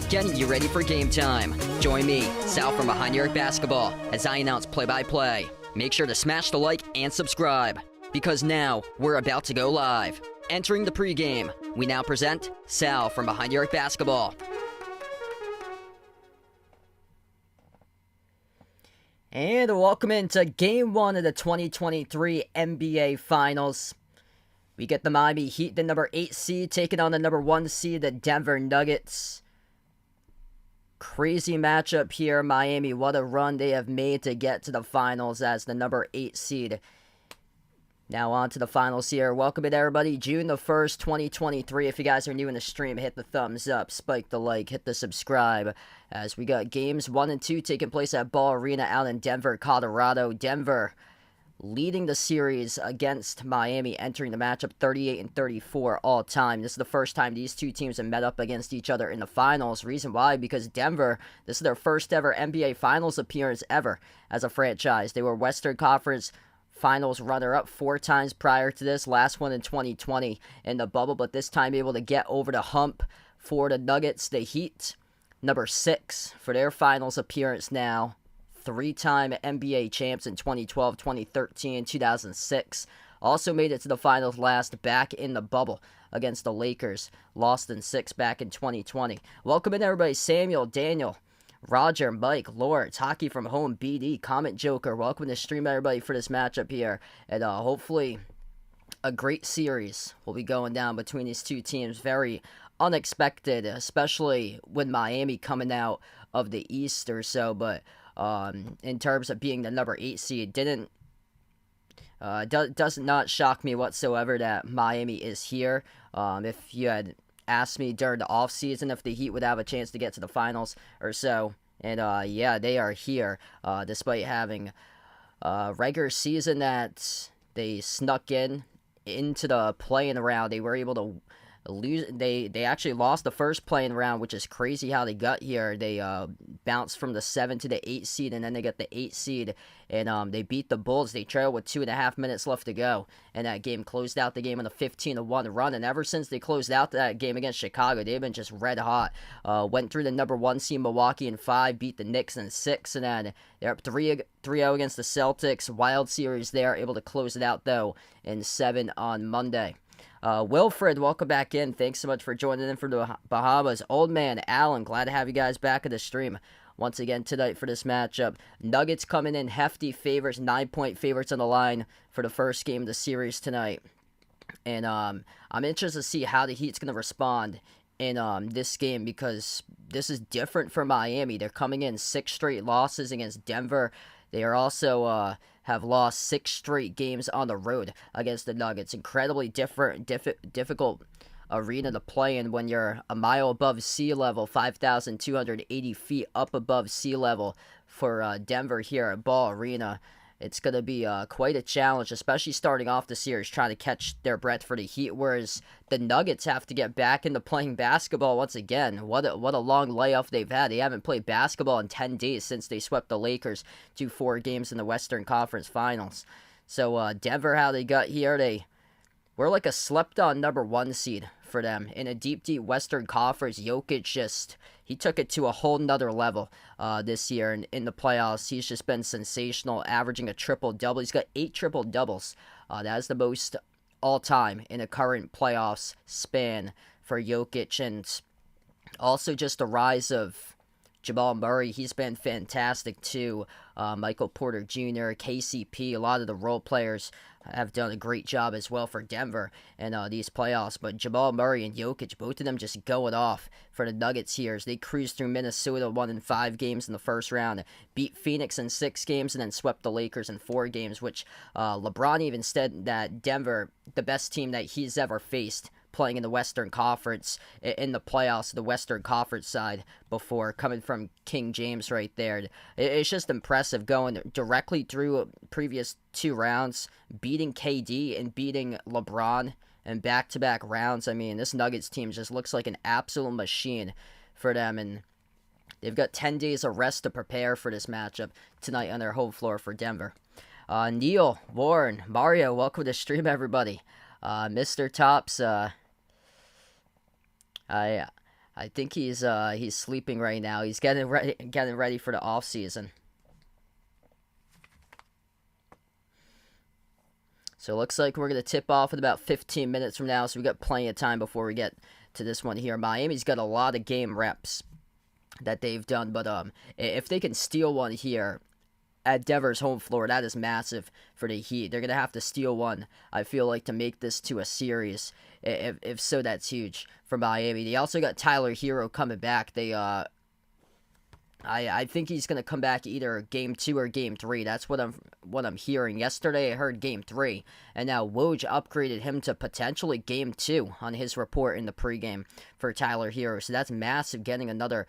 Getting you ready for game time. Join me, Sal from Behind the Arc Basketball, as I announce play-by-play. Make sure to smash the like and subscribe, because now we're about to go live. Entering the pregame, we now present Sal from Behind the Arc Basketball. And welcome into Game 1 of the 2023 NBA Finals. We get the Miami Heat, the number 8 seed, taking on the number 1 seed, the Denver Nuggets. Crazy matchup here, Miami. What a run they have made to get to the finals as the number 8 seed. Now on to the finals here. Welcome in, everybody. June the 1st, 2023. If you guys are new in the stream, hit the thumbs up, spike the like, hit the subscribe. As we got games 1 and 2 taking place at Ball Arena out in Denver, Colorado. Denver leading the series against Miami, entering the matchup 38-34 all time. This is the first time these two teams have met up against each other in the finals. Reason why? Because Denver, this is their first ever NBA Finals appearance ever as a franchise. They were Western Conference Finals runner-up 4 times prior to this. Last one in 2020 in the bubble, but this time able to get over the hump for the Nuggets. The Heat, number 6 for their finals appearance now. 3-time NBA champs in 2012, 2013, 2006. Also made it to the finals last back in the bubble against the Lakers. Lost in 6 back in 2020. Welcome in, everybody. Samuel, Daniel, Roger, Mike, Lawrence, Hockey from Home, BD, Comment Joker. Welcome to the stream, everybody, for this matchup here. And hopefully a great series will be going down between these two teams. Very unexpected, especially with Miami coming out of the East or so. But in terms of being the number 8 seed, does not shock me whatsoever that Miami is here. If you had asked me during the offseason if the Heat would have a chance to get to the finals or so, and yeah, they are here, despite having a regular season that they snuck into the play-in round. They were able to lose. They actually lost the first play-in round, which is crazy how they got here. They bounced from the 7 to the 8 seed, and then they got the 8 seed, and they beat the Bulls. They trailed with 2.5 minutes left to go, and that game closed out the game on a 15-1 run. And ever since they closed out that game against Chicago, they've been just red hot. Went through the number 1 seed Milwaukee in 5, beat the Knicks in 6, and then they're up 3-0 against the Celtics. Wild series there, able to close it out though in 7 on Monday. Wilfred, welcome back in. Thanks so much for joining in from the Bahamas. Old man, Alan, glad to have you guys back at the stream once again tonight for this matchup. Nuggets coming in hefty favorites, 9-point favorites on the line for the first game of the series tonight. And I'm interested to see how the Heat's going to respond in this game, because this is different for Miami. They're coming in 6 straight losses against Denver. They are also have lost 6 straight games on the road against the Nuggets. Incredibly difficult arena to play in when you're a mile above sea level, 5,280 feet up above sea level for Denver here at Ball Arena. It's going to be quite a challenge, especially starting off the series, trying to catch their breath for the Heat, whereas the Nuggets have to get back into playing basketball once again. What a long layoff they've had. They haven't played basketball in 10 days since they swept the Lakers 2-4 games in the Western Conference Finals. So Denver, how they got here, they were like a slept-on number 1 seed for them. In a deep Western Conference, Jokic he took it to a whole nother level this year in the playoffs. He's just been sensational, averaging a triple-double. He's got 8 triple-doubles. That is the most all-time in a current playoffs span for Jokic. And also just the rise of Jamal Murray, he's been fantastic too. Michael Porter Jr., KCP, a lot of the role players have done a great job as well for Denver in these playoffs. But Jamal Murray and Jokic, both of them just going off for the Nuggets here as they cruised through Minnesota, won in 5 games in the first round, beat Phoenix in 6 games, and then swept the Lakers in 4 games, which LeBron even said that Denver, the best team that he's ever faced playing in the Western Conference, in the playoffs, the Western Conference side before, coming from King James right there. It's just impressive going directly through previous 2 rounds, beating KD and beating LeBron in back-to-back rounds. I mean, this Nuggets team just looks like an absolute machine for them, and they've got 10 days of rest to prepare for this matchup tonight on their home floor for Denver. Neil, Warren, Mario, welcome to the stream, everybody. Mr. Tops, I think he's sleeping right now. He's getting ready for the off season. So it looks like we're gonna tip off in about 15 minutes from now. So we got plenty of time before we get to this one here. Miami's got a lot of game reps that they've done, but if they can steal one here at Denver's home floor, that is massive for the Heat. They're gonna have to steal one, I feel like, to make this to a series. If so, that's huge for Miami. They also got Tyler Hero coming back. I think he's gonna come back either game 2 or game 3. That's what I'm hearing. Yesterday I heard game 3, and now Woj upgraded him to potentially game 2 on his report in the pregame for Tyler Hero. So that's massive, getting another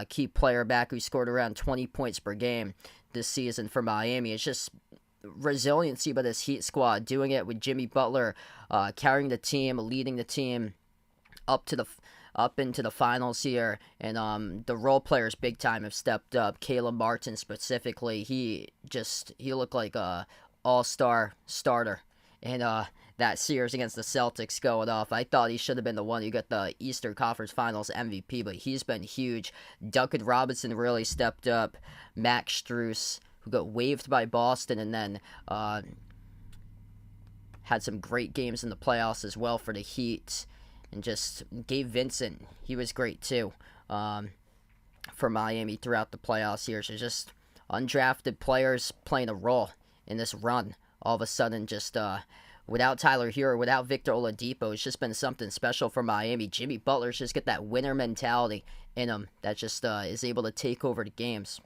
key player back who scored around 20 points per game this season for Miami. It's just resiliency by this Heat squad, doing it with Jimmy Butler carrying the team, leading the team up into the finals here, and the role players big time have stepped up. Caleb Martin specifically, he looked like a all-star starter in that series against the Celtics going off. I thought he should have been the one who got the Eastern Conference Finals MVP, but he's been huge. Duncan Robinson really stepped up. Max Strus, who got waived by Boston, and then had some great games in the playoffs as well for the Heat. And just Gabe Vincent, he was great too for Miami throughout the playoffs here. So just undrafted players playing a role in this run. All of a sudden, just without Tyler Hero, without Victor Oladipo, it's just been something special for Miami. Jimmy Butler's just got that winner mentality in him that just is able to take over the games.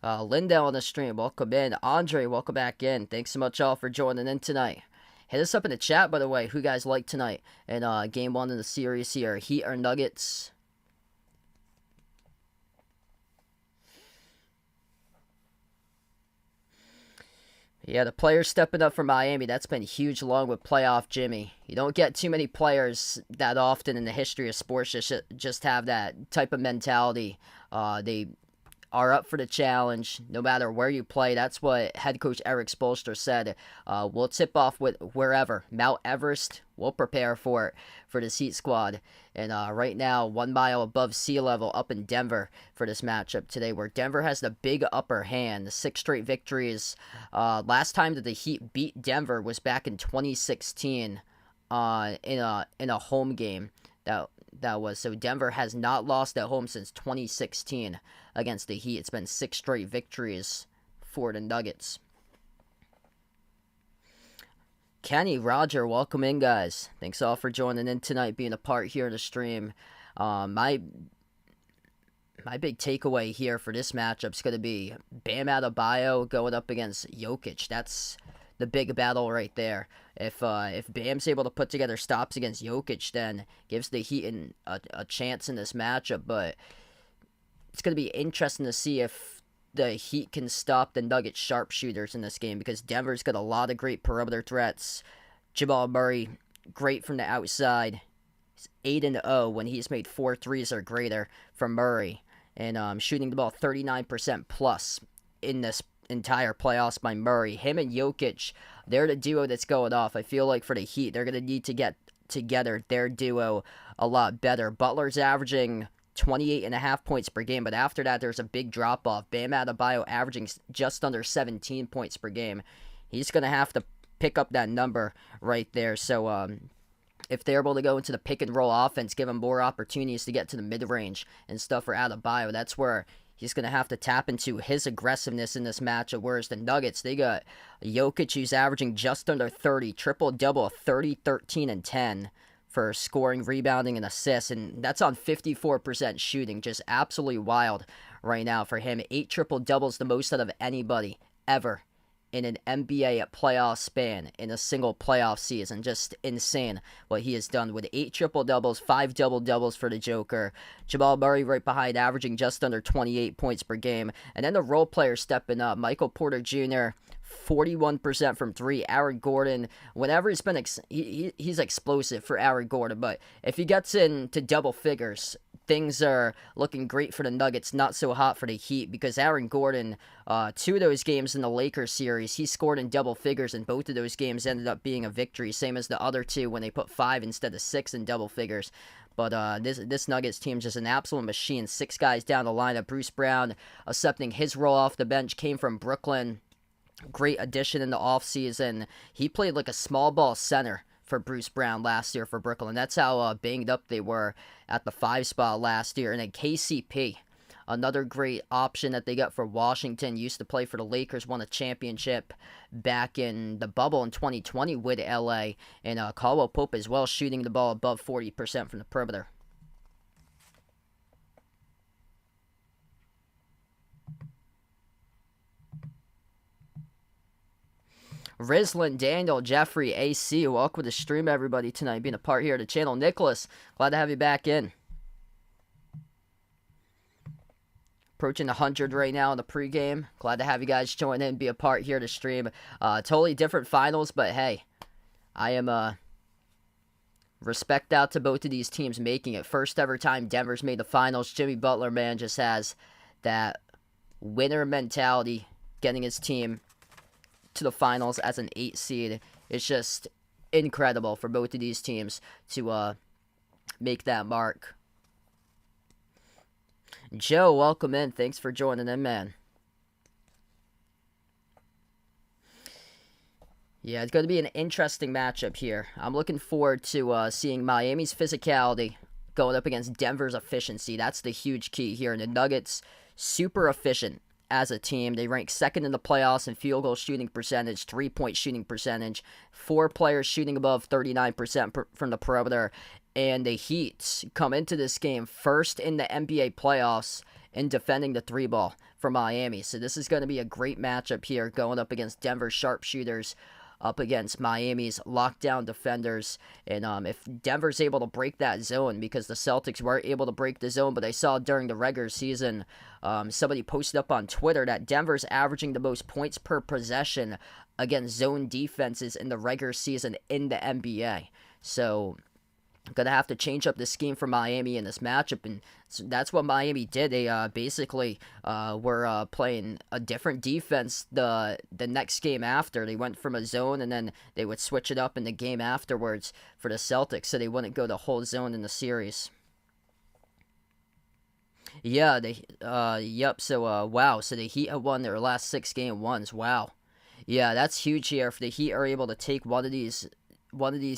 Lindell on the stream, welcome in. Andre, welcome back in. Thanks so much all for joining in tonight. Hit us up in the chat, by the way, who you guys like tonight in Game 1 in the series here. Heat or Nuggets? Yeah, the players stepping up for Miami, that's been huge along with playoff Jimmy. You don't get too many players that often in the history of sports just have that type of mentality. They are up for the challenge no matter where you play. That's what head coach Eric Spoelstra said. We'll tip off with wherever. Mount Everest, we'll prepare for it for this Heat squad. And right now, 1 mile above sea level up in Denver for this matchup today, where Denver has the big upper hand. The 6 straight victories. Last time that the Heat beat Denver was back in 2016 in a home game. That was. So Denver has not lost at home since 2016 against the Heat. It's been 6 straight victories for the Nuggets. Kenny, Roger, welcome in, guys. Thanks all for joining in tonight, being a part here in the stream. My big takeaway here for this matchup is going to be Bam Adebayo going up against Jokic. That's the big battle right there. If Bam's able to put together stops against Jokic, then gives the Heat a chance in this matchup. But it's going to be interesting to see if the Heat can stop the Nuggets sharpshooters in this game, because Denver's got a lot of great perimeter threats. Jamal Murray, great from the outside. He's 8-0 when he's made 4 threes or greater from Murray, and shooting the ball 39% plus in this entire playoffs by Murray. Him and Jokic, they're the duo that's going off. I feel like for the Heat, they're going to need to get together their duo a lot better. Butler's averaging 28.5 points per game, but after that, there's a big drop-off. Bam Adebayo averaging just under 17 points per game. He's going to have to pick up that number right there. So if they're able to go into the pick and roll offense, give him more opportunities to get to the mid range and stuff for Adebayo, that's where he's going to have to tap into his aggressiveness in this matchup. Whereas the Nuggets, they got Jokic, who's averaging just under 30, triple-double, 30, 13, and 10 for scoring, rebounding, and assists. And that's on 54% shooting. Just absolutely wild right now for him. 8 triple-doubles, the most out of anybody ever in an NBA playoff span in a single playoff season. Just insane what he has done with 8 triple-doubles, 5 double-doubles for the Joker. Jamal Murray right behind, averaging just under 28 points per game. And then the role player stepping up. Michael Porter Jr., 41% from 3. Aaron Gordon, whenever he's been, he's explosive for Aaron Gordon. But if he gets into double figures, things are looking great for the Nuggets, not so hot for the Heat, because Aaron Gordon, 2 of those games in the Lakers series, he scored in double figures, and both of those games ended up being a victory, same as the other 2 when they put 5 instead of 6 in double figures. But this Nuggets team is just an absolute machine. 6 guys down the lineup. Bruce Brown, accepting his role off the bench, came from Brooklyn. Great addition in the offseason. He played like a small ball center for Bruce Brown last year for Brooklyn. That's how banged up they were at the 5 spot last year. And then KCP, another great option that they got for Washington, used to play for the Lakers, won a championship back in the bubble in 2020 with LA. And Caldwell Pope as well, shooting the ball above 40% from the perimeter. Rizlin, Daniel, Jeffrey, AC, welcome to the stream, everybody, tonight, being a part here of the channel. Nicholas, glad to have you back in. Approaching 100 right now in the pregame. Glad to have you guys join in, be a part here to stream. Totally different finals, but hey, I am respect out to both of these teams making it. First ever time Denver's made the finals. Jimmy Butler, man, just has that winner mentality, getting his team to the finals as an 8 seed. It's just incredible for both of these teams to make that mark. Joe, welcome in. Thanks for joining in, man. Yeah, it's going to be an interesting matchup here. I'm looking forward to seeing Miami's physicality going up against Denver's efficiency. That's the huge key here. And the Nuggets, super efficient as a team. They rank second in the playoffs in field goal shooting percentage, 3-point shooting percentage, 4 players shooting above 39% from the perimeter. And the Heat come into this game first in the NBA playoffs in defending the 3 ball for Miami. So this is going to be a great matchup here, going up against Denver's sharpshooters, up against Miami's lockdown defenders. And if Denver's able to break that zone, because the Celtics weren't able to break the zone, but I saw during the regular season, somebody posted up on Twitter that Denver's averaging the most points per possession against zone defenses in the regular season in the NBA. So going to have to change up the scheme for Miami in this matchup, and so that's what Miami did. They basically were playing a different defense the next game after. They went from a zone, and then they would switch it up in the game afterwards for the Celtics, so they wouldn't go the whole zone in the series. Yeah, yep, so, wow, so the Heat have won their last 6 game ones, wow. Yeah, that's huge here. If the Heat are able to take one of these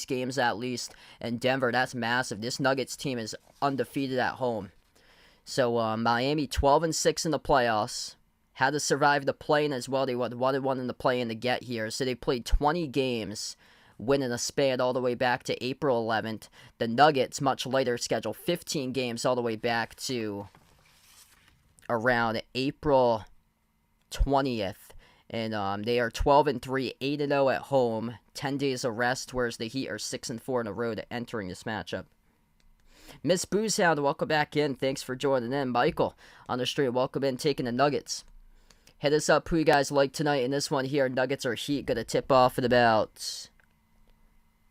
games at least, and Denver, that's massive. This Nuggets team is undefeated at home. So Miami 12-6 in the playoffs, had to survive the play-in as well. They wanted 1-1 in the play-in to get here. So they played 20 games, winning a span all the way back to April 11th. The Nuggets, much later schedule, 15 games all the way back to around April 20th. And they are 12-3, 8-0 at home, 10 days of rest, whereas the Heat are 6-4 in a row to entering this matchup. Miss Boozehound, welcome back in. Thanks for joining in. Michael on the stream, welcome in, taking the Nuggets. Hit us up who you guys like tonight in this one here. Nuggets or Heat, going to tip off in about,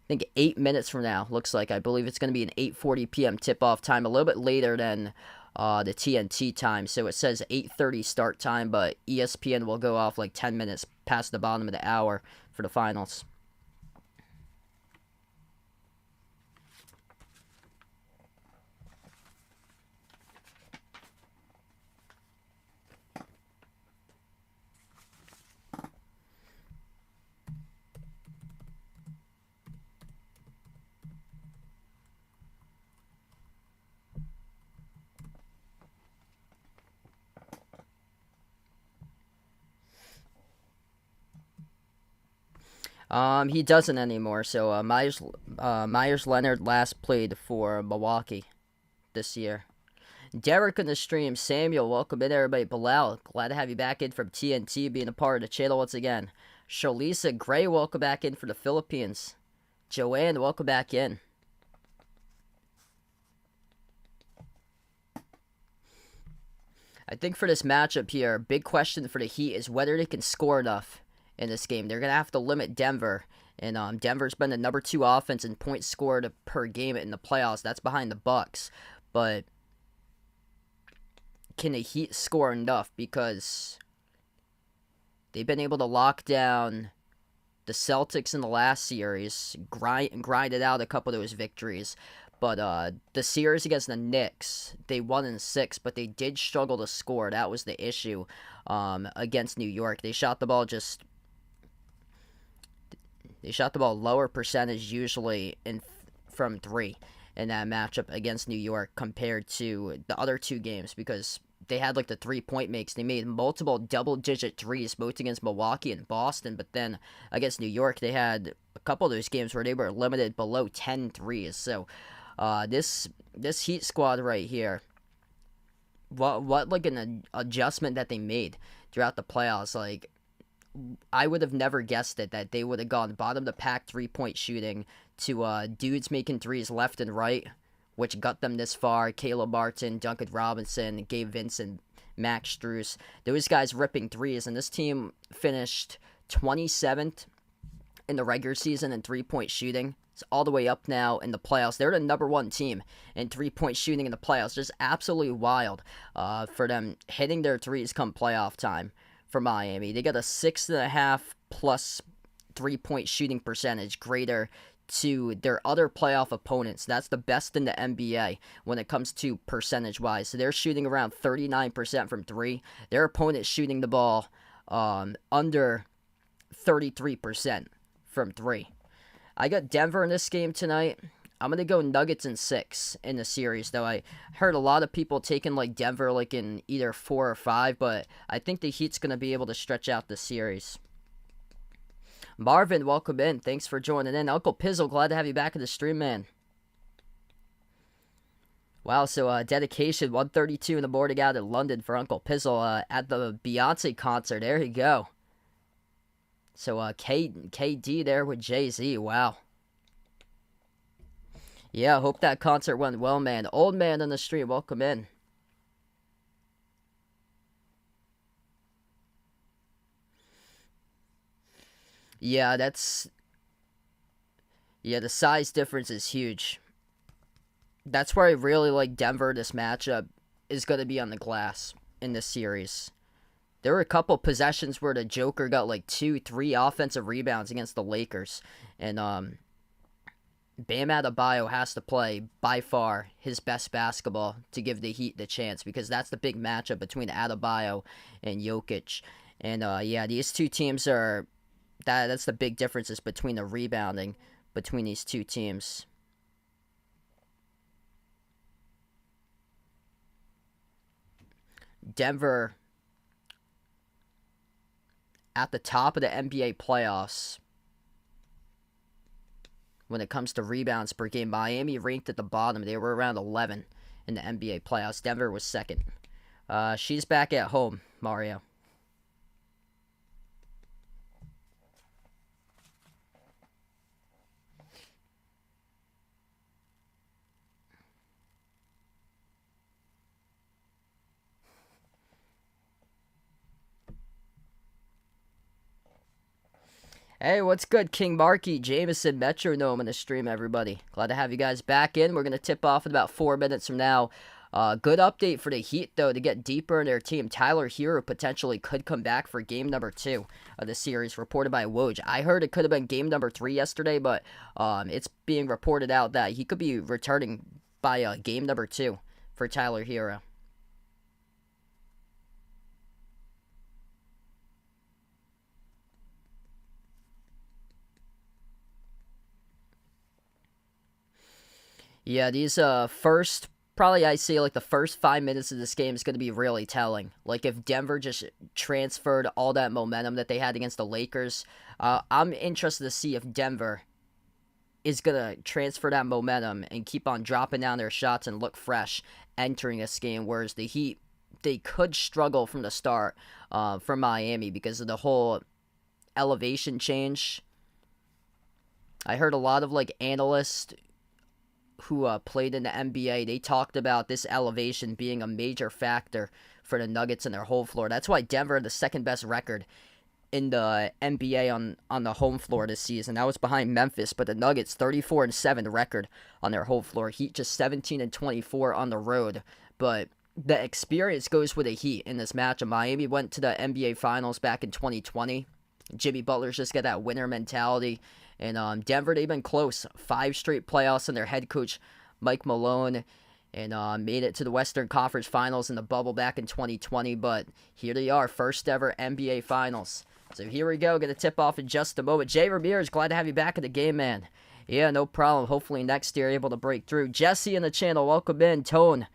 I think, 8 minutes from now. Looks like, I believe it's going to be an 8:40 p.m. tip-off time, a little bit later than the TNT time. So it says 8:30 start time, but ESPN will go off like 10 minutes past the bottom of the hour for the finals. He doesn't anymore. So Myers Leonard last played for Milwaukee this year. Derek in the stream. Samuel, welcome in, everybody. Bilal, glad to have you back in from TNT, being a part of the channel once again. Shalisa Gray, welcome back in for the Philippines. Joanne, welcome back in. I think for this matchup here, big question for the Heat is whether they can score enough in this game. They're going to have to limit Denver. And Denver's been the number 2 offense in points scored per game in the playoffs. That's behind the Bucks. But can the Heat score enough? Because they've been able to lock down the Celtics in the last series, grinded out a couple of those victories. But the series against the Knicks, they won in 6, but they did struggle to score. That was the issue against New York. They shot the ball lower percentage usually from 3 in that matchup against New York compared to the other 2 games, because they had like the 3-point makes. They made multiple double-digit threes, both against Milwaukee and Boston, but then against New York, they had a couple of those games where they were limited below 10 threes. So this Heat squad right here, what like an adjustment that they made throughout the playoffs. Like, I would have never guessed it, that they would have gone bottom of the pack 3-point shooting to dudes making threes left and right, which got them this far. Caleb Martin, Duncan Robinson, Gabe Vincent, Max Strus. Those guys ripping threes, and this team finished 27th in the regular season in 3-point shooting. It's all the way up now in the playoffs. They're the number 1 team in 3-point shooting in the playoffs. Just absolutely wild for them hitting their threes come playoff time for Miami. They got a 6.5 plus 3-point shooting percentage greater to their other playoff opponents. That's the best in the NBA when it comes to percentage-wise. So they're shooting around 39% from 3. Their opponent's shooting the ball under 33% from 3. I got Denver in this game tonight. I'm going to go Nuggets in 6 in the series, though. I heard a lot of people taking like Denver like in either 4 or 5, but I think the Heat's going to be able to stretch out the series. Marvin, welcome in. Thanks for joining in. Uncle Pizzle, glad to have you back in the stream, man. Wow, so dedication, 1:32 in the morning out in London for Uncle Pizzle at the Beyonce concert. There you go. So KD there with Jay-Z. Wow. Yeah, hope that concert went well, man. Old man on the street, welcome in. Yeah, the size difference is huge. That's where I really like Denver. This matchup is going to be on the glass in this series. There were a couple possessions where the Joker got like 2-3 offensive rebounds against the Lakers. And Bam Adebayo has to play, by far, his best basketball to give the Heat the chance, because that's the big matchup between Adebayo and Jokic. And these two teams are... That's the big differences between the rebounding between these two teams. Denver at the top of the NBA playoffs when it comes to rebounds per game. Miami ranked at the bottom. They were around 11 in the NBA playoffs. Denver was second. She's back at home, Mario. Hey, what's good? King Marky, Jameson, Metronome in the stream, everybody. Glad to have you guys back in. We're going to tip off in about 4 minutes from now. Good update for the Heat, though, to get deeper in their team. Tyler Hero potentially could come back for game number 2 of the series, reported by Woj. I heard it could have been game number 3 yesterday, but it's being reported out that he could be returning by game number 2 for Tyler Hero. Yeah, these first probably I say like the first 5 minutes of this game is going to be really telling. Like if Denver just transferred all that momentum that they had against the Lakers, I'm interested to see if Denver is going to transfer that momentum and keep on dropping down their shots and look fresh entering this game, whereas the Heat, they could struggle from the start from Miami because of the whole elevation change. I heard a lot of like analysts who played in the NBA, they talked about this elevation being a major factor for the Nuggets and their home floor. That's why Denver had the second best record in the NBA on the home floor this season. That was behind Memphis, but the Nuggets 34-7 record on their home floor. Heat just 17-24 on the road. But the experience goes with the Heat in this matchup. Miami went to the NBA Finals back in 2020. Jimmy Butler's just got that winner mentality. And Denver, they've been close. 5 straight playoffs, and their head coach, Mike Malone, and made it to the Western Conference Finals in the bubble back in 2020. But here they are, first ever NBA Finals. So here we go, going to tip off in just a moment. Jay Ramirez, glad to have you back in the game, man. Yeah, no problem. Hopefully next year able to break through. Jesse in the channel, welcome in. Tone,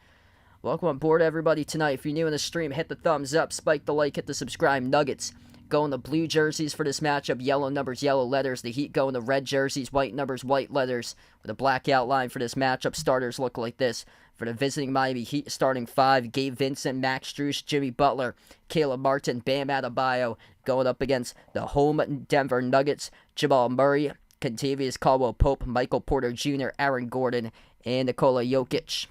welcome on board, everybody, tonight. If you're new in the stream, hit the thumbs up, spike the like, hit the subscribe. Nuggets going the blue jerseys for this matchup, yellow numbers, yellow letters. The Heat going the red jerseys, white numbers, white letters, with a black outline for this matchup. Starters look like this. For the visiting Miami Heat, starting 5, Gabe Vincent, Max Strus, Jimmy Butler, Caleb Martin, Bam Adebayo, going up against the home Denver Nuggets, Jamal Murray, Kentavious Caldwell-Pope, Michael Porter Jr., Aaron Gordon, and Nikola Jokic.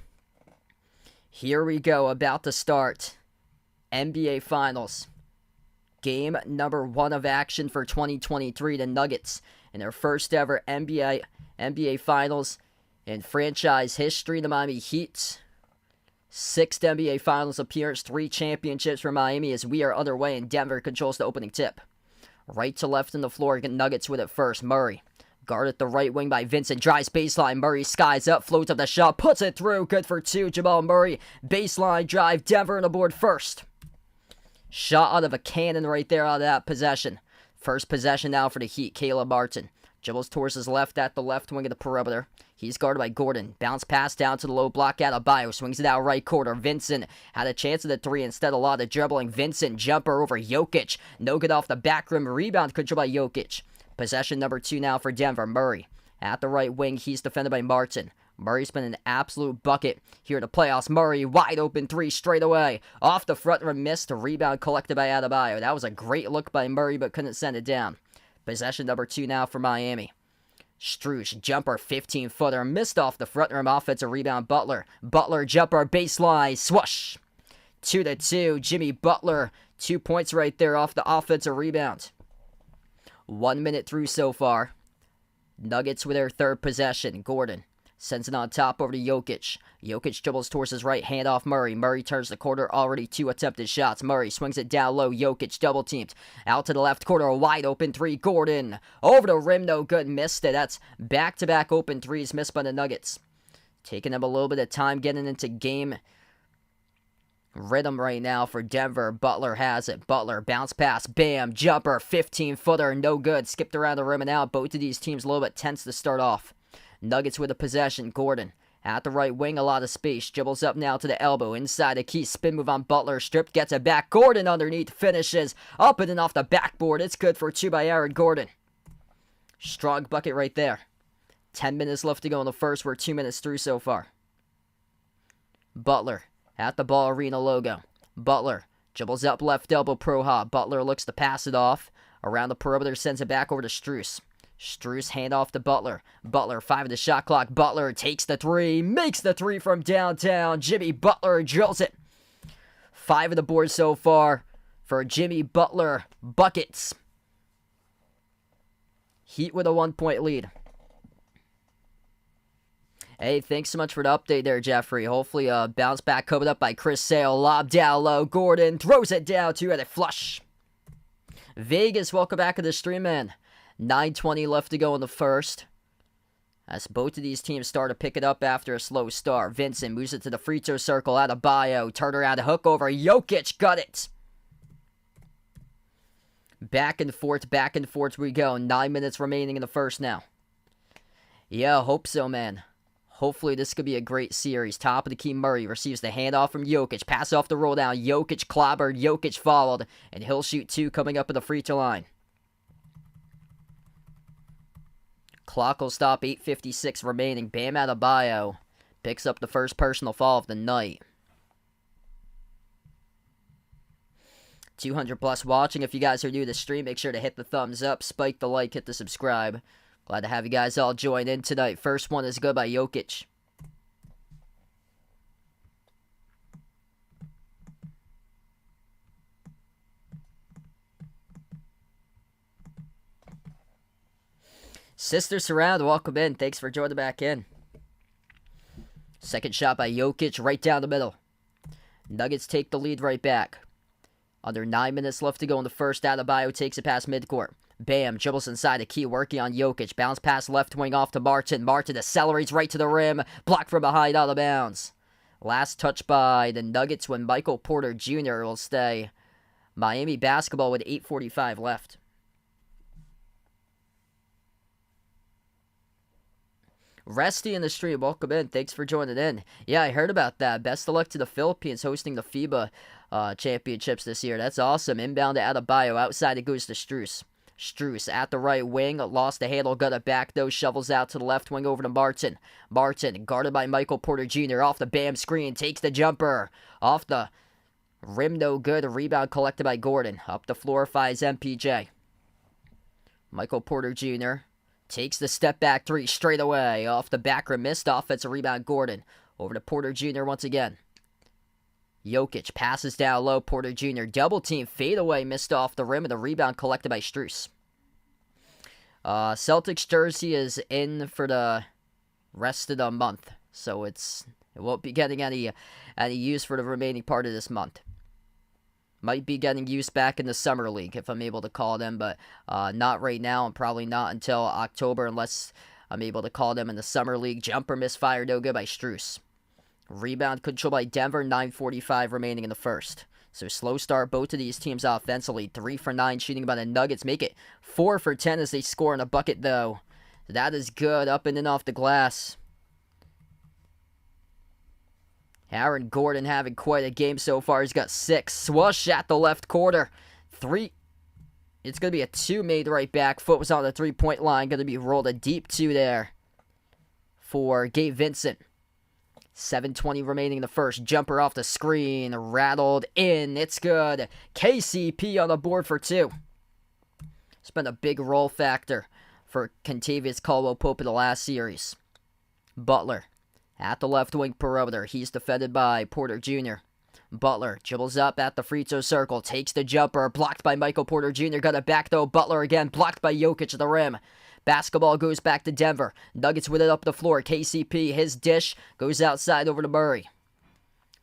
Here we go, about to start. NBA Finals. Game number 1 of action for 2023. The Nuggets in their first ever NBA Finals in franchise history. The Miami Heat, 6th NBA Finals appearance, 3 championships for Miami as we are underway, and Denver controls the opening tip. Right to left in the floor, Nuggets with it first. Murray, guard at the right wing by Vincent, drives baseline. Murray skies up, floats up the shot, puts it through, good for 2. Jamal Murray, baseline drive, Denver on the board first. Shot out of a cannon right there out of that possession. First possession now for the Heat. Caleb Martin dribbles towards his left at the left wing of the perimeter. He's guarded by Gordon. Bounce pass down to the low block. Adebayo swings it out right corner. Vincent had a chance at the 3. Instead, a lot of dribbling. Vincent jumper over Jokic. No good off the back rim. Rebound controlled by Jokic. Possession number 2 now for Denver. Murray at the right wing. He's defended by Martin. Murray's been an absolute bucket here in the playoffs. Murray, wide open 3 straight away. Off the front rim, missed. A rebound collected by Adebayo. That was a great look by Murray, but couldn't send it down. Possession number 2 now for Miami. Strus, jumper, 15-footer, missed off the front rim. Offensive rebound, Butler. Butler, jumper, baseline, swoosh. 2-2, Jimmy Butler. 2 points right there off the offensive rebound. 1 minute through so far. Nuggets with their third possession. Gordon sends it on top over to Jokic. Jokic dribbles towards his right hand off Murray. Murray turns the corner, already 2 attempted shots. Murray swings it down low. Jokic double teamed. Out to the left corner, a wide open 3. Gordon over the rim, no good. Missed it. That's back-to-back open 3s missed by the Nuggets. Taking them a little bit of time getting into game rhythm right now for Denver. Butler has it. Butler, bounce pass, bam, jumper, 15-footer, no good. Skipped around the rim and out. Both of these teams a little bit tense to start off. Nuggets with a possession. Gordon at the right wing, a lot of space. Dribbles up now to the elbow. Inside a key spin move on Butler. Stripped, gets it back. Gordon underneath, finishes. Up and off the backboard. It's good for 2 by Aaron Gordon. Strong bucket right there. 10 minutes left to go in the first. We're 2 minutes through so far. Butler at the Ball Arena logo. Butler dribbles up left elbow, Pro Hop. Butler looks to pass it off. Around the perimeter, sends it back over to Strus. Strus hand off to Butler. Butler, 5 of the shot clock. Butler takes the 3, makes the 3 from downtown. Jimmy Butler drills it. 5 of the board so far for Jimmy Butler. Buckets. Heat with a 1-point lead. Hey, thanks so much for the update there, Jeffrey. Hopefully a bounce back covered up by Chris Sale. Lob down low. Gordon throws it down to at a flush. Vegas, welcome back to the stream, man. 9:20 left to go in the first. As both of these teams start to pick it up after a slow start. Vincent moves it to the free throw circle. Adebayo, turn around, hook over. Jokic, got it. Back and forth we go. 9 minutes remaining in the first now. Yeah, hope so, man. Hopefully this could be a great series. Top of the key, Murray receives the handoff from Jokic. Pass off the roll down. Jokic clobbered. Jokic followed. And he'll shoot 2 coming up at the free throw line. Clock will stop. 8:56 remaining. Bam Adebayo picks up the first personal foul of the night. 200 plus watching. If you guys are new to the stream, make sure to hit the thumbs up, spike the like, hit the subscribe. Glad to have you guys all join in tonight. First one is good by Jokic. Sister Surround, welcome in. Thanks for joining back in. Second shot by Jokic, right down the middle. Nuggets take the lead right back. Under 9 minutes left to go in the first. Adebayo takes it past midcourt. Bam, dribbles inside the key, working on Jokic. Bounce pass left wing off to Martin. Martin accelerates right to the rim. Blocked from behind, out of bounds. Last touch by the Nuggets when Michael Porter Jr. will stay. Miami basketball with 8:45 left. Resty in the stream, welcome in. Thanks for joining in. Yeah, I heard about that. Best of luck to the Philippines hosting the FIBA championships this year. That's awesome. Inbound to Adebayo. Outside it goes to Strus. Strus at the right wing. Lost the handle. Got it back though. Shovels out to the left wing over to Martin. Martin guarded by Michael Porter Jr. Off the Bam screen. Takes the jumper. Off the rim, no good. A rebound collected by Gordon. Up the floor finds MPJ. Michael Porter Jr. takes the step back 3 straight away. Off the back rim. Missed offensive rebound Gordon. Over to Porter Jr. once again. Jokic passes down low. Porter Jr. double team fade away, missed off the rim, and the rebound collected by Strus. Celtics jersey is in for the rest of the month, so it won't be getting any use for the remaining part of this month. Might be getting use back in the summer league if I'm able to call them, but not right now, and probably not until October unless I'm able to call them in the summer league. Jumper misfire, no good by Strus. Rebound control by Denver, 9:45 remaining in the first. So slow start, both of these teams offensively. 3 for 9 shooting by the Nuggets. Make it 4 for 10 as they score in a bucket, though. That is good, up and in off the glass. Aaron Gordon having quite a game so far. He's got 6. Swoosh at the left corner. 3. It's going to be a 2 made right back. Foot was on the 3-point line. Going to be rolled a deep 2 there for Gabe Vincent. 7:20 remaining in the first. Jumper off the screen. Rattled in. It's good. KCP on the board for 2. It's been a big roll factor for Kentavious Caldwell-Pope in the last series. Butler at the left wing perimeter. He's defended by Porter Jr. Butler dribbles up at the free throw circle. Takes the jumper. Blocked by Michael Porter Jr. Got it back though. Butler again. Blocked by Jokic at the rim. Basketball goes back to Denver. Nuggets with it up the floor. KCP, his dish, goes outside over to Murray.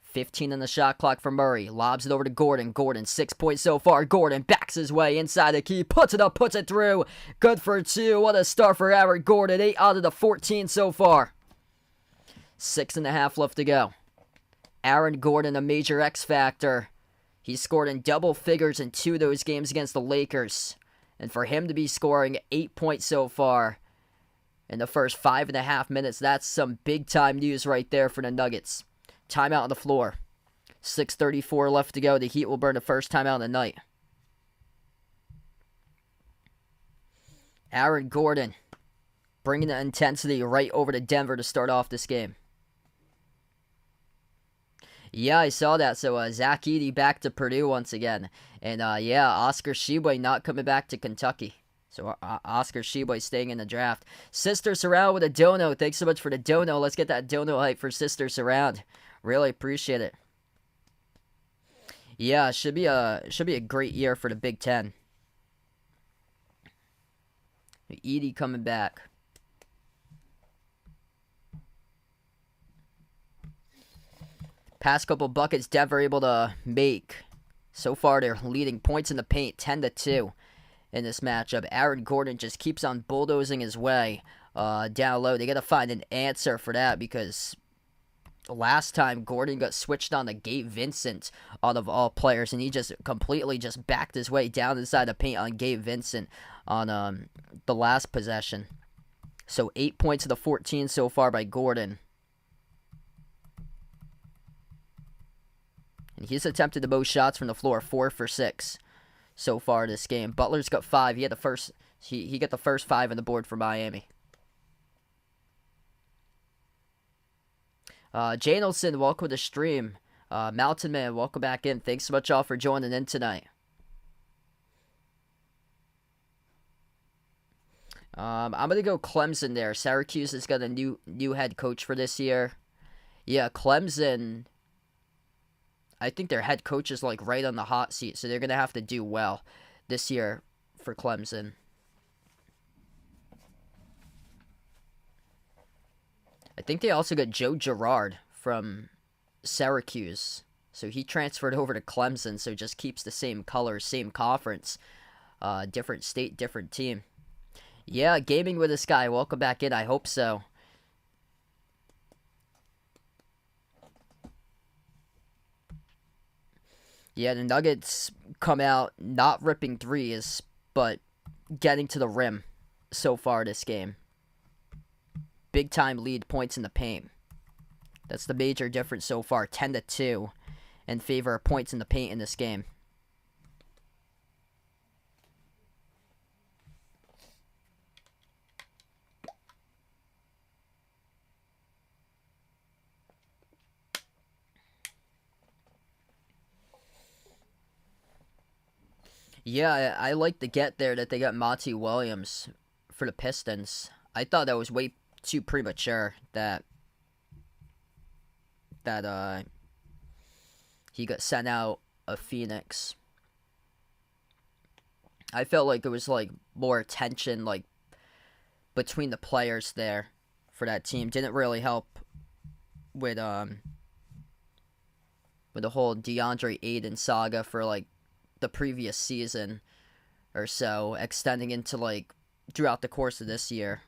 15 on the shot clock for Murray. Lobs it over to Gordon. Gordon, 6 points so far. Gordon backs his way inside the key. Puts it up, puts it through. Good for 2. What a start for Aaron Gordon. 8 out of the 14 so far. 6.5 left to go. Aaron Gordon, a major X factor. He scored in double figures in 2 of those games against the Lakers. And for him to be scoring 8 points so far in the first 5.5 minutes, that's some big-time news right there for the Nuggets. Timeout on the floor. 6:34 left to go. The Heat will burn the first timeout of the night. Aaron Gordon bringing the intensity right over to Denver to start off this game. Yeah, I saw that. So, Zach Edey back to Purdue once again. And, yeah, Oscar Tshiebwe not coming back to Kentucky. So, Oscar Tshiebwe staying in the draft. Sister Surround with a dono. Thanks so much for the dono. Let's get that dono hype for Sister Surround. Really appreciate it. Yeah, should be a great year for the Big Ten. Edey coming back. Past couple buckets Denver able to make. So far they're leading points in the paint 10-2 in this matchup. Aaron Gordon just keeps on bulldozing his way down low. They got to find an answer for that because last time Gordon got switched on to Gabe Vincent out of all players, and he just completely just backed his way down inside the paint on Gabe Vincent on the last possession. So 8 points of the 14 so far by Gordon. And he's attempted the most shots from the floor, 4 for 6 so far this game. Butler's got 5. He had the first. He got the first 5 on the board for Miami. Janelson, welcome to the stream. Mountain Man, welcome back in. Thanks so much all for joining in tonight. I'm gonna go Clemson there. Syracuse has got a new head coach for this year. Yeah, Clemson. I think their head coach is like right on the hot seat, so they're gonna have to do well this year for Clemson. I think they also got Joe Girard from Syracuse. So he transferred over to Clemson, so just keeps the same colors, same conference. Different state, different team. Yeah, gaming with this guy. Welcome back in. I hope so. Yeah, the Nuggets come out not ripping threes, but getting to the rim so far this game. Big time lead, points in the paint. That's the major difference so far, 10-2 in favor of points in the paint in this game. Yeah, I like the get there that they got Monty Williams for the Pistons. I thought that was way too premature that he got sent out of Phoenix. I felt like there was like more tension like between the players there for that team. Didn't really help with the whole DeAndre Ayton saga for like the previous season or so, extending into like throughout the course of this year.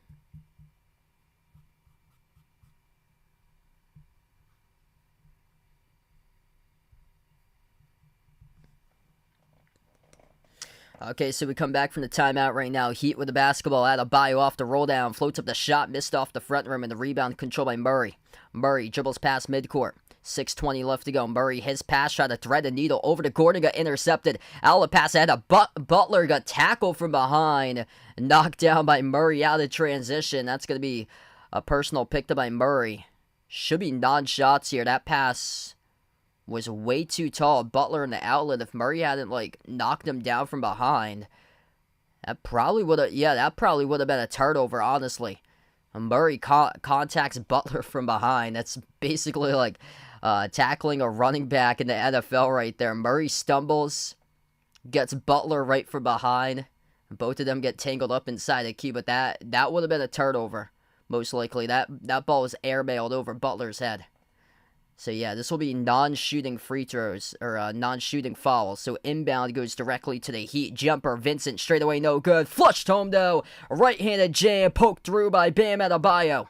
Okay, so we come back from the timeout right now. Heat with the basketball. Adebayo off the roll down. Floats up the shot. Missed off the front rim. And the rebound controlled by Murray. Murray dribbles past midcourt. 6:20 left to go. Murray, his pass, tried to thread the needle over to Gordon, got intercepted. Out of the pass ahead of Butler, got tackled from behind. Knocked down by Murray out of transition. That's going to be a personal picked up by Murray. Should be non-shots here. That pass was way too tall. Butler in the outlet. If Murray hadn't like knocked him down from behind, that probably would have been a turnover, honestly. Murray contacts Butler from behind. That's basically like tackling a running back in the NFL right there. Murray stumbles, gets Butler right from behind. Both of them get tangled up inside the key, but that would have been a turnover, most likely. That ball was airmailed over Butler's head. So yeah, this will be non-shooting free throws, or non-shooting fouls. So inbound goes directly to the Heat. Jumper, Vincent, straight away, no good. Flushed home, though. Right-handed jam, poked through by Bam Adebayo.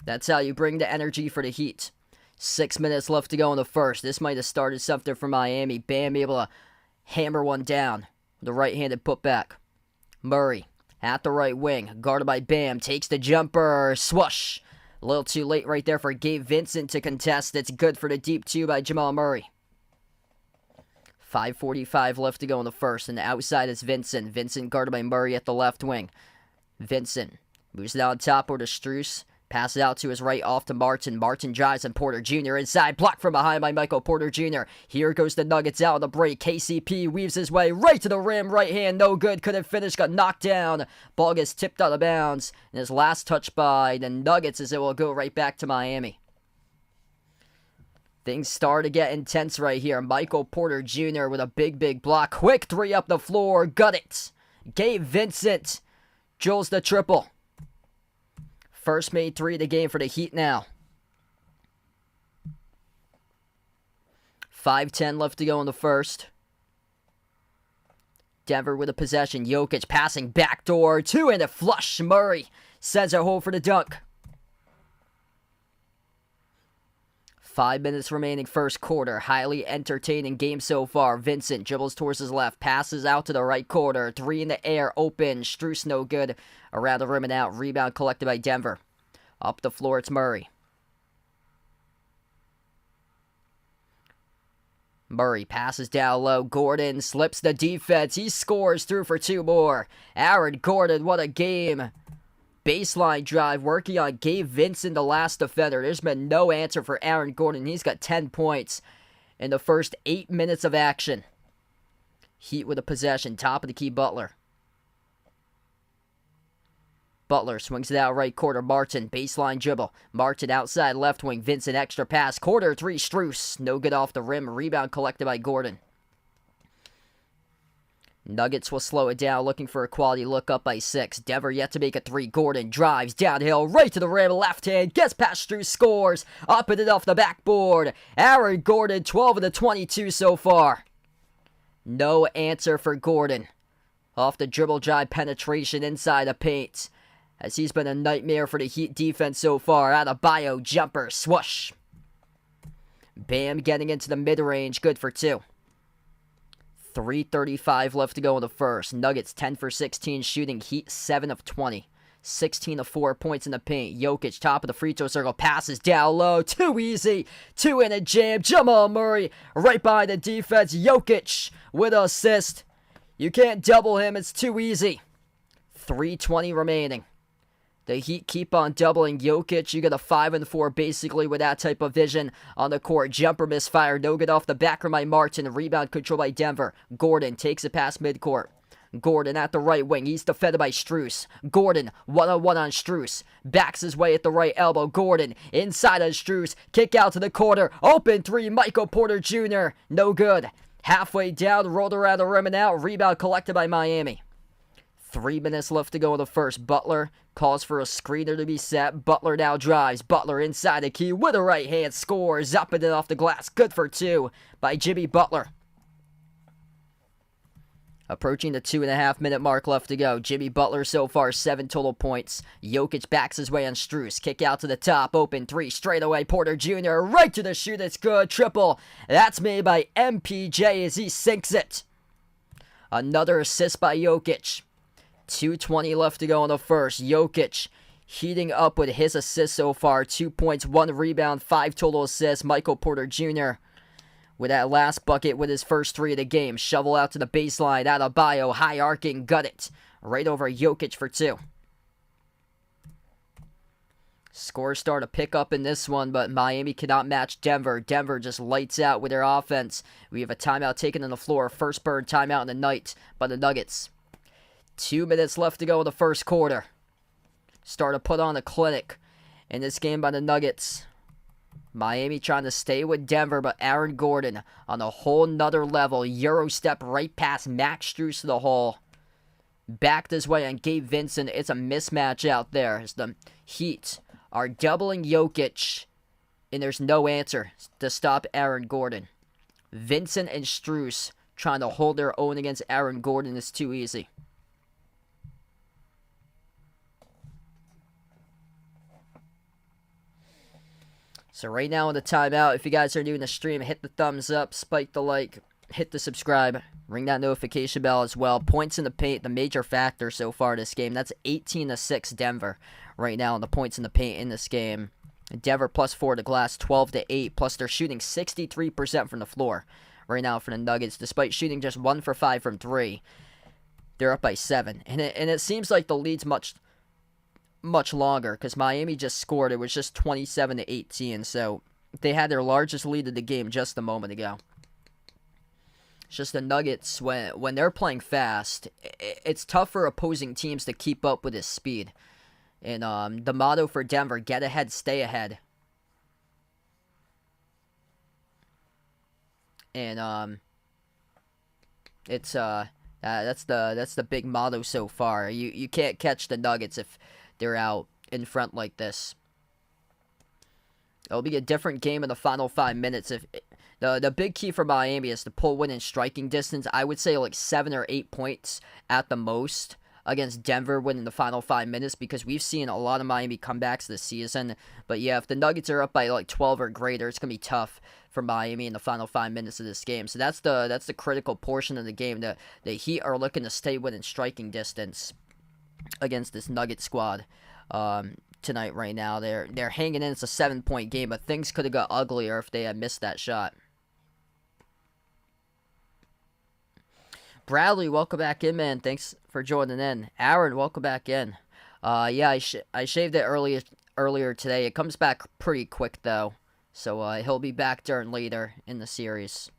That's how you bring the energy for the Heat. 6 minutes left to go in the first. This might have started something for Miami. Bam able to hammer one down. The right-handed putback. Murray at the right wing, guarded by Bam. Takes the jumper, swoosh. A little too late right there for Gabe Vincent to contest. It's good for the deep two by Jamal Murray. 5:45 left to go in the first, and the outside is Vincent. Vincent guarded by Murray at the left wing. Vincent moves down top over to Strus. Passes out to his right off to Martin. Martin drives and Porter Jr. inside. Blocked from behind by Michael Porter Jr. Here goes the Nuggets out on the break. KCP weaves his way right to the rim. Right hand, no good. Couldn't finish. Got knocked down. Ball gets tipped out of bounds. And his last touch by the Nuggets as it will go right back to Miami. Things start to get intense right here. Michael Porter Jr. with a big block. Quick three up the floor. Got it. Gabe Vincent drills the triple. First made three of the game for the Heat now. 5:10 left to go in the first. Denver with a possession. Jokic passing backdoor. Two and a flush. Murray sends it home for the dunk. 5 minutes remaining first quarter. Highly entertaining game so far. Vincent dribbles towards his left. Passes out to the right corner. Three in the air. Open. Strus no good. Around the rim and out. Rebound collected by Denver. Up the floor, it's Murray. Murray passes down low. Gordon slips the defense. He scores through for 2 more. Aaron Gordon, what a game. Baseline drive working on Gabe Vincent, the last defender. There's been no answer for Aaron Gordon. He's got 10 points in the first 8 minutes of action. Heat with a possession. Top of the key, Butler. Butler swings it out right quarter. Martin, baseline dribble. Martin outside left wing. Vincent extra pass. Quarter 3, Strus. No good off the rim. Rebound collected by Gordon. Nuggets will slow it down, looking for a quality look, up by 6. Denver yet to make a 3. Gordon drives downhill, right to the rim, left hand, gets past Strus, scores, up and off the backboard. Aaron Gordon, 12 of the 22 so far. No answer for Gordon. Off the dribble drive penetration inside the paint, as he's been a nightmare for the Heat defense so far. Adebayo jumper, swoosh. Bam getting into the mid-range, good for 2. 3:35 left to go in the first. Nuggets 10 for 16 shooting. Heat 7 of 20. 16 of 4 points in the paint. Jokic top of the free throw circle. Passes down low. Too easy. 2 in a jam. Jamal Murray right by the defense. Jokic with an assist. You can't double him. It's too easy. 3:20 remaining. The Heat keep on doubling Jokic. You get a 5 and 4 basically with that type of vision on the court. Jumper misfire. No good off the back from my Martin. Rebound control by Denver. Gordon takes it past midcourt. Gordon at the right wing. He's defended by Strus. Gordon one-on-one on Strus. Backs his way at the right elbow. Gordon inside on Strus. Kick out to the corner. Open 3. Michael Porter Jr. No good. Halfway down. Rolled around the rim and out. Rebound collected by Miami. 3 minutes left to go in the first. Butler calls for a screener to be set. Butler now drives. Butler inside the key with a right hand. Scores up and in off the glass. Good for 2 by Jimmy Butler. Approaching the 2.5 minute mark left to go. Jimmy Butler so far 7 total points. Jokic backs his way on Strus. Kick out to the top. Open 3 straight away. Porter Jr. right to the shoot. It's good. Triple. That's made by MPJ as he sinks it. Another assist by Jokic. 2:20 left to go in the first. Jokic heating up with his assists so far. 2 points, 1 rebound, 5 total assists. Michael Porter Jr. with that last bucket with his first 3 of the game. Shovel out to the baseline. Adebayo high arcing, gut it. Right over Jokic for 2. Scores start to pick up in this one, but Miami cannot match Denver. Denver just lights out with their offense. We have a timeout taken on the floor. First bird timeout in the night by the Nuggets. 2 minutes left to go in the first quarter. Start to put on a clinic in this game by the Nuggets. Miami trying to stay with Denver, but Aaron Gordon on a whole nother level. Euro step right past Max Strus to the hole. Back this way on Gabe Vincent. It's a mismatch out there as the Heat are doubling Jokic, and there's no answer to stop Aaron Gordon. Vincent and Strus trying to hold their own against Aaron Gordon is too easy. So right now in the timeout, if you guys are new in the stream, hit the thumbs up, spike the like, hit the subscribe, ring that notification bell as well. Points in the paint, the major factor so far this game. That's 18-6 Denver right now in the points in the paint in this game. Denver plus 4 to glass, 12-8, plus they're shooting 63% from the floor right now for the Nuggets, despite shooting just 1 for 5 from 3. They're up by 7, and it seems like the lead's much longer because Miami just scored. It was just 27-18, so they had their largest lead of the game just a moment ago. It's just the Nuggets, when they're playing fast, it's tough for opposing teams to keep up with his speed. And the motto for Denver, get ahead, stay ahead. And it's that's the big motto so far. You can't catch the Nuggets if they're out in front like this. It'll be a different game in the final 5 minutes. If the big key for Miami is to pull win in striking distance. I would say like 7 or 8 points at the most against Denver within the final 5 minutes, because we've seen a lot of Miami comebacks this season. But yeah, if the Nuggets are up by like 12 or greater, it's gonna be tough for Miami in the final 5 minutes of this game. So that's the critical portion of the game. The Heat are looking to stay within striking distance against this Nugget squad tonight. Right now they're hanging in. It's a 7-point game, but things could have got uglier if they had missed that shot. Bradley, welcome back in, man. Thanks for joining in. Aaron, welcome back in. Yeah, I shaved it earlier today. It comes back pretty quick though, so he'll be back during later in the series.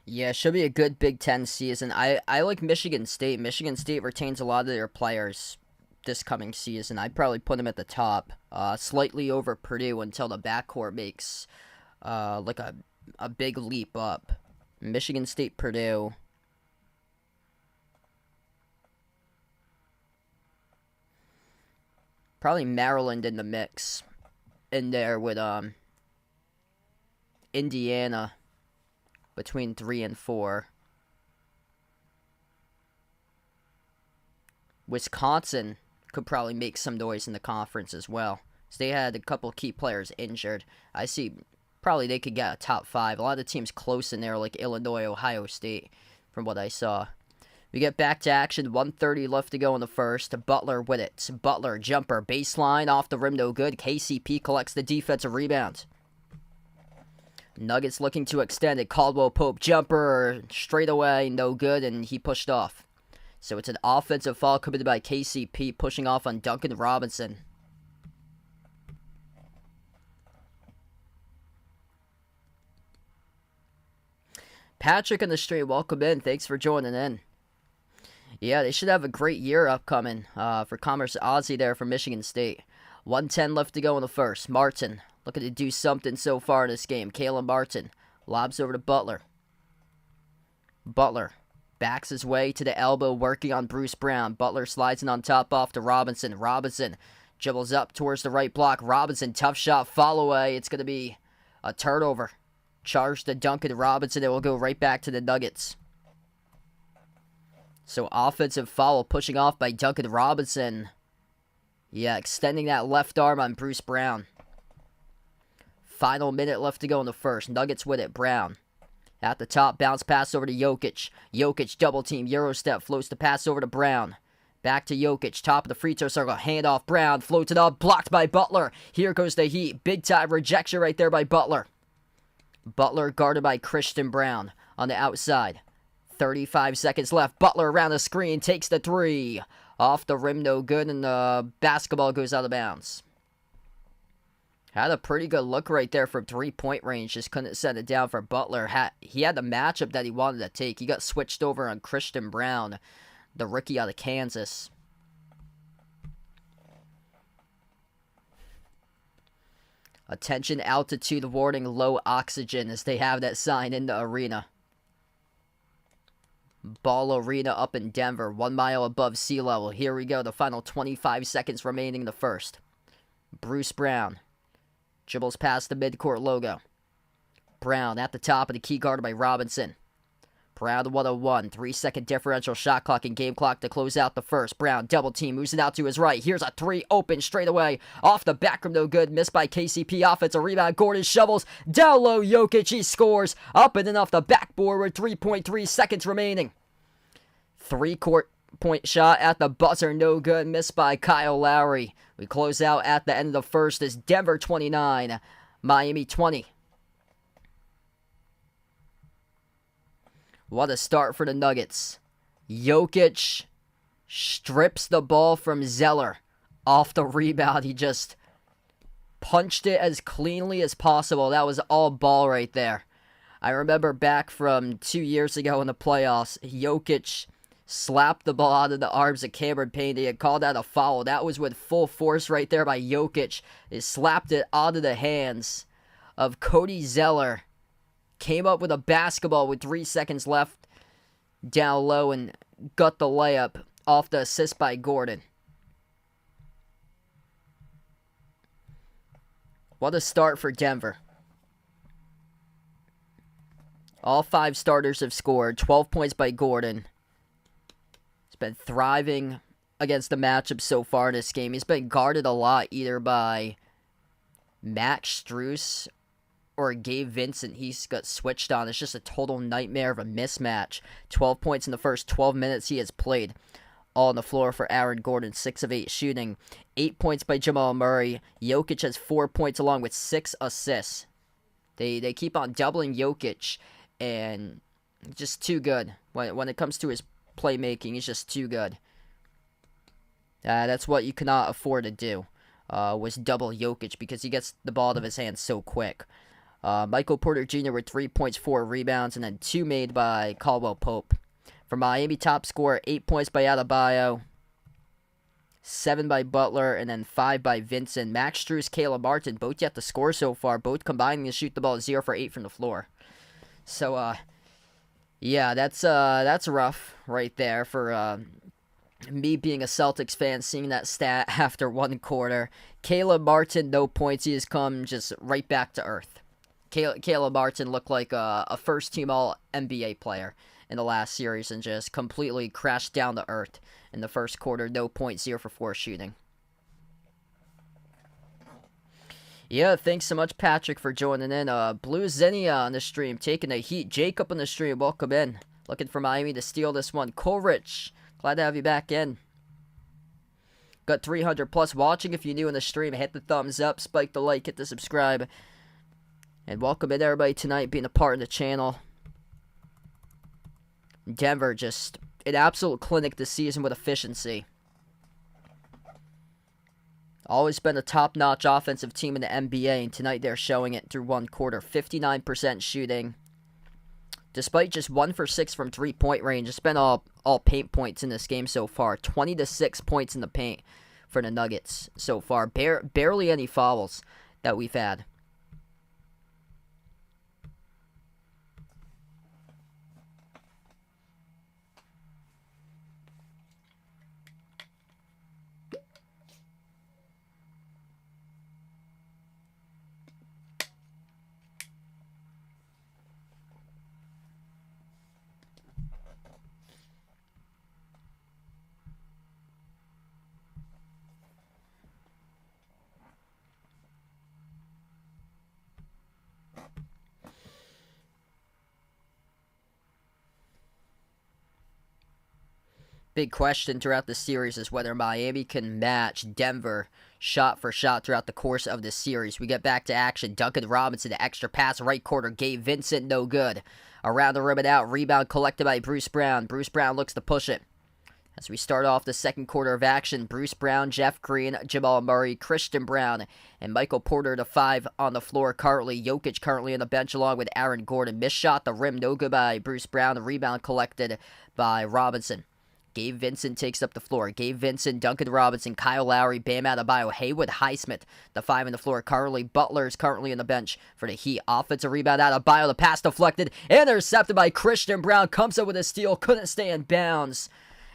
Yeah, it should be a good Big Ten season. I like Michigan State. Michigan State retains a lot of their players this coming season. I'd probably put them at the top, slightly over Purdue until the backcourt makes like a big leap up. Michigan State, Purdue. Probably Maryland in the mix in there with Indiana between 3 and 4. Wisconsin could probably make some noise in the conference as well. So they had a couple key players injured. I see probably they could get a top 5. A lot of teams close in there like Illinois, Ohio State from what I saw. We get back to action. 1:30 left to go in the first. Butler with it. Butler jumper baseline off the rim, no good. KCP collects the defensive rebound. Nuggets looking to extend it. Caldwell Pope jumper straight away, no good, and he pushed off. So it's an offensive foul committed by KCP, pushing off on Duncan Robinson. Patrick in the stream, welcome in. Thanks for joining in. Yeah, they should have a great year upcoming for Commerce Ozzy there from Michigan State. 1:10 left to go in the first. Martin looking to do something so far in this game. Caleb Martin lobs over to Butler. Butler backs his way to the elbow, working on Bruce Brown. Butler slides in on top off to Robinson. Robinson dribbles up towards the right block. Robinson, tough shot, fall away. It's going to be a turnover. Charge to Duncan Robinson. It will go right back to the Nuggets. So offensive foul pushing off by Duncan Robinson. Yeah, extending that left arm on Bruce Brown. Final minute left to go in the first. Nuggets with it. Brown. At the top, bounce pass over to Jokic. Jokic double team. Euro step. Floats the pass over to Brown. Back to Jokic. Top of the free throw circle. Hand off Brown. Floats it up. Blocked by Butler. Here goes the Heat. Big time rejection right there by Butler. Butler guarded by Christian Brown on the outside. 35 seconds left. Butler around the screen. Takes the 3. Off the rim, no good, and the basketball goes out of bounds. Had a pretty good look right there from 3-point range. Just couldn't set it down for Butler. He had the matchup that he wanted to take. He got switched over on Christian Brown, the rookie out of Kansas. Attention, altitude warning, low oxygen, as they have that sign in the arena. Ball Arena up in Denver, 1 mile above sea level. Here we go, the final 25 seconds remaining in the first. Bruce Brown dribbles past the midcourt logo. Brown at the top of the key, guarded by Robinson. Brown 101, 3-second differential shot clock and game clock to close out the first. Brown double team, moves it out to his right. Here's a 3 open straight away. Off the back rim, no good. Missed by KCP. Offensive rebound. Gordon shovels down low. Jokic, he scores. Up and then off the backboard with 3.3 seconds remaining. 3-court point shot at the buzzer, no good. Missed by Kyle Lowry. We close out at the end of the first as Denver 29, Miami 20. What a start for the Nuggets. Jokic strips the ball from Zeller. Off the rebound, he just punched it as cleanly as possible. That was all ball right there. I remember back from 2 years ago in the playoffs, Jokic slapped the ball out of the arms of Cameron Payne. He had called that a foul. That was with full force right there by Jokic. He slapped it out of the hands of Cody Zeller. came up with a basketball with 3 seconds left down low and got the layup off the assist by Gordon. What a start for Denver. All 5 starters have scored. 12 points by Gordon. He's been thriving against the matchup so far in this game. He's been guarded a lot either by Max Strus or Gabe Vincent. He's got switched on. It's just a total nightmare of a mismatch. 12 points in the first 12 minutes he has played. All on the floor for Aaron Gordon, 6 of 8 shooting. 8 points by Jamal Murray. Jokic has 4 points along with 6 assists. They keep on doubling Jokic, and just too good. When it comes to his playmaking, he's just too good. That's what you cannot afford to do, was double Jokic, because he gets the ball out of his hands so quick. Michael Porter Jr. with 3 points, 4 rebounds, and then 2 made by Caldwell Pope. For Miami, top scorer, 8 points by Adebayo, 7 by Butler, and then 5 by Vincent. Max Strus, Caleb Martin, both yet to score so far, both combining to shoot the ball 0 for 8 from the floor. So, yeah, that's rough right there for me being a Celtics fan, seeing that stat after 1 quarter. Caleb Martin, no points. He has come just right back to earth. Caleb Martin looked like a first-team All-NBA player in the last series and just completely crashed down to earth in the first quarter. No points, 0 for 4 shooting. Yeah, thanks so much, Patrick, for joining in. Blue Xenia on the stream, taking the heat. Jacob on the stream, welcome in. Looking for Miami to steal this one. Coleridge, glad to have you back in. Got 300 plus watching. If you're new in the stream, hit the thumbs up, spike the like, hit the subscribe. And welcome in everybody tonight being a part of the channel. Denver, just an absolute clinic this season with efficiency. Always been a top-notch offensive team in the NBA, and tonight they're showing it through 1 quarter. 59% shooting. Despite just 1 for 6 from 3-point range, it's been all paint points in this game so far. 20 to 6 points in the paint for the Nuggets so far. Barely any fouls that we've had. Big question throughout the series is whether Miami can match Denver shot for shot throughout the course of this series. We get back to action. Duncan Robinson, the extra pass, right quarter. Gabe Vincent, no good. Around the rim and out. Rebound collected by Bruce Brown. Bruce Brown looks to push it. As we start off the second quarter of action, Bruce Brown, Jeff Green, Jamal Murray, Christian Brown, and Michael Porter, the 5 on the floor currently. Jokic currently on the bench along with Aaron Gordon. Missed shot, the rim, no good by Bruce Brown. The rebound collected by Robinson. Gabe Vincent takes up the floor. Gabe Vincent, Duncan Robinson, Kyle Lowry, Bam Adebayo, Haywood Highsmith, the 5 on the floor currently. Butler is currently on the bench for the Heat. Offensive rebound Adebayo, the pass deflected, intercepted by Christian Brown, comes up with a steal, couldn't stay in bounds,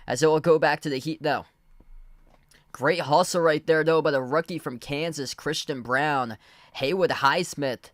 as it will go back to the Heat though. Great hustle right there though by the rookie from Kansas, Christian Brown. Haywood Highsmith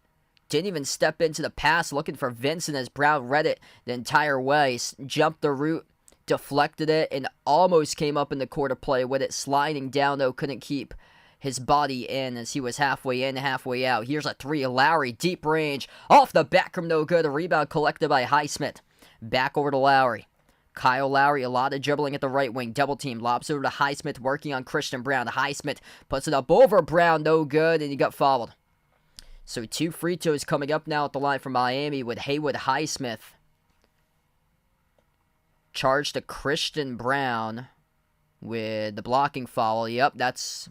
didn't even step into the pass looking for Vincent as Brown read it the entire way, jumped the route, deflected it, and almost came up in the quarter play with it sliding down, though couldn't keep his body in as he was halfway in, halfway out. Here's a 3, Lowry, deep range, off the back rim, no good. A rebound collected by Highsmith. Back over to Lowry. Kyle Lowry, a lot of dribbling at the right wing, double team, lobs over to Highsmith, working on Christian Brown. Highsmith puts it up over Brown, no good, and he got fouled. So 2 free throws coming up now at the line for Miami with Haywood Highsmith. Charge to Christian Brown with the blocking foul. Yep, that's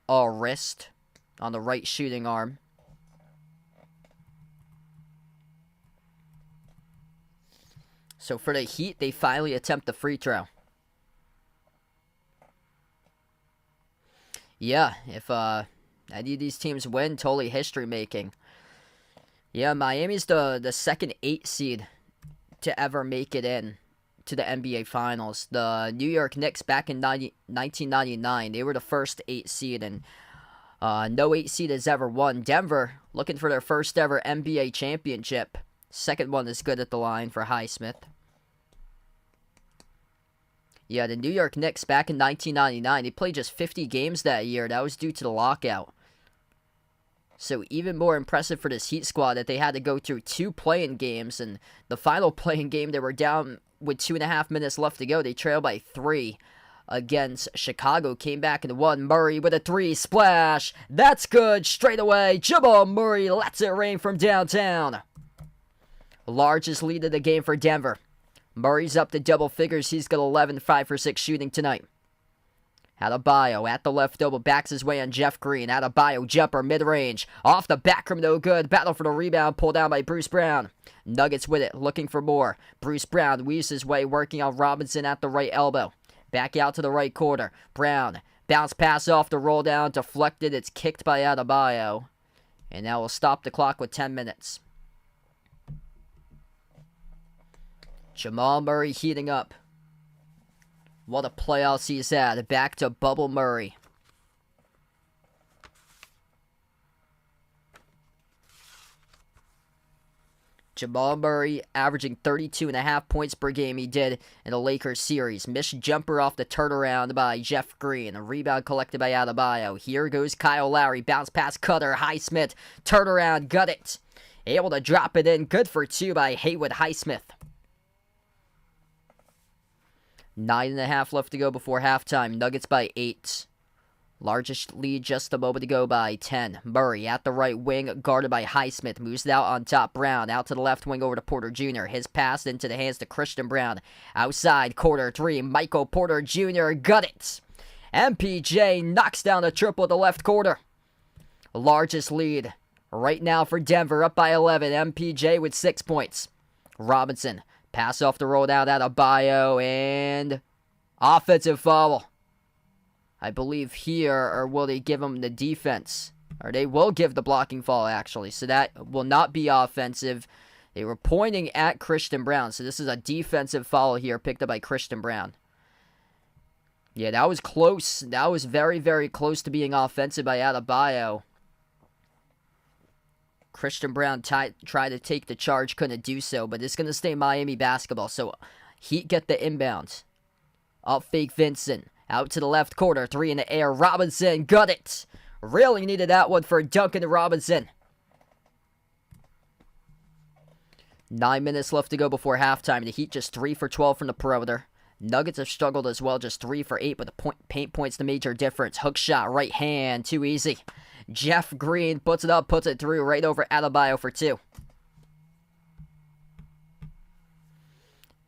a wrist on the right shooting arm. So for the Heat, they finally attempt the free throw. Yeah, if any of these teams win, totally history making. Yeah, Miami's the second 8 seed to ever make it in to the NBA Finals. The New York Knicks back in 1999, they were the first 8 seed, and no 8 seed has ever won. Denver looking for their first ever NBA championship. Second one is good at the line for Highsmith. Yeah, the New York Knicks back in 1999, they played just 50 games that year. That was due to the lockout. So even more impressive for this Heat squad that they had to go through 2 play-in games, and the final play-in game they were down with 2.5 minutes left to go. They trailed by 3 against Chicago. Came back and won. Murray with a 3 splash. That's good straight away. Jamal Murray lets it rain from downtown. Largest lead of the game for Denver. Murray's up to double figures. He's got 11, 5 for 6 shooting tonight. Adebayo at the left double, backs his way on Jeff Green. Adebayo jumper mid-range. Off the back rim, no good. Battle for the rebound, pulled down by Bruce Brown. Nuggets with it, looking for more. Bruce Brown weaves his way, working on Robinson at the right elbow. Back out to the right corner. Brown, bounce pass off the roll down, deflected. It's kicked by Adebayo. And that will stop the clock with 10 minutes. Jamal Murray heating up. What a playoffs he's had. Back to Bubble Murray. Jamal Murray averaging 32.5 points per game he did in the Lakers series. Missed jumper off the turnaround by Jeff Green. A rebound collected by Adebayo. Here goes Kyle Lowry. Bounce pass Cutter. Highsmith. Turnaround. Got it. Able to drop it in. Good for 2 by Haywood Highsmith. 9.5 left to go before halftime. Nuggets by 8. Largest lead just a moment ago by 10. Murray at the right wing, guarded by Highsmith. Moves it out on top. Brown out to the left wing over to Porter Jr. His pass into the hands to Christian Brown. Outside, quarter 3. Michael Porter Jr. got it. MPJ knocks down a triple at the left quarter. Largest lead right now for Denver, up by 11. MPJ with 6 points. Robinson. Pass off the roll down Adebayo, and offensive foul. I believe here, or will they give him the defense? Or they will give the blocking foul, actually. So that will not be offensive. They were pointing at Christian Brown. So this is a defensive foul here picked up by Christian Brown. Yeah, that was close. That was very, very close to being offensive by Adebayo. Christian Brown tried to take the charge, couldn't do so, but it's going to stay Miami basketball. So Heat get the inbound. Up fake Vincent. Out to the left corner. 3 in the air. Robinson got it. Really needed that one for Duncan Robinson. 9 minutes left to go before halftime. The Heat just 3 for 12 from the perimeter. Nuggets have struggled as well, just 3 for 8, but the paint point's the major difference. Hook shot, right hand, too easy. Jeff Green puts it up, puts it through, right over Adebayo for 2.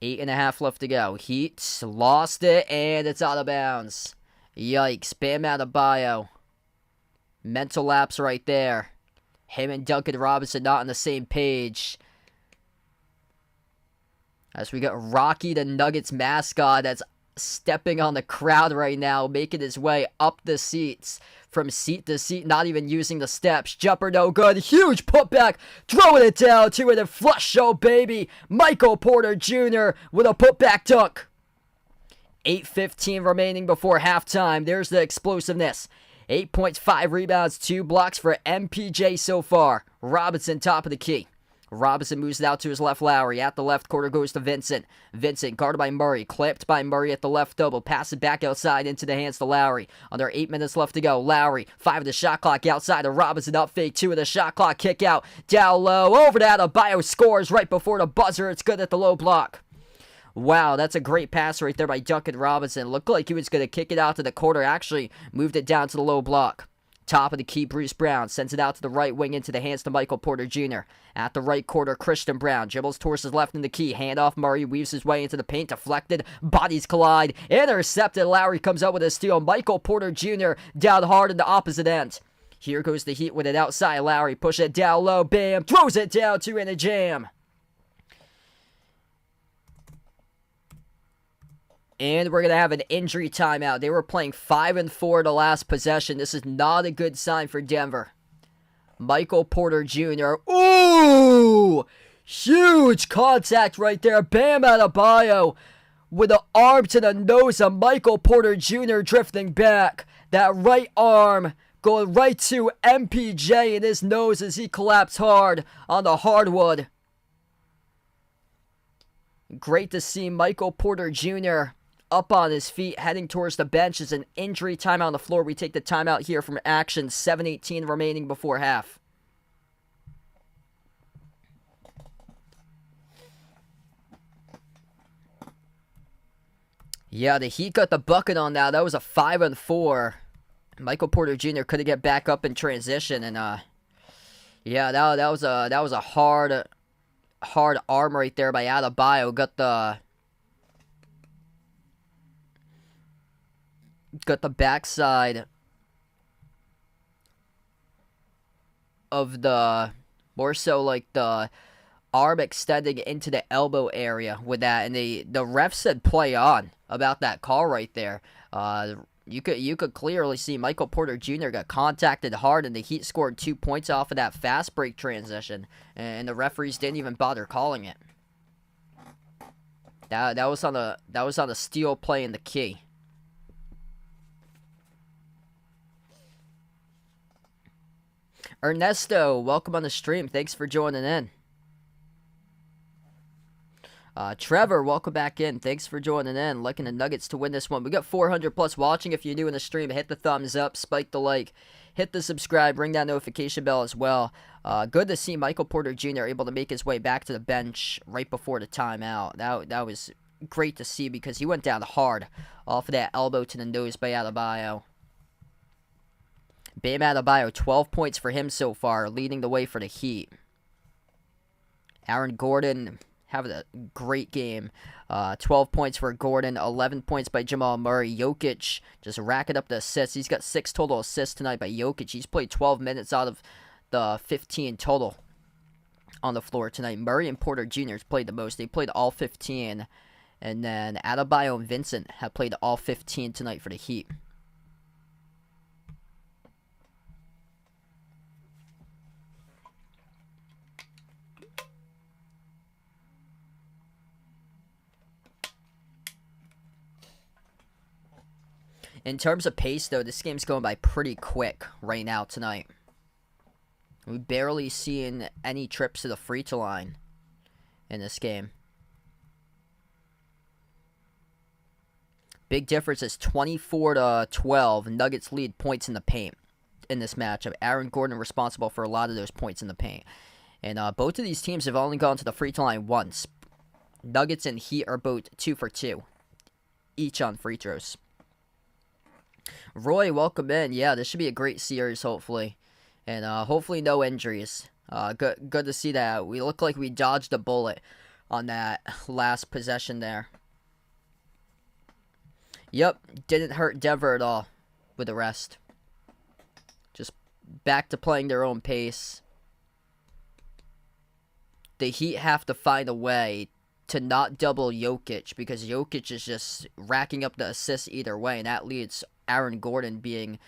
8.5 left to go. Heat lost it, and it's out of bounds. Yikes. Bam Adebayo. Mental lapse right there. Him and Duncan Robinson not on the same page. As we got Rocky, the Nuggets mascot, that's stepping on the crowd right now, making his way up the seats. From seat to seat, not even using the steps. Jumper no good. Huge putback. Throwing it down to it. Flush show, baby. Michael Porter Jr. with a putback dunk. 8:15 remaining before halftime. There's the explosiveness. 8 points, 5 rebounds, 2 blocks for MPJ so far. Robinson top of the key. Robinson moves it out to his left. Lowry at the left corner goes to Vincent. Vincent guarded by Murray. Clipped by Murray at the left double. Pass it back outside into the hands to Lowry. Under 8 minutes left to go. Lowry, 5 of the shot clock outside of Robinson. Up fake, 2 of the shot clock. Kick out. Down low. Over to Adebayo. Scores right before the buzzer. It's good at the low block. Wow, that's a great pass right there by Duncan Robinson. Looked like he was going to kick it out to the corner. Actually moved it down to the low block. Top of the key, Bruce Brown sends it out to the right wing into the hands to Michael Porter Jr. At the right quarter, Christian Brown dribbles towards his left in the key. Hand off Murray, weaves his way into the paint, deflected, bodies collide, intercepted. Lowry comes up with a steal. Michael Porter Jr. down hard in the opposite end. Here goes the Heat with it outside. Lowry push it down low, bam, throws it down, 2 in a jam. And we're going to have an injury timeout. They were playing 5-4 the last possession. This is not a good sign for Denver. Michael Porter Jr. Ooh! Huge contact right there. Bam Adebayo with an arm to the nose of Michael Porter Jr. drifting back. That right arm going right to MPJ in his nose as he collapsed hard on the hardwood. Great to see Michael Porter Jr. up on his feet, heading towards the bench. As an injury timeout on the floor. We take the timeout here from action. 7:18 remaining before half. Yeah, the Heat got the bucket on that. That was a 5-on-4. Michael Porter Jr. couldn't get back up in transition, and yeah, that was a hard arm right there by Adebayo. Got the backside of the, more so like the arm extending into the elbow area with that, and the ref said play on about that call right there. You could clearly see Michael Porter Jr. got contacted hard, and the Heat scored 2 points off of that fast break transition, and the referees didn't even bother calling it. That was on the steal play in the key. Ernesto, welcome on the stream. Thanks for joining in. Trevor, welcome back in. Thanks for joining in. Liking the Nuggets to win this one. We got 400 plus watching. If you're new in the stream, hit the thumbs up, spike the like, hit the subscribe, ring that notification bell as well. Good to see Michael Porter Jr. able to make his way back to the bench right before the timeout. That was great to see because he went down hard off of that elbow to the nose by Adebayo. Bam Adebayo, 12 points for him so far, leading the way for the Heat. Aaron Gordon having a great game. 12 points for Gordon, 11 points by Jamal Murray. Jokic just racking up the assists. He's got 6 total assists tonight by Jokic. He's played 12 minutes out of the 15 total on the floor tonight. Murray and Porter Jr. played the most. They played all 15. And then Adebayo and Vincent have played all 15 tonight for the Heat. In terms of pace, though, this game's going by pretty quick right now tonight. We barely seen any trips to the free throw line in this game. Big difference is 24-12. Nuggets lead points in the paint in this matchup. Aaron Gordon responsible for a lot of those points in the paint. And both of these teams have only gone to the free throw line once. Nuggets and Heat are both 2 for 2, each on free throws. Roy, welcome in. Yeah, this should be a great series, hopefully. And hopefully no injuries. Good to see that. We look like we dodged a bullet on that last possession there. Yep, didn't hurt Denver at all with the rest. Just back to playing their own pace. The Heat have to find a way to not double Jokic, because Jokic is just racking up the assists either way, and that leads Aaron Gordon being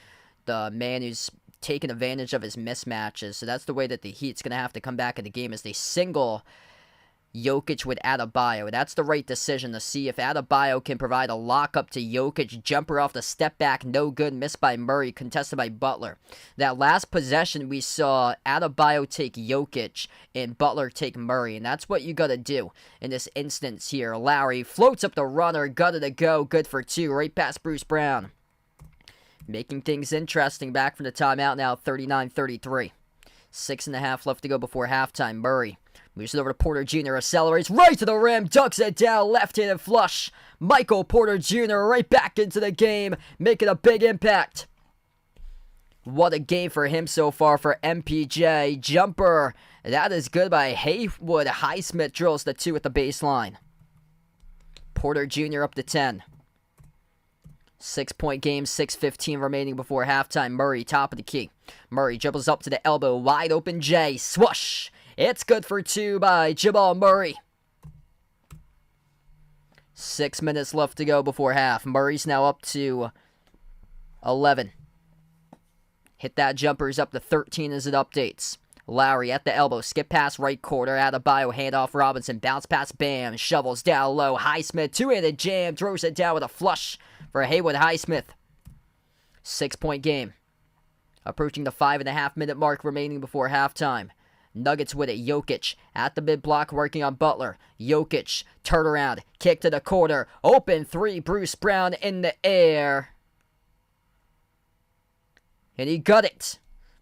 the man who's taking advantage of his mismatches. So that's the way that the Heat's going to have to come back in the game, as they single Jokic with Adebayo. That's the right decision to see if Adebayo can provide a lockup to Jokic. Jumper off the step back, no good, missed by Murray, contested by Butler. That last possession, we saw Adebayo take Jokic and Butler take Murray, and that's what you got to do in this instance here. Lowry floats up the runner, got it to go, good for 2, right past Bruce Brown. Making things interesting back from the timeout now, 39-33. 6.5 left to go before halftime. Murray moves it over to Porter Jr., accelerates right to the rim, ducks it down, left-handed flush. Michael Porter Jr. right back into the game, making a big impact. What a game for him so far for MPJ. Jumper, that is good by Haywood. Highsmith drills the 2 at the baseline. Porter Jr. up to 10. 6-point game, 6:15 remaining before halftime. Murray, top of the key. Murray dribbles up to the elbow, wide open Jay, swoosh. It's good for 2 by Jamal Murray. 6 minutes left to go before half. Murray's now up to 11. Hit that jumper, is up to 13 as it updates. Lowry at the elbow, skip pass right corner, Adebayo, handoff Robinson, bounce pass, Bam, shovels down low, Highsmith, two-handed jam, throws it down with a flush for Haywood Highsmith. 6-point game. Approaching the 5.5-minute mark remaining before halftime. Nuggets with it, Jokic at the mid-block working on Butler. Jokic, turnaround, kick to the corner, open three, Bruce Brown in the air. And he got it.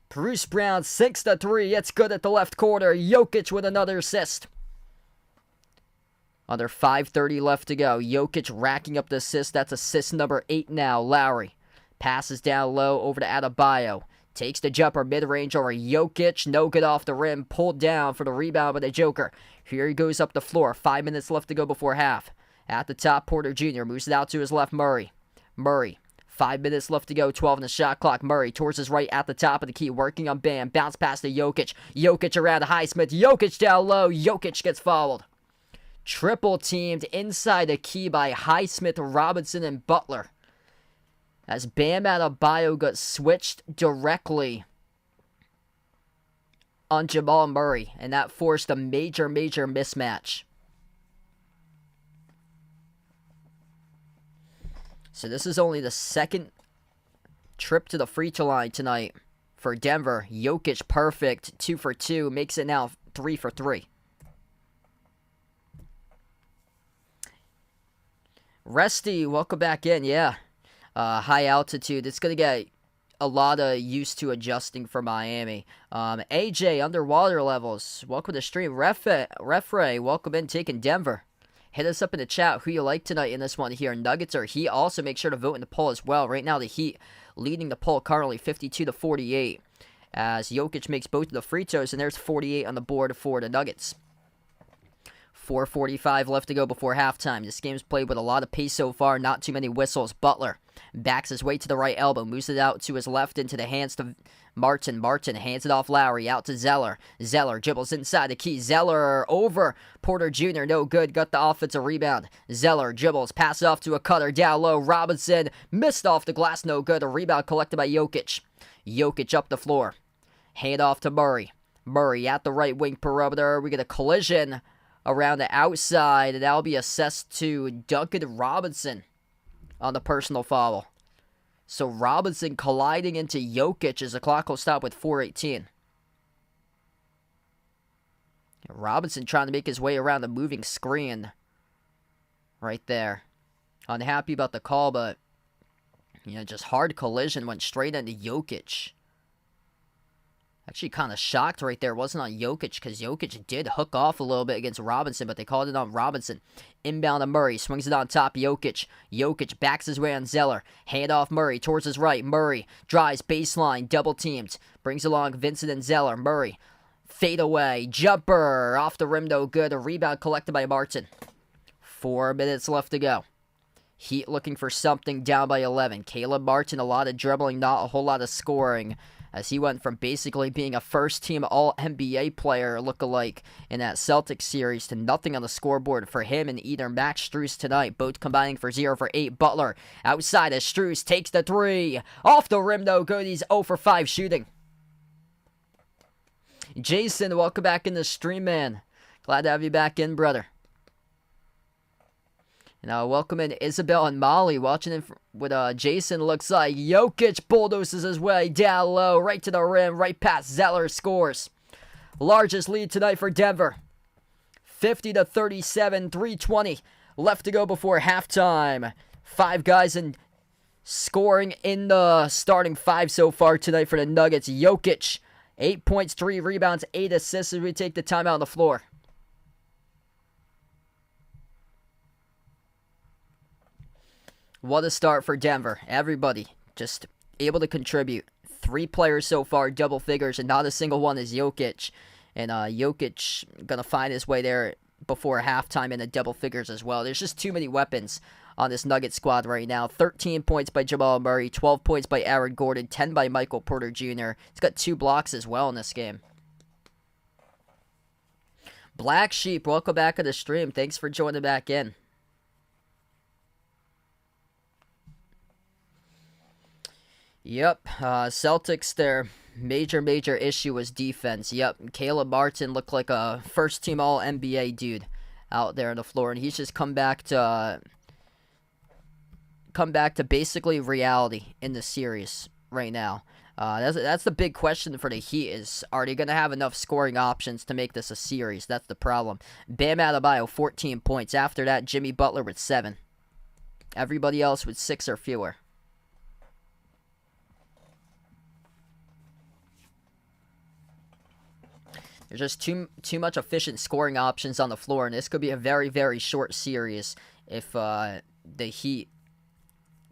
Bruce Brown, 6-3. It's good at the left corner. Jokic with another assist. Under 5:30 left to go. Jokic racking up the assist. That's assist number 8 now. Lowry passes down low over to Adebayo. Takes the jumper mid-range over Jokic. No good off the rim. Pulled down for the rebound by the Joker. Here he goes up the floor. 5 minutes left to go before half. At the top, Porter Jr. moves it out to his left, Murray. 5 minutes left to go, 12 in the shot clock. Murray towards his right at the top of the key, working on Bam. Bounce pass to Jokic. Jokic around Highsmith. Jokic down low. Jokic gets fouled. Triple teamed inside the key by Highsmith, Robinson, and Butler. As Bam Adebayo got switched directly on Jamal Murray, and that forced a major mismatch. So this is only the second trip to the free throw line tonight for Denver. Jokic perfect, 2 for 2, makes it now 3 for 3. Resty, welcome back in, yeah. High altitude, it's going to get a lot of used to adjusting for Miami. AJ, underwater levels, welcome to the stream. Refray, welcome in, taking Denver. Hit us up in the chat who you like tonight in this one here. Nuggets or Heat. Also make sure to vote in the poll as well. Right now the Heat leading the poll currently 52-48. As Jokic makes both of the free throws, and there's 48 on the board for the Nuggets. 4:45 left to go before halftime. This game's played with a lot of pace so far, not too many whistles. Butler backs his way to the right elbow, moves it out to his left into the hands to Martin. Martin hands it off Lowry, out to Zeller. Zeller dribbles inside the key. Zeller over Porter Jr., no good, got the offensive rebound. Zeller dribbles, passes off to a cutter, down low. Robinson missed off the glass, no good. A rebound collected by Jokic. Jokic up the floor. Hand off to Murray. Murray at the right wing perimeter. We get a collision around the outside, and that'll be assessed to Duncan Robinson on the personal foul. So Robinson colliding into Jokic as the clock will stop with 4:18. Robinson trying to make his way around the moving screen right there. Unhappy about the call, but just hard collision, went straight into Jokic. Actually kind of shocked right there. It wasn't on Jokic because Jokic did hook off a little bit against Robinson, but they called it on Robinson. Inbound to Murray. Swings it on top. Jokic. Jokic backs his way on Zeller. Hand off Murray towards his right. Murray drives baseline. Double teamed. Brings along Vincent and Zeller. Murray. Fade away. Jumper. Off the rim, no good. A rebound collected by Martin. 4 minutes left to go. Heat looking for something, down by 11. Caleb Martin, a lot of dribbling, not a whole lot of scoring, as he went from basically being a first-team All-NBA player look-alike in that Celtics series to nothing on the scoreboard for him and either Max Strus tonight, both combining for 0 for 8. Butler outside as Strus takes the 3. Off the rim, no good. He's 0 for 5 shooting. Jason, welcome back in the stream, man. Glad to have you back in, brother. Now, welcome in Isabel and Molly. Watching in with Jason. Looks like Jokic bulldozes his way down low, right to the rim, right past Zeller, scores. Largest lead tonight for Denver. 50-37, 3:20 left to go before halftime. 5 guys in scoring in the starting 5 so far tonight for the Nuggets. Jokic, 8 points, 3 rebounds, 8 assists as we take the timeout on the floor. What a start for Denver. Everybody just able to contribute. 3 players so far, double figures, and not a single one is Jokic. And Jokic going to find his way there before halftime in the double figures as well. There's just too many weapons on this Nugget squad right now. 13 points by Jamal Murray, 12 points by Aaron Gordon, 10 by Michael Porter Jr. He's got 2 blocks as well in this game. Black Sheep, welcome back to the stream. Thanks for joining back in. Yep, Celtics, their major issue was defense. Yep, Caleb Martin looked like a first-team All-NBA dude out there on the floor, and he's just come back to basically reality in the series right now. That's the big question for the Heat is, are they going to have enough scoring options to make this a series? That's the problem. Bam Adebayo, 14 points. After that, Jimmy Butler with 7. Everybody else with 6 or fewer. There's just too much efficient scoring options on the floor, and this could be a very short series if the Heat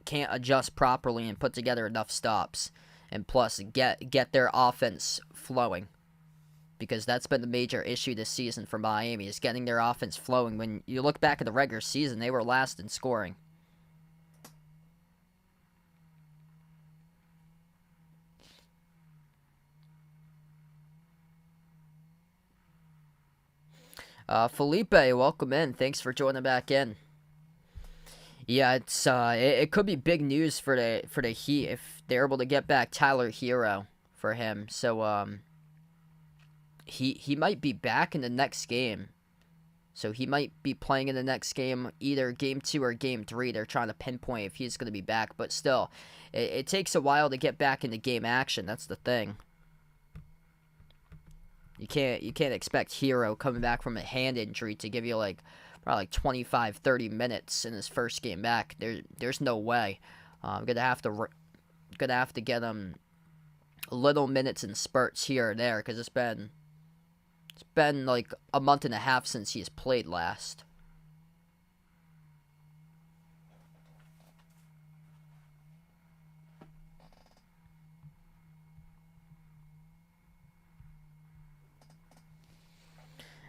can't adjust properly and put together enough stops, and plus get their offense flowing, because that's been the major issue this season for Miami, is getting their offense flowing. When you look back at the regular season, they were last in scoring. Felipe, welcome in. Thanks for joining back in. Yeah, it could be big news for the Heat if they're able to get back Tyler Hero for him. So he might be back in the next game. So he might be playing in the next game, either game 2 or game 3. They're trying to pinpoint if he's going to be back, but still, it takes a while to get back into game action. That's the thing. You can't expect Hero coming back from a hand injury to give you probably 25, 30 minutes in his first game back. There's no way. I'm gonna have to get him little minutes in spurts here or there, because it's been like a month and a half since he's played last.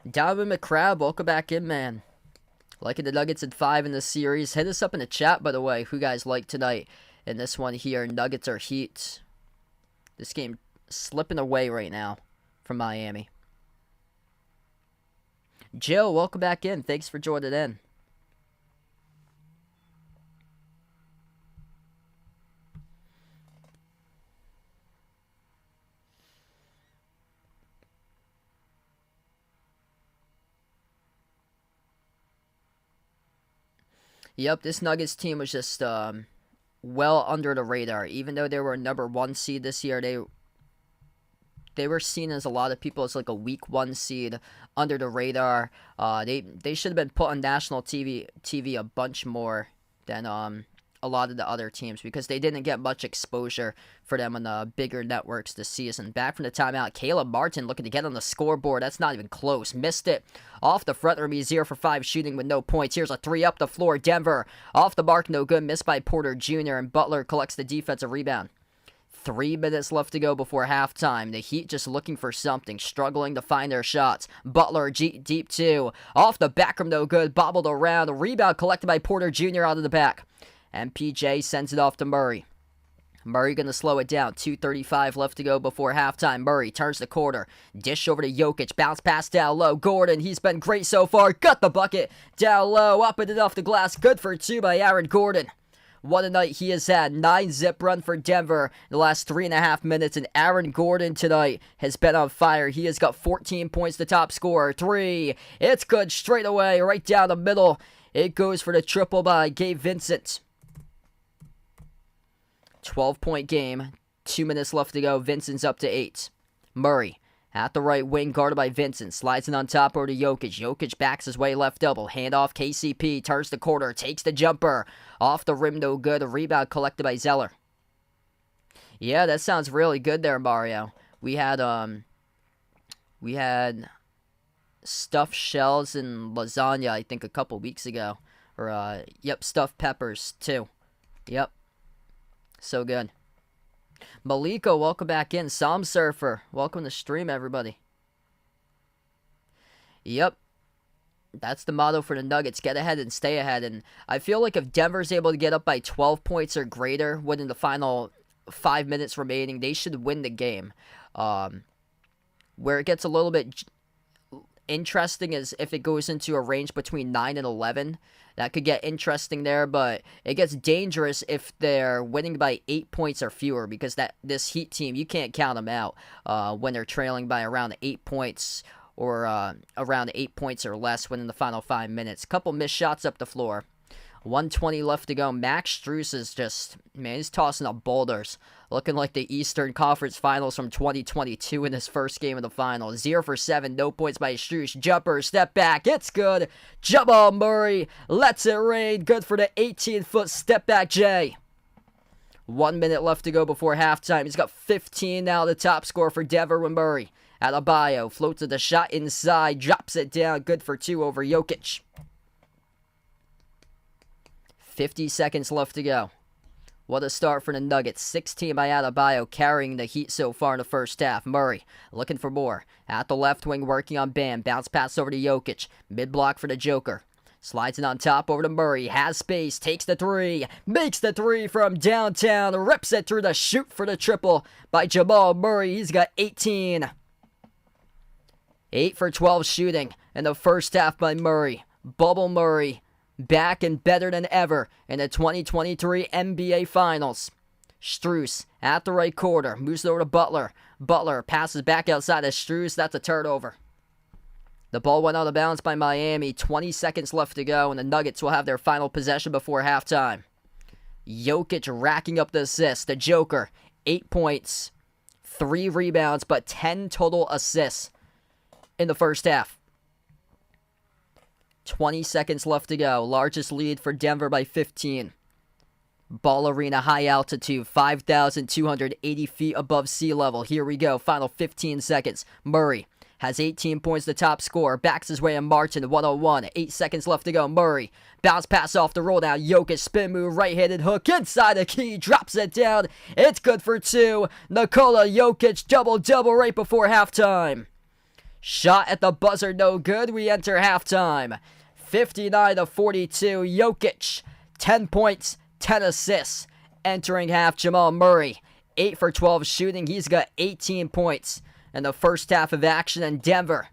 Donovan McCrabb, welcome back in, man. Liking the Nuggets at 5 in this series. Hit us up in the chat, by the way, who guys like tonight in this one here, Nuggets or Heat. This game slipping away right now from Miami. Jill, welcome back in. Thanks for joining in. Yep, this Nuggets team was just well under the radar. Even though they were number 1 seed this year, they were seen as a lot of people as like a week 1 seed, under the radar. They should have been put on national TV a bunch more than a lot of the other teams, because they didn't get much exposure for them on the bigger networks this season. Back from the timeout, Caleb Martin looking to get on the scoreboard. That's not even close. Missed it. Off the front rim, he's 0 for 5 shooting with no points. Here's a 3 up the floor. Denver off the mark, no good. Missed by Porter Jr., and Butler collects the defensive rebound. 3 minutes left to go before halftime. The Heat just looking for something, struggling to find their shots. Butler deep 2. Off the back rim, no good. Bobbled around. A rebound collected by Porter Jr. out of the back. MPJ sends it off to Murray. Murray going to slow it down. 2:35 left to go before halftime. Murray turns the corner. Dish over to Jokic. Bounce pass down low. Gordon, he's been great so far. Got the bucket. Down low. Up and off the glass. Good for 2 by Aaron Gordon. What a night he has had. 9-zip run for Denver in the last 3.5 minutes. And Aaron Gordon tonight has been on fire. He has got 14 points, the top scorer. 3. It's good straight away. Right down the middle. It goes for the triple by Gabe Vincent. 12-point game. 2 minutes left to go. Vincent's up to 8. Murray at the right wing, guarded by Vincent. Slides it on top over to Jokic. Jokic backs his way left double. Hand off KCP. Turns the corner. Takes the jumper. Off the rim, no good. A rebound collected by Zeller. Yeah, that sounds really good there, Mario. We had stuffed shells and lasagna, I think, a couple weeks ago. Or, stuffed peppers, too. Yep. So good. Maliko, welcome back in. Psalm Surfer, welcome to stream, everybody. Yep. That's the motto for the Nuggets. Get ahead and stay ahead. And I feel like if Denver's able to get up by 12 points or greater within the final 5 minutes remaining, they should win the game. Where it gets a little bit interesting is if it goes into a range between 9 and 11. That could get interesting there, but it gets dangerous if they're winning by 8 points or fewer, because this Heat team, you can't count them out when they're trailing by around 8 points or around 8 points or less within the final 5 minutes. Couple missed shots up the floor. 1:20 left to go. Max Strus is just, man, he's tossing up boulders. Looking like the Eastern Conference Finals from 2022 in his first game of the finals. 0 for 7, no points by Strus. Jumper, step back, it's good. Jamal Murray lets it rain. Good for the 18-foot step back J. 1 minute left to go before halftime. He's got 15 now, the top scorer for Denver with Murray. Adebayo floats to the shot inside, drops it down. Good for 2 over Jokic. 50 seconds left to go. What a start for the Nuggets. 16 by Adebayo, carrying the Heat so far in the first half. Murray looking for more. At the left wing, working on Bam. Bounce pass over to Jokic. Mid-block for the Joker. Slides it on top over to Murray. Has space. Takes the 3. Makes the 3 from downtown. Rips it through the shoot for the triple by Jamal Murray. He's got 18. 8 for 12 shooting in the first half by Murray. Bubble Murray. Back and better than ever in the 2023 NBA Finals. Strus at the right quarter. Moves it over to Butler. Butler passes back outside of Strus. That's a turnover. The ball went out of bounds by Miami. 20 seconds left to go, and the Nuggets will have their final possession before halftime. Jokic racking up the assists. The Joker, 8 points, 3 rebounds, but 10 total assists in the first half. 20 seconds left to go. Largest lead for Denver by 15. Ball Arena, high altitude, 5,280 feet above sea level. Here we go. Final 15 seconds. Murray has 18 points, the top scorer. Backs his way on Martin, 101. 8 seconds left to go. Murray, bounce pass off the roll now. Jokic, spin move, right-handed hook inside the key. Drops it down. It's good for 2. Nikola Jokic, double-double right before halftime. Shot at the buzzer, no good. We enter halftime. 59-42. Jokic, 10 points, 10 assists. Entering half, Jamal Murray, 8 for 12 shooting. He's got 18 points in the first half of action. And Denver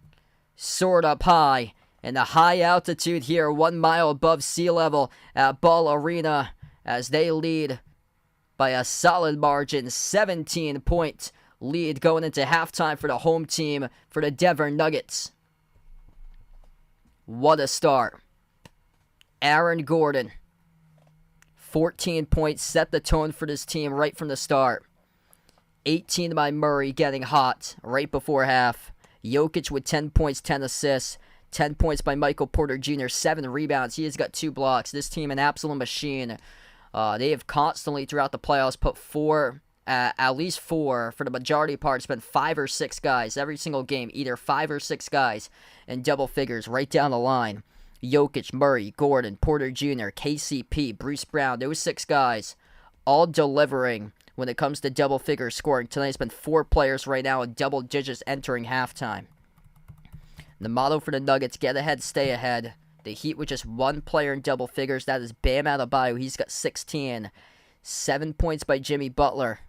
soared up high in the high altitude here, 1 mile above sea level at Ball Arena, as they lead by a solid margin, 17-point lead going into halftime for the home team for the Denver Nuggets. What a start. Aaron Gordon, 14 points, set the tone for this team right from the start. 18 by Murray, getting hot right before half. Jokic with 10 points, 10 assists. 10 points by Michael Porter Jr., 7 rebounds. He has got 2 blocks. This team, an absolute machine. They have constantly, throughout the playoffs, put at least 4, for the majority part, it's been 5 or 6 guys every single game, either 5 or 6 guys in double figures right down the line. Jokic, Murray, Gordon, Porter Jr., KCP, Bruce Brown, those 6 guys all delivering when it comes to double figure scoring. Tonight's been 4 players right now in double digits entering halftime. The motto for the Nuggets, get ahead, stay ahead. The Heat with just 1 player in double figures, that is Bam Adebayo. He's got 16. 7 points by Jimmy Butler.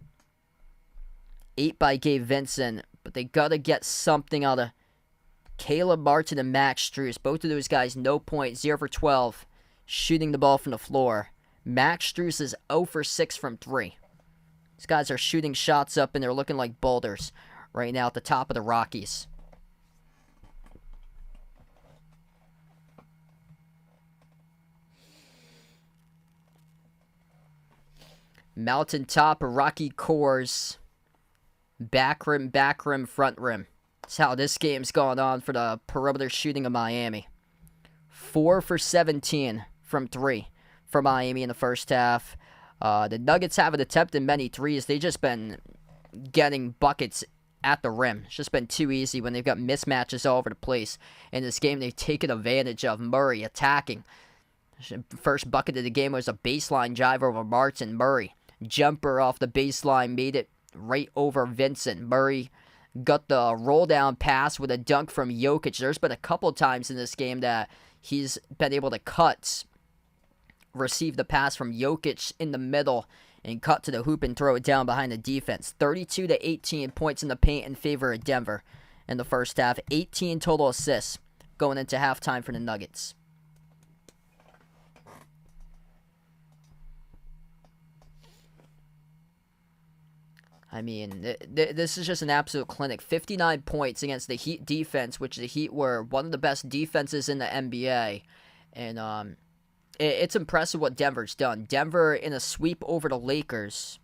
8 by Gabe Vincent, but they gotta get something out of Caleb Martin and Max Strus. Both of those guys, no points, 0 for 12, shooting the ball from the floor. Max Strus is 0 for 6 from 3. These guys are shooting shots up, and they're looking like boulders right now at the top of the Rockies. Mountaintop, Rocky cores. Back rim, front rim. That's how this game's gone on for the perimeter shooting of Miami. 4 for 17 from 3 for Miami in the first half. The Nuggets haven't attempted many threes. They've just been getting buckets at the rim. It's just been too easy when they've got mismatches all over the place. In this game, they've taken advantage of Murray attacking. First bucket of the game was a baseline drive over Martin. Murray, jumper off the baseline, made it right over Vincent. Murray got the roll down pass with a dunk from Jokic. There's been a couple times in this game that he's been able to receive the pass from Jokic in the middle and cut to the hoop and throw it down behind the defense. 32-18 points in the paint in favor of Denver. in the first half. 18 total assists going into halftime for the Nuggets. I mean, this is just an absolute clinic. 59 points against the Heat defense, which the Heat were one of the best defenses in the NBA. And it's impressive what Denver's done. Denver in a sweep over the Lakers,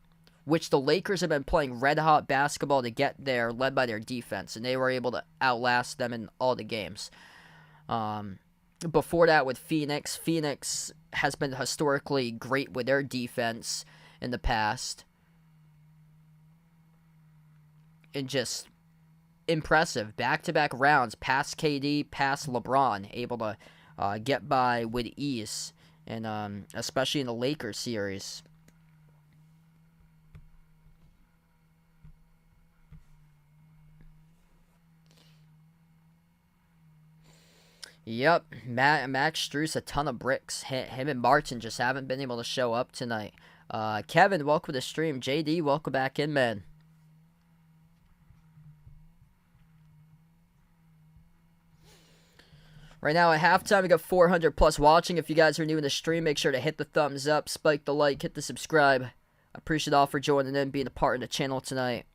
which the Lakers have been playing red-hot basketball to get there, led by their defense, and they were able to outlast them in all the games. Before that with Phoenix has been historically great with their defense in the past. And just impressive. Back-to-back rounds, past KD, past LeBron, able to get by with ease, and especially in the Lakers series. Yep, Max Strus, a ton of bricks. Him and Martin just haven't been able to show up tonight. Kevin, welcome to the stream. JD, welcome back in, man. Right now at halftime, we got 400 plus watching. If you guys are new in the stream, make sure to hit the thumbs up, spike the like, hit the subscribe. I appreciate all for joining in, being a part of the channel tonight.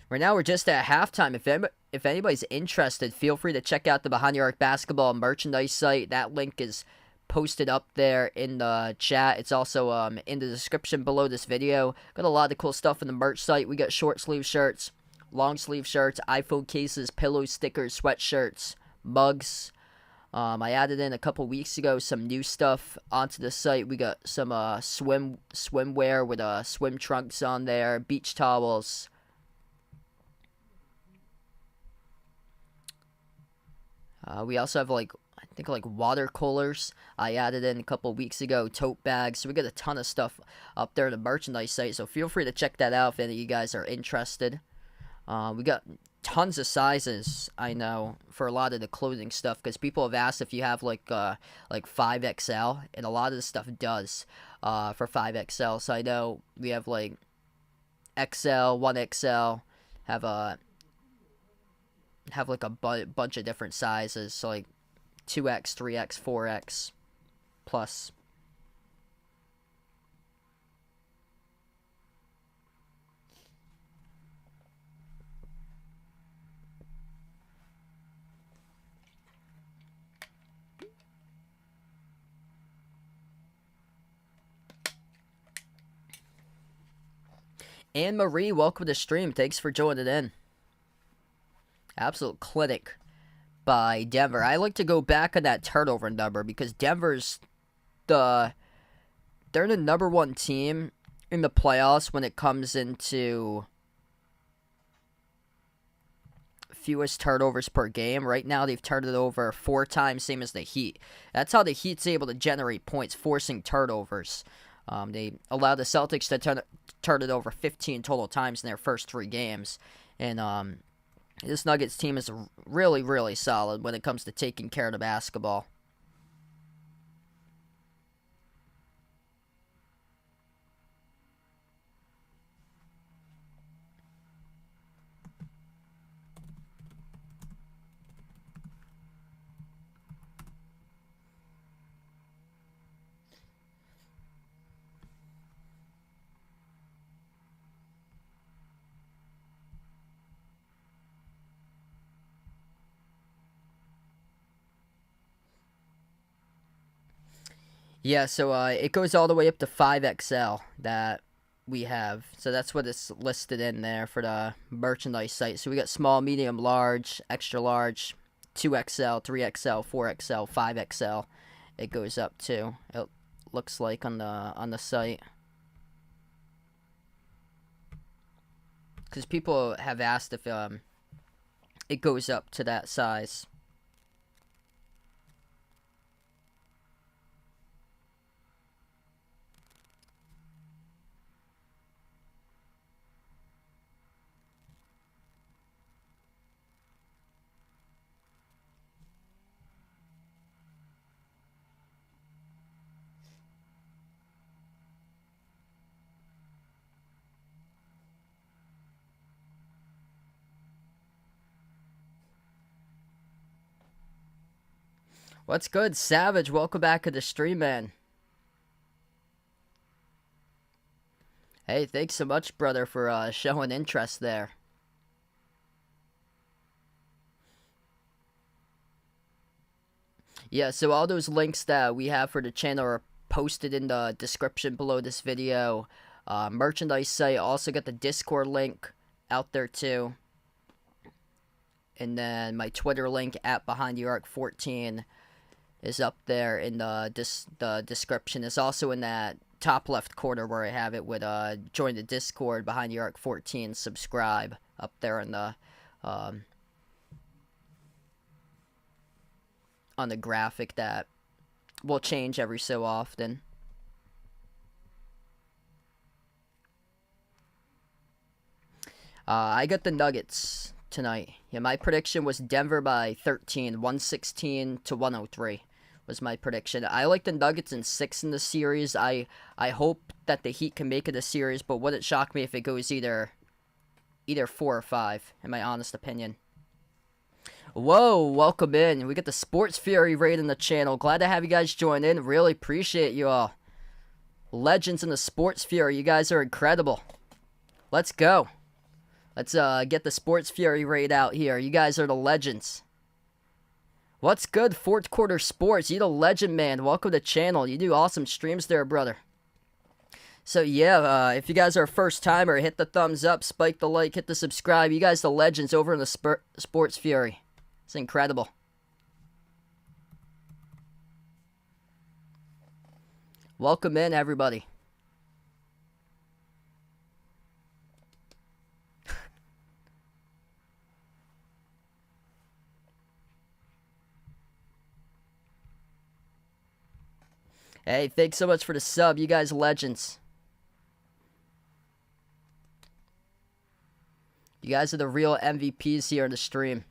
Right now, we're just at halftime. If anybody's interested, feel free to check out the Behind the Arc Basketball merchandise site. That link is posted up there in the chat. It's also in the description below this video. Got a lot of cool stuff in the merch site. We got short sleeve shirts, long sleeve shirts, iPhone cases, pillows, stickers, sweatshirts, mugs. I added in a couple weeks ago some new stuff onto the site. We got some swimwear with swim trunks on there, beach towels. We also have like water coolers I added in a couple weeks ago, tote bags. So we got a ton of stuff up there in the merchandise site, so feel free to check that out if any of you guys are interested. We got tons of sizes, I know, for a lot of the clothing stuff, because people have asked if you have like 5XL, and a lot of the stuff does for 5XL. So I know we have like XL, 1XL, have like a bunch of different sizes, so like 2X, 3X, 4X plus. Anne Marie, welcome to the stream. Thanks for joining in. Absolute clinic by Denver. I like to go back on that turnover number because Denver's they're the number one team in the playoffs when it comes into fewest turnovers per game. Right now, they've turned it over 4 times, same as the Heat. That's how the Heat's able to generate points, forcing turnovers. They allowed the Celtics to turn it over 15 total times in their first 3 games. And this Nuggets team is really, really solid when it comes to taking care of the basketball. Yeah, so it goes all the way up to 5XL that we have. So that's what it's listed in there for the merchandise site. So we got small, medium, large, extra large, 2XL, 3XL, 4XL, 5XL. It goes up to. It looks like on the site. Because people have asked if it goes up to that size. What's good, Savage? Welcome back to the stream, man. Hey, thanks so much, brother, for showing interest there. Yeah, so all those links that we have for the channel are posted in the description below this video. Merchandise site, also got the Discord link out there too. And then my Twitter link at Behind the Arc 14 is up there in the description. It's also in that top left corner where I have it with join the Discord, Behind the Arc 14, subscribe up there in the on the graphic that will change every so often. I got the Nuggets tonight. Yeah, my prediction was Denver by 13, 116 to 103 was my prediction. I like the Nuggets in 6 in the series. I hope that the Heat can make it a series, but wouldn't shock me if it goes either 4 or 5, in my honest opinion. Whoa, welcome in. We got the Sports Fury raid on the channel. Glad to have you guys join in. Really appreciate you all. Legends in the Sports Fury. You guys are incredible. Let's go. Let's get the Sports Fury raid out here. You guys are the legends. What's good, Fourth Quarter Sports? You the legend, man. Welcome to the channel. You do awesome streams there, brother. So yeah, if you guys are a first timer, hit the thumbs up, spike the like, hit the subscribe. You guys the legends over in the Sports Fury. It's incredible. Welcome in, everybody. Hey, thanks so much for the sub. You guys legends. You guys are the real MVPs here in the stream.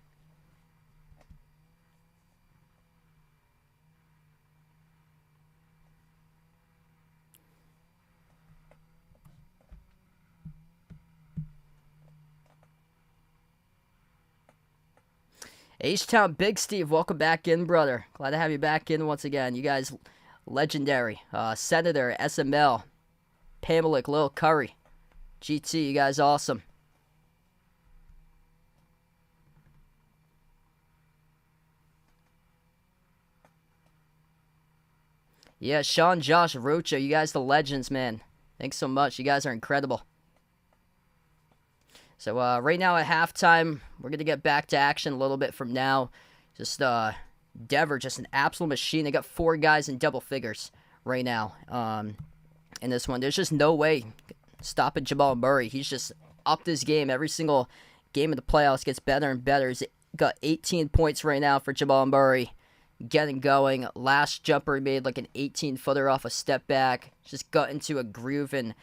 H-Town Big Steve, welcome back in, brother. Glad to have you back in once again. You guys legendary. Senator, SML, Pamela, Lil Curry, GT, you guys awesome. Yeah, Sean, Josh, Rocha, you guys the legends, man. Thanks so much. You guys are incredible. So right now at halftime, we're going to get back to action a little bit from now. Just Denver, just an absolute machine. They got 4 guys in double figures right now in this one. There's just no way stopping Jamal Murray. He's just upped his game. Every single game of the playoffs gets better and better. He's got 18 points right now for Jamal Murray. Getting going. Last jumper he made like an 18-footer off a step back. Just got into a groove, and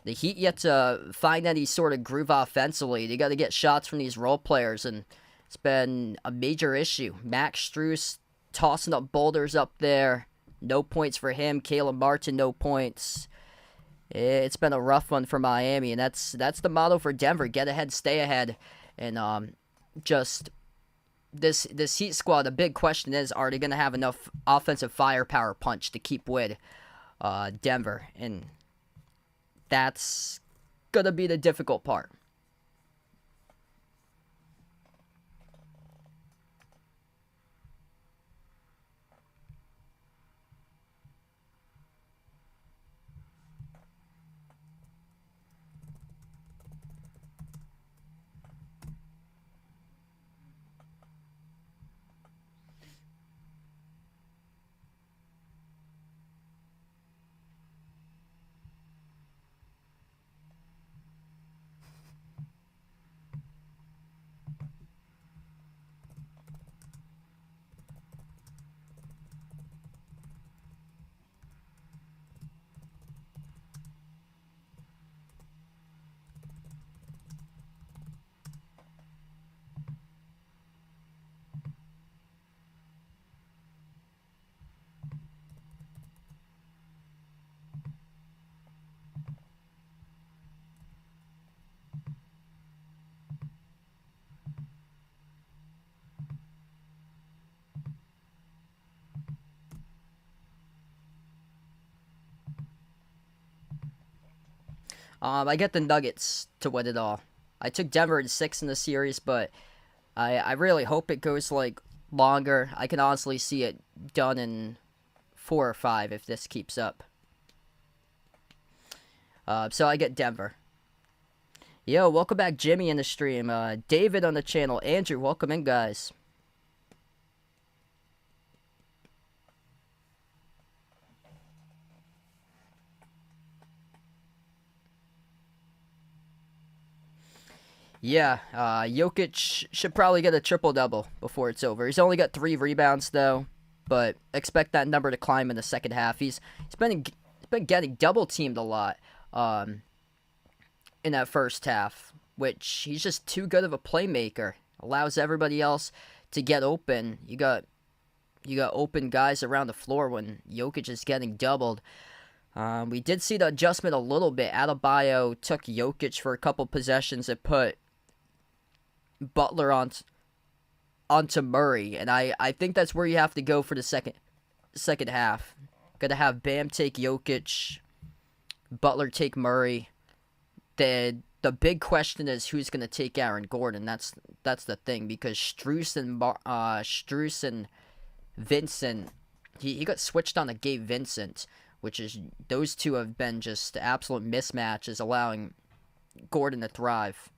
the Heat yet to find any sort of groove offensively. They got to get shots from these role players, and it's been a major issue. Max Strus tossing up boulders up there. No points for him. Caleb Martin, no points. It's been a rough one for Miami, and that's the motto for Denver. Get ahead, stay ahead, and just this Heat squad. The big question is, are they going to have enough offensive firepower punch to keep with Denver? And that's going to be the difficult part. I get the Nuggets to win it all. I took Denver in 6 in the series, but I really hope it goes like longer. I can honestly see it done in 4 or 5 if this keeps up. So I get Denver. Yo, welcome back, Jimmy, in the stream. David on the channel. Andrew, welcome in, guys. Yeah, Jokic should probably get a triple-double before it's over. He's only got 3 rebounds, though, but expect that number to climb in the second half. He's been getting double-teamed a lot in that first half, which he's just too good of a playmaker. Allows everybody else to get open. You got open guys around the floor when Jokic is getting doubled. We did see the adjustment a little bit. Adebayo took Jokic for a couple possessions and put Butler onto Murray, and I think that's where you have to go for the second half. Gonna have Bam take Jokic, Butler take Murray. The big question is who's gonna take Aaron Gordon. That's the thing, because Strus and Vincent, he got switched on to Gabe Vincent, which is, those two have been just absolute mismatches, allowing Gordon to thrive.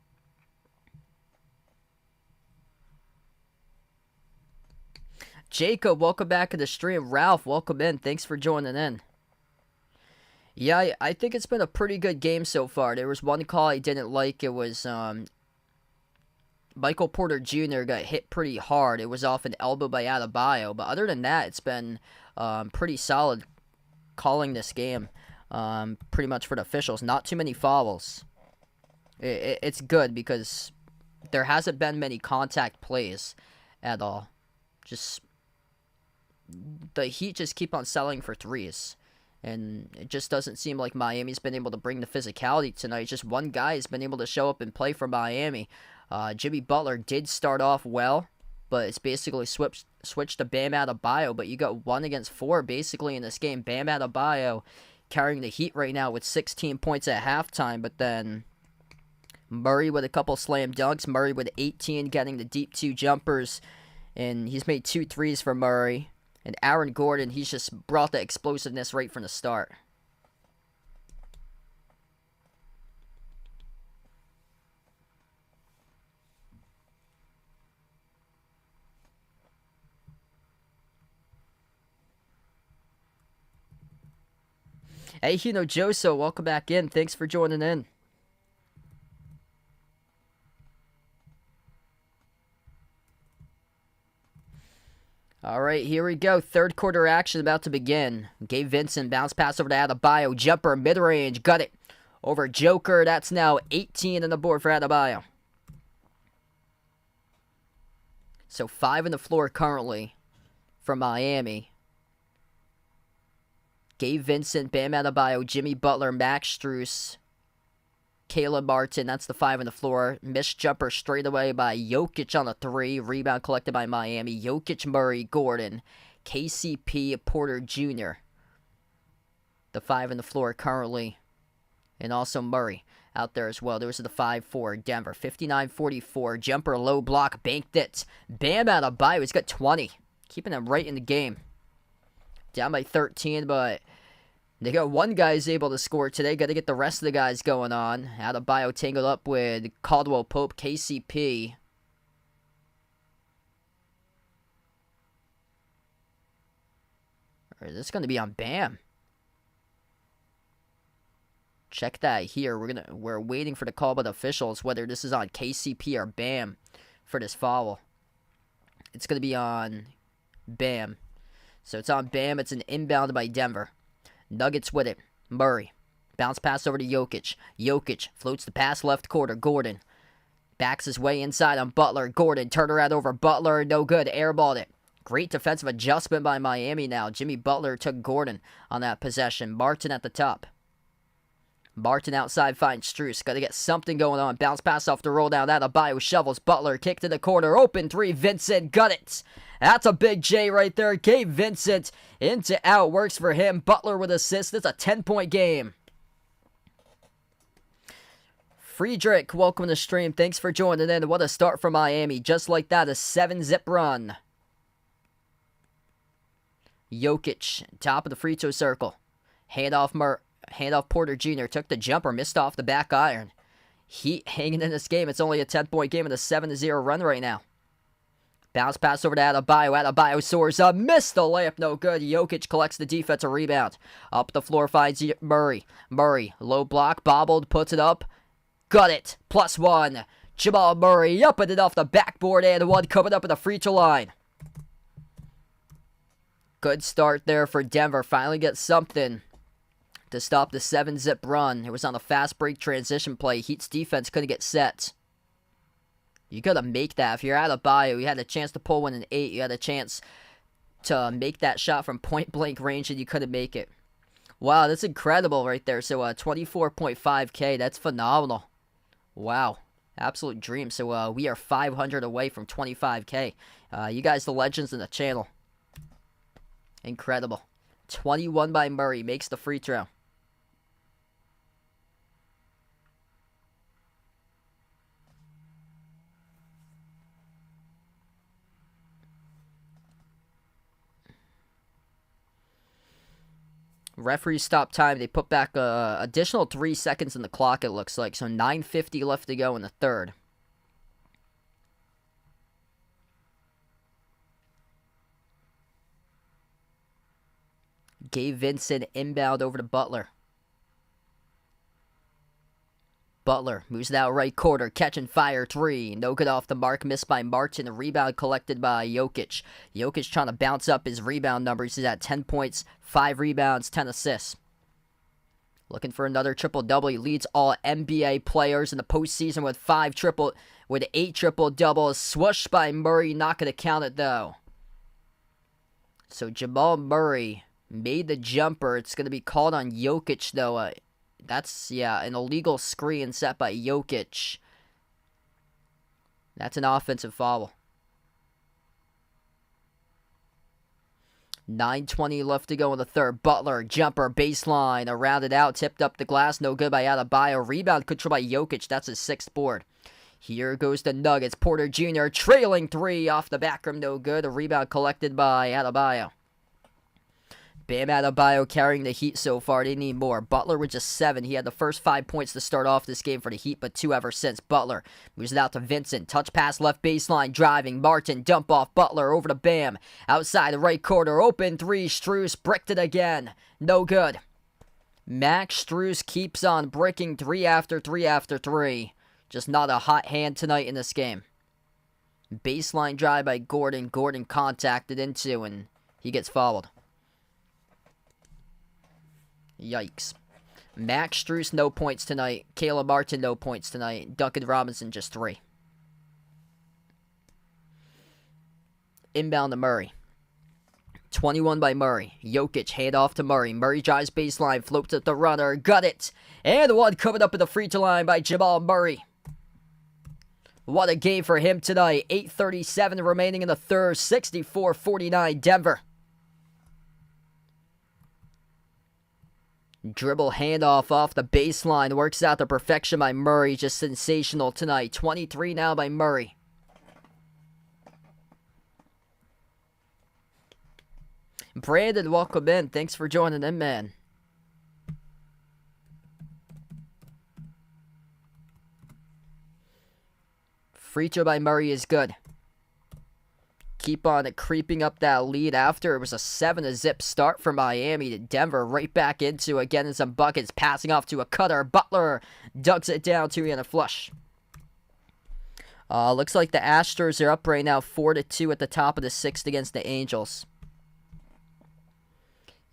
Jacob, welcome back to the stream. Ralph, welcome in. Thanks for joining in. Yeah, I think it's been a pretty good game so far. There was one call I didn't like. It was Michael Porter Jr. got hit pretty hard. It was off an elbow by Adebayo. But other than that, it's been pretty solid calling this game, pretty much for the officials. Not too many fouls. It's good because there hasn't been many contact plays at all. Just the Heat just keep on selling for threes, and it just doesn't seem like Miami's been able to bring the physicality tonight. Just one guy has been able to show up and play for Miami. Jimmy Butler did start off well, but it's basically switched to Bam Adebayo. But you got 1 against 4 basically in this game. Bam Adebayo carrying the Heat right now with 16 points at halftime, but then Murray with a couple slam dunks. Murray with 18, getting the deep 2 jumpers, and he's made 2 threes for Murray. And Aaron Gordon, he's just brought the explosiveness right from the start. Hey, Hino Joso, welcome back in. Thanks for joining in. All right, here we go. Third quarter action about to begin. Gabe Vincent, bounce pass over to Adebayo. Jumper, mid-range, got it. Over Joker, that's now 18 on the board for Adebayo. So 5 on the floor currently for Miami. Gabe Vincent, Bam Adebayo, Jimmy Butler, Max Strus, Caleb Martin, that's the 5 on the floor. Missed jumper straight away by Jokic on the 3. Rebound collected by Miami. Jokic, Murray, Gordon, KCP, Porter Jr. The 5 on the floor currently. And also Murray out there as well. Those are the 5 for Denver. 59-44. Jumper, low block, banked it. Bam Adebayo, he's got 20. Keeping them right in the game. Down by 13, but they got one guy's able to score today. Got to get the rest of the guys going on. Adebayo tangled up with Caldwell Pope, KCP. Or is this going to be on Bam? Check that here. We're waiting for the call by the officials whether this is on KCP or Bam for this foul. It's going to be on Bam. So it's on Bam. It's an inbound by Denver. Nuggets with it. Murray. Bounce pass over to Jokic. Jokic floats the pass left quarter. Gordon backs his way inside on Butler. Gordon turnaround over Butler. No good. Airballed it. Great defensive adjustment by Miami now. Jimmy Butler took Gordon on that possession. Martin at the top. Martin outside finds Strus. Got to get something going on. Bounce pass off the roll down. Adebayo shovels. Butler kick to the corner. Open 3. Vincent got it. That's a big J right there. Gabe Vincent into out. Works for him. Butler with assist. It's a 10-point game. Friedrich, welcome to the stream. Thanks for joining in. What a start for Miami. Just like that, a 7-zip run. Jokic, top of the free throw circle. Handoff Porter Jr. Took the jumper, missed off the back iron. Heat hanging in this game. It's only a 10-point game with a 7-0 run right now. Bounce pass over to Adebayo. Adebayo soars up. Missed the layup. No good. Jokic collects the defensive rebound. Up the floor finds Murray. Murray, low block, bobbled, puts it up. Got it. +1. Jamal Murray up and off the backboard and one coming up at the free throw line. Good start there for Denver. Finally get something to stop the 7-zip run. It was on a fast break transition play. Heat's defense couldn't get set. You gotta make that. If you're Adebayo, you had a chance to pull one in 8. You had a chance to make that shot from point-blank range, and you couldn't make it. Wow, that's incredible right there. So, 24.5K. That's phenomenal. Wow. Absolute dream. So, we are 500 away from 25K. You guys, the legends in the channel. Incredible. 21 by Murray. Makes the free throw. Referee stopped time. They put back additional 3 seconds in the clock, it looks like. So 9:50 left to go in the third. Gabe Vincent inbound over to Butler. Butler moves it out right quarter, catch and fire 3. No good off the mark, missed by Martin. A rebound collected by Jokic. Jokic trying to bounce up his rebound numbers. He's at 10 points, 5 rebounds, 10 assists. Looking for another triple-double. He leads all NBA players in the postseason with 8 triple-doubles. Swooshed by Murray, not going to count it though. So Jamal Murray made the jumper. It's going to be called on Jokic though. That's, an illegal screen set by Jokic. That's an offensive foul. 9:20 left to go in the third. Butler, jumper, baseline, around it out, tipped up the glass, no good by Adebayo. Rebound control by Jokic, that's his 6th board. Here goes the Nuggets. Porter Jr. trailing 3 off the back rim, no good. A rebound collected by Adebayo. Bam Adebayo carrying the Heat so far. They need more. Butler with just 7. He had the first 5 points to start off this game for the Heat, but 2 ever since. Butler moves it out to Vincent. Touch pass left baseline. Driving. Martin. Dump off. Butler over to Bam. Outside the right corner. Open 3. Strus bricked it again. No good. Max Strus keeps on bricking 3 after 3 after 3. Just not a hot hand tonight in this game. Baseline drive by Gordon. Gordon contacted into, and he gets fouled. Yikes. Max Strus, no points tonight. Caleb Martin, no points tonight. Duncan Robinson, just 3. Inbound to Murray. 21 by Murray. Jokic, hand off to Murray. Murray drives baseline, floats at the runner. Got it. And one coming up at the free throw line by Jamal Murray. What a game for him tonight. 8:37 remaining in the third. 64-49 Denver. Dribble handoff off the baseline. Works out to perfection by Murray. Just sensational tonight. 23 now by Murray. Brandon, welcome in. Thanks for joining in, man. Free throw by Murray is good. Keep on creeping up that lead after it was a 7-zip start for Miami to Denver. Right back into again in some buckets. Passing off to a cutter. Butler ducks it down to and a flush. Looks like the Astros are up right now 4-2 at the top of the 6th against the Angels.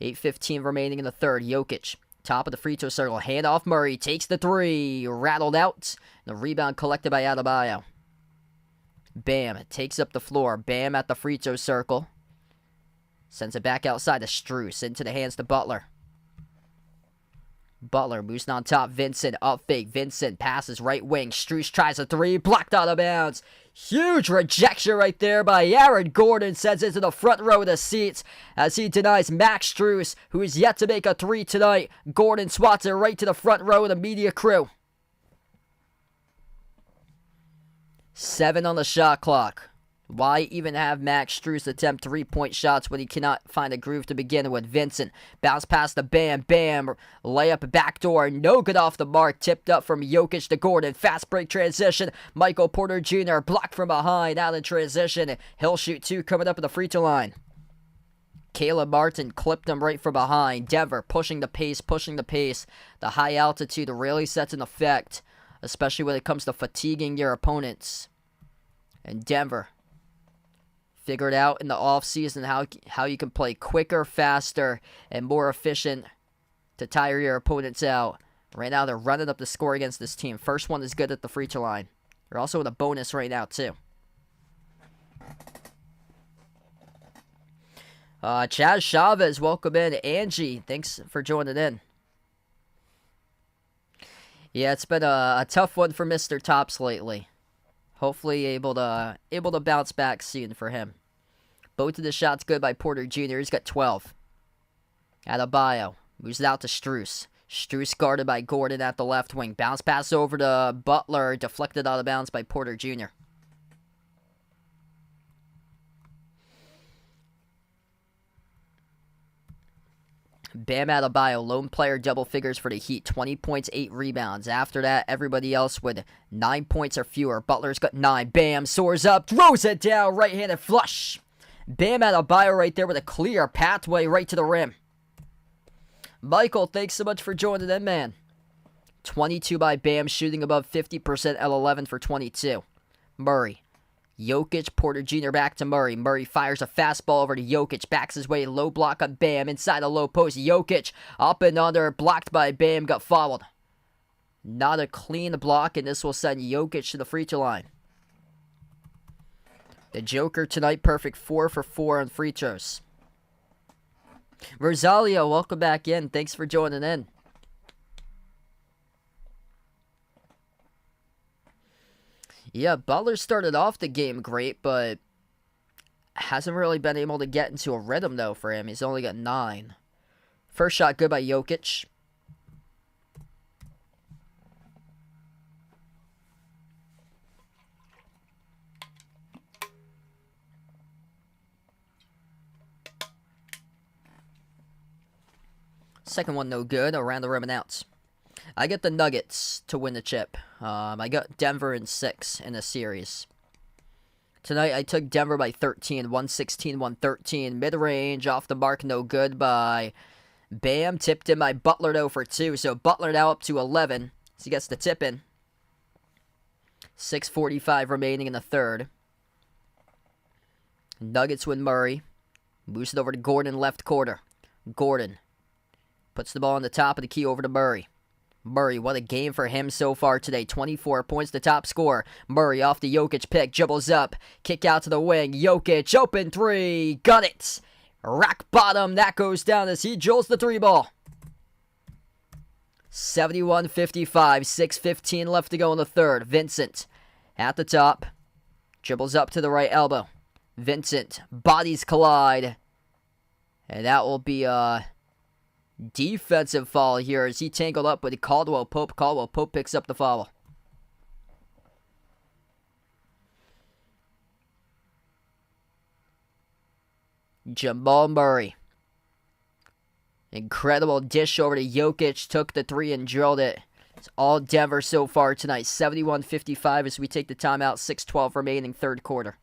8:15 remaining in the third. Jokic, top of the free throw circle. Hand off Murray. Takes the 3. Rattled out. The rebound collected by Adebayo. Bam takes up the floor. Bam at the free throw circle. Sends it back outside to Strus. Into the hands to Butler. Butler moves on top. Vincent up fake. Vincent passes right wing. Strus tries a 3. Blocked out of bounds. Huge rejection right there by Aaron Gordon. Sends it to the front row of the seats as he denies Max Strus, who is yet to make a 3 tonight. Gordon swats it right to the front row of the media crew. 7 on the shot clock. Why even have Max Strus attempt 3-point shots when he cannot find a groove to begin with? Vincent, bounce past the Bam, Bam, layup backdoor, no good off the mark, tipped up from Jokic to Gordon, fast break transition, Michael Porter Jr. blocked from behind, out in transition, he'll shoot 2 coming up at the free throw line. Caleb Martin clipped him right from behind. Denver pushing the pace. The high altitude really sets an effect, especially when it comes to fatiguing your opponents. And Denver figured out in the offseason how you can play quicker, faster, and more efficient to tire your opponents out. Right now, they're running up the score against this team. First one is good at the free throw line. They're also in a bonus right now, too. Chaz Chavez, welcome in. Angie, thanks for joining in. Yeah, it's been a tough one for Mr. Tops lately. Hopefully able to bounce back soon for him. Both of the shots good by Porter Jr. He's got 12. Adebayo moves it out to Strus. Strus guarded by Gordon at the left wing. Bounce pass over to Butler. Deflected out of bounds by Porter Jr. Bam Adebayo, lone player, double figures for the Heat. 20 points, 8 rebounds. After that, everybody else with 9 points or fewer. Butler's got 9. Bam soars up, throws it down, right-handed flush. Bam Adebayo right there with a clear pathway right to the rim. Michael, thanks so much for joining in, man. 22 by Bam, shooting above 50% at 11 for 22. Murray. Jokic, Porter Jr. back to Murray. Murray fires a fastball over to Jokic. Backs his way, low block on Bam. Inside a low post. Jokic up and under. Blocked by Bam. Got fouled. Not a clean block, and this will send Jokic to the free throw line. The Joker tonight, perfect 4 for 4 on free throws. Rosalia, welcome back in. Thanks for joining in. Yeah, Butler started off the game great, but hasn't really been able to get into a rhythm, though, for him. He's only got 9. First shot good by Jokic. Second one no good, around the rim and out. I get the Nuggets to win the chip. I got Denver in 6 in the series. Tonight I took Denver by 13, 116-113. Mid-range, off the mark, no good by Bam. Tipped in by Butler, though, for 2. So Butler now up to 11. So he gets the tip in. 6:45 remaining in the third. Nuggets win Murray. Moves it over to Gordon, left quarter. Gordon puts the ball on the top of the key over to Murray. Murray, what a game for him so far today. 24 points, the top scorer. Murray off the Jokic pick, dribbles up. Kick out to the wing. Jokic, open 3. Got it. Rack bottom. That goes down as he drills the 3 ball. 71-55. 6:15 left to go in the third. Vincent at the top. Dribbles up to the right elbow. Vincent, bodies collide. And that will be defensive foul here as he tangled up with Caldwell Pope. Caldwell Pope picks up the foul. Jamal Murray. Incredible dish over to Jokic. Took the 3 and drilled it. It's all Denver so far tonight. 71-55 as we take the timeout. 6:12 remaining, third quarter.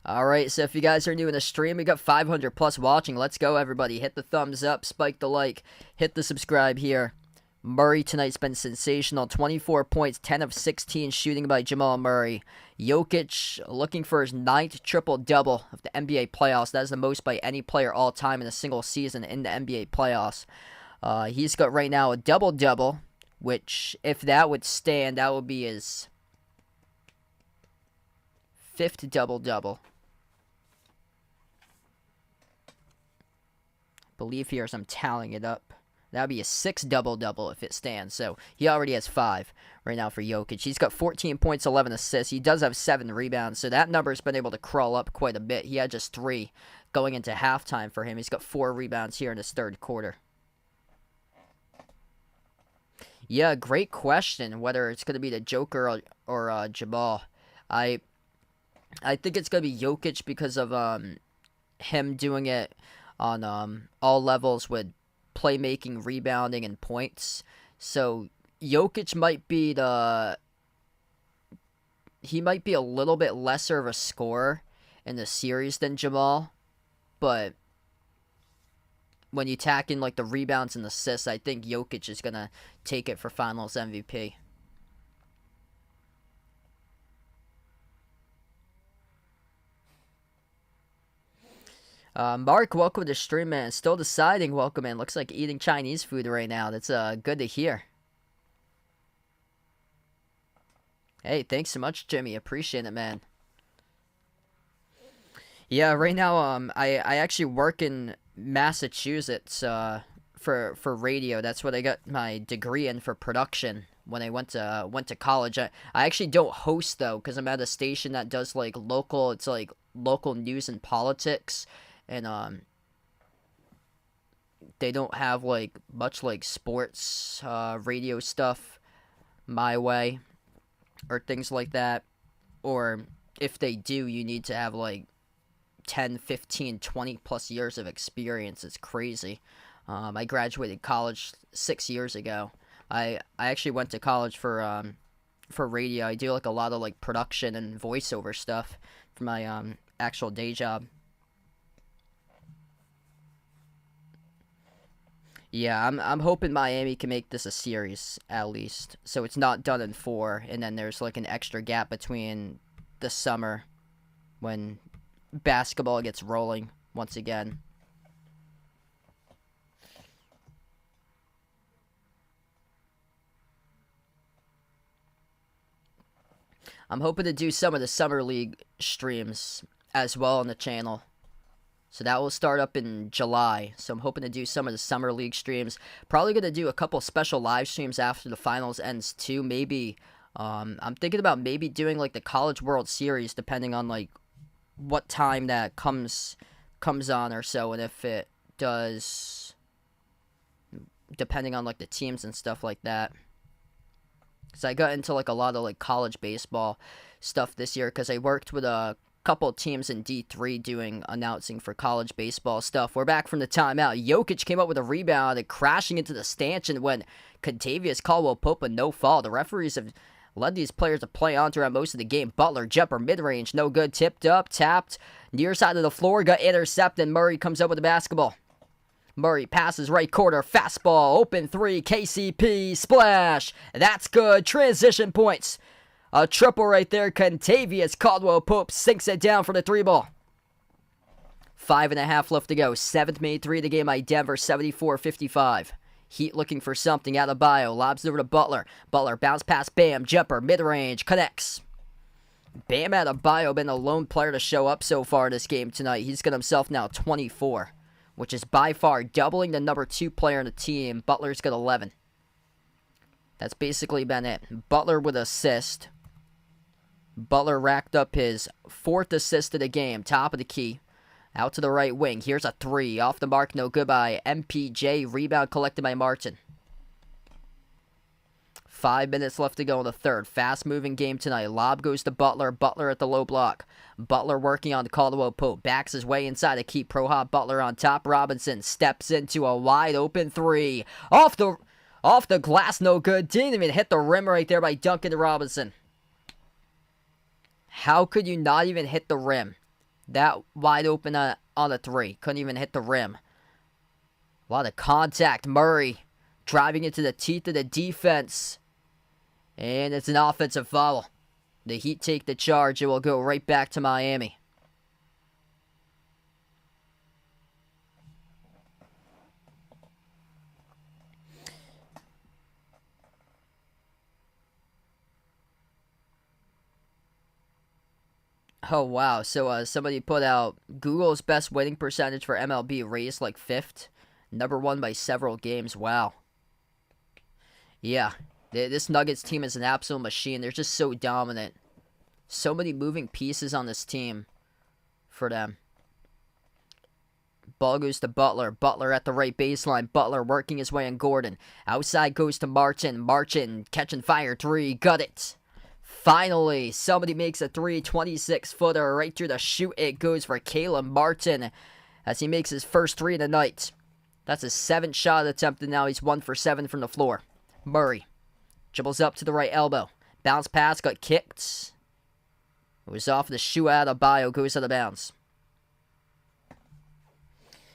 Alright, so if you guys are new in the stream, we got 500 plus watching. Let's go, everybody. Hit the thumbs up, spike the like, hit the subscribe here. Murray tonight's been sensational. 24 points, 10 of 16 shooting by Jamal Murray. Jokic looking for his 9th triple-double of the NBA playoffs. That is the most by any player all time in a single season in the NBA playoffs. He's got right now a double-double, which if that would stand, that would be his 5th double-double. Believe here as I'm tallying it up. That would be a 6th double-double if it stands. So he already has 5 right now for Jokic. He's got 14 points, 11 assists. He does have 7 rebounds. So that number's been able to crawl up quite a bit. He had just 3 going into halftime for him. He's got 4 rebounds here in his third quarter. Yeah, great question. Whether it's gonna be the Joker or Jamal, I I think it's gonna be Jokic because of him doing it on all levels with playmaking, rebounding, and points. So Jokic might be the he might be a little bit lesser of a scorer in the series than Jamal, but when you tack in like the rebounds and assists, I think Jokic is gonna take it for Finals MVP. Mark, welcome to the stream, man. Still deciding. Welcome in. Looks like eating Chinese food right now. That's good to hear. Hey, thanks so much, Jimmy. Appreciate it, man. Yeah, right now, I actually work in Massachusetts, for radio. That's what I got my degree in for production when I went to college. I actually don't host though, because I'm at a station that does like local. It's like local news and politics, and they don't have like much like sports radio stuff my way or things like that. Or if they do, you need to have like 10, 15, 20 plus years of experience. It's crazy. I graduated college 6 years ago. I actually went to college for radio. I do like a lot of like production and voiceover stuff for my actual day job. Yeah, I'm hoping Miami can make this a series at least, so it's not done in four, and then there's like an extra gap between the summer when basketball gets rolling once again. I'm hoping to do some of the summer league streams as well on the channel. So that will start up in July. So I'm hoping to do some of the summer league streams. Probably going to do a couple special live streams after the finals ends too. Maybe I'm thinking about maybe doing like the College World Series depending on like what time that comes on or so, and if it does, depending on like the teams and stuff like that. Cause I got into like a lot of like college baseball stuff this year because I worked with a couple teams in D3 doing announcing for college baseball stuff. We're back from the timeout. Jokic came up with a rebound and crashing into the stanchion when Contavious Caldwell Pope a no fall. The referees have led these players to play on throughout most of the game. Butler, jumper, mid-range, no good. Tipped up, tapped, near side of the floor, got intercepted. Murray comes up with the basketball. Murray passes right corner, fastball, open three, KCP, splash. That's good. Transition points. A triple right there. Contavious Caldwell Pope sinks it down for the three ball. 5.5 left to go. Seventh made three of the game by Denver, 74-55. Heat looking for something out of Bio. Lobs over to Butler. Butler bounce pass, Bam, jumper, mid-range, connects. Bam Adebayo been the lone player to show up so far in this game tonight. He's got himself now 24, which is by far doubling the number 2 player in the team. Butler's got 11. That's basically been it. Butler with assist. Butler racked up his 4th assist of the game. Top of the key. Out to the right wing. Here's a 3. Off the mark, no good by MPJ. Rebound collected by Martin. 5 minutes left to go in the third. Fast-moving game tonight. Lob goes to Butler. Butler at the low block. Butler working on Caldwell Pope. Backs his way inside to keep Pro Hop Butler on top. Robinson steps into a wide-open 3. Off the glass, no good. Didn't even hit the rim right there by Duncan Robinson. How could you not even hit the rim? That wide open on a 3. Couldn't even hit the rim. A lot of contact. Murray driving into the teeth of the defense. And it's an offensive foul. The Heat take the charge. It will go right back to Miami. Oh, wow. So somebody put out Google's best winning percentage for MLB raised like 5th. Number 1 by several games. Wow. Yeah. This Nuggets team is an absolute machine. They're just so dominant. So many moving pieces on this team for them. Ball goes to Butler. Butler at the right baseline. Butler working his way on Gordon. Outside goes to Martin. Martin catching fire. Three. Got it. Finally, somebody makes a 26-footer right through the shoot. It goes for Caleb Martin as he makes his first three of the night. That's his 7th shot attempt, and now he's 1 for 7 from the floor. Murray dribbles up to the right elbow. Bounce pass, got kicked. It was off the shoe. Adebayo goes out of bounds.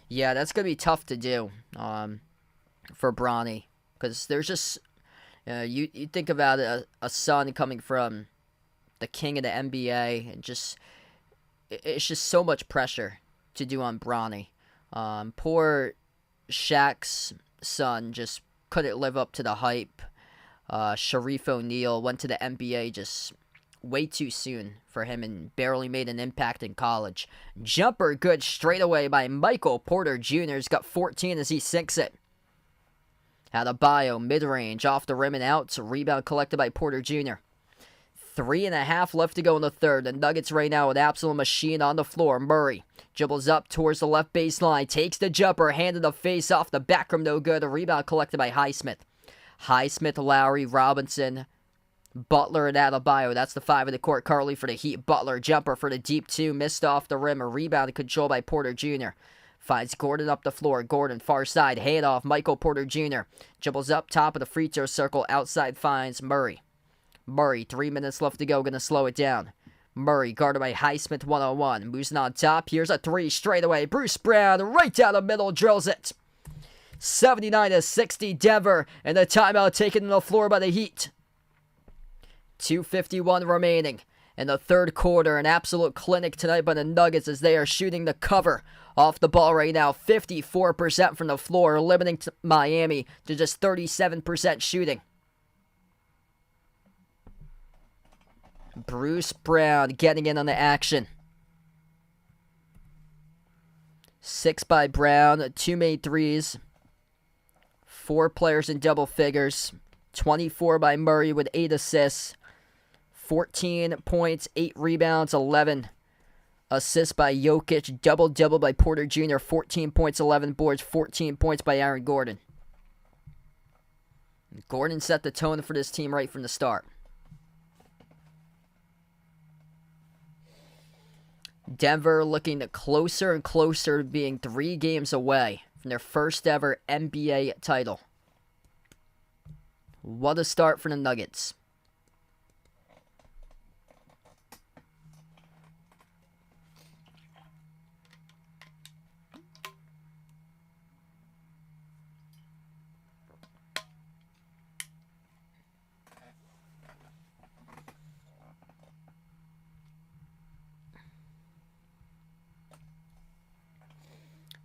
Yeah, that's going to be tough to do for Bronny. Because there's just... you think about a son coming from the king of the NBA, and it's just so much pressure to do on Bronny. Poor Shaq's son just couldn't live up to the hype. Sharif O'Neal went to the NBA just way too soon for him and barely made an impact in college. Jumper good straight away by Michael Porter Jr. He's got 14 as he sinks it. Adebayo, mid-range, off the rim and out. Rebound collected by Porter Jr. 3.5 left to go in the third. The Nuggets right now with absolute machine on the floor. Murray dribbles up towards the left baseline. Takes the jumper. Hand in the face off the back rim. No good. A rebound collected by Highsmith. Highsmith, Lowry, Robinson, Butler, and Adebayo. That's the 5 of the court. Carly for the Heat. Butler, jumper for the deep 2. Missed off the rim. A rebound control by Porter Jr. Finds Gordon up the floor. Gordon, far side. Handoff. Michael Porter Jr. Dribbles up top of the free throw circle. Outside finds Murray. Murray, 3 minutes left to go. Going to slow it down. Murray, guarded by Highsmith, 1-on-1. Moves on top. Here's a 3 straight away. Bruce Brown, right down the middle, drills it. 79-60 Denver. And the timeout taken to the floor by the Heat. 2:51 remaining in the third quarter. An absolute clinic tonight by the Nuggets as they are shooting the cover off the ball right now. 54% from the floor, limiting Miami to just 37% shooting. Bruce Brown getting in on the action. 6 by Brown, 2 made threes. 4 players in double figures. 24 by Murray with 8 assists. 14 points, 8 rebounds, 11 assists by Jokic. Double-double by Porter Jr. 14 points, 11 boards, 14 points by Aaron Gordon. Gordon set the tone for this team right from the start. Denver looking closer and closer to being 3 games away from their first ever NBA title. What a start for the Nuggets.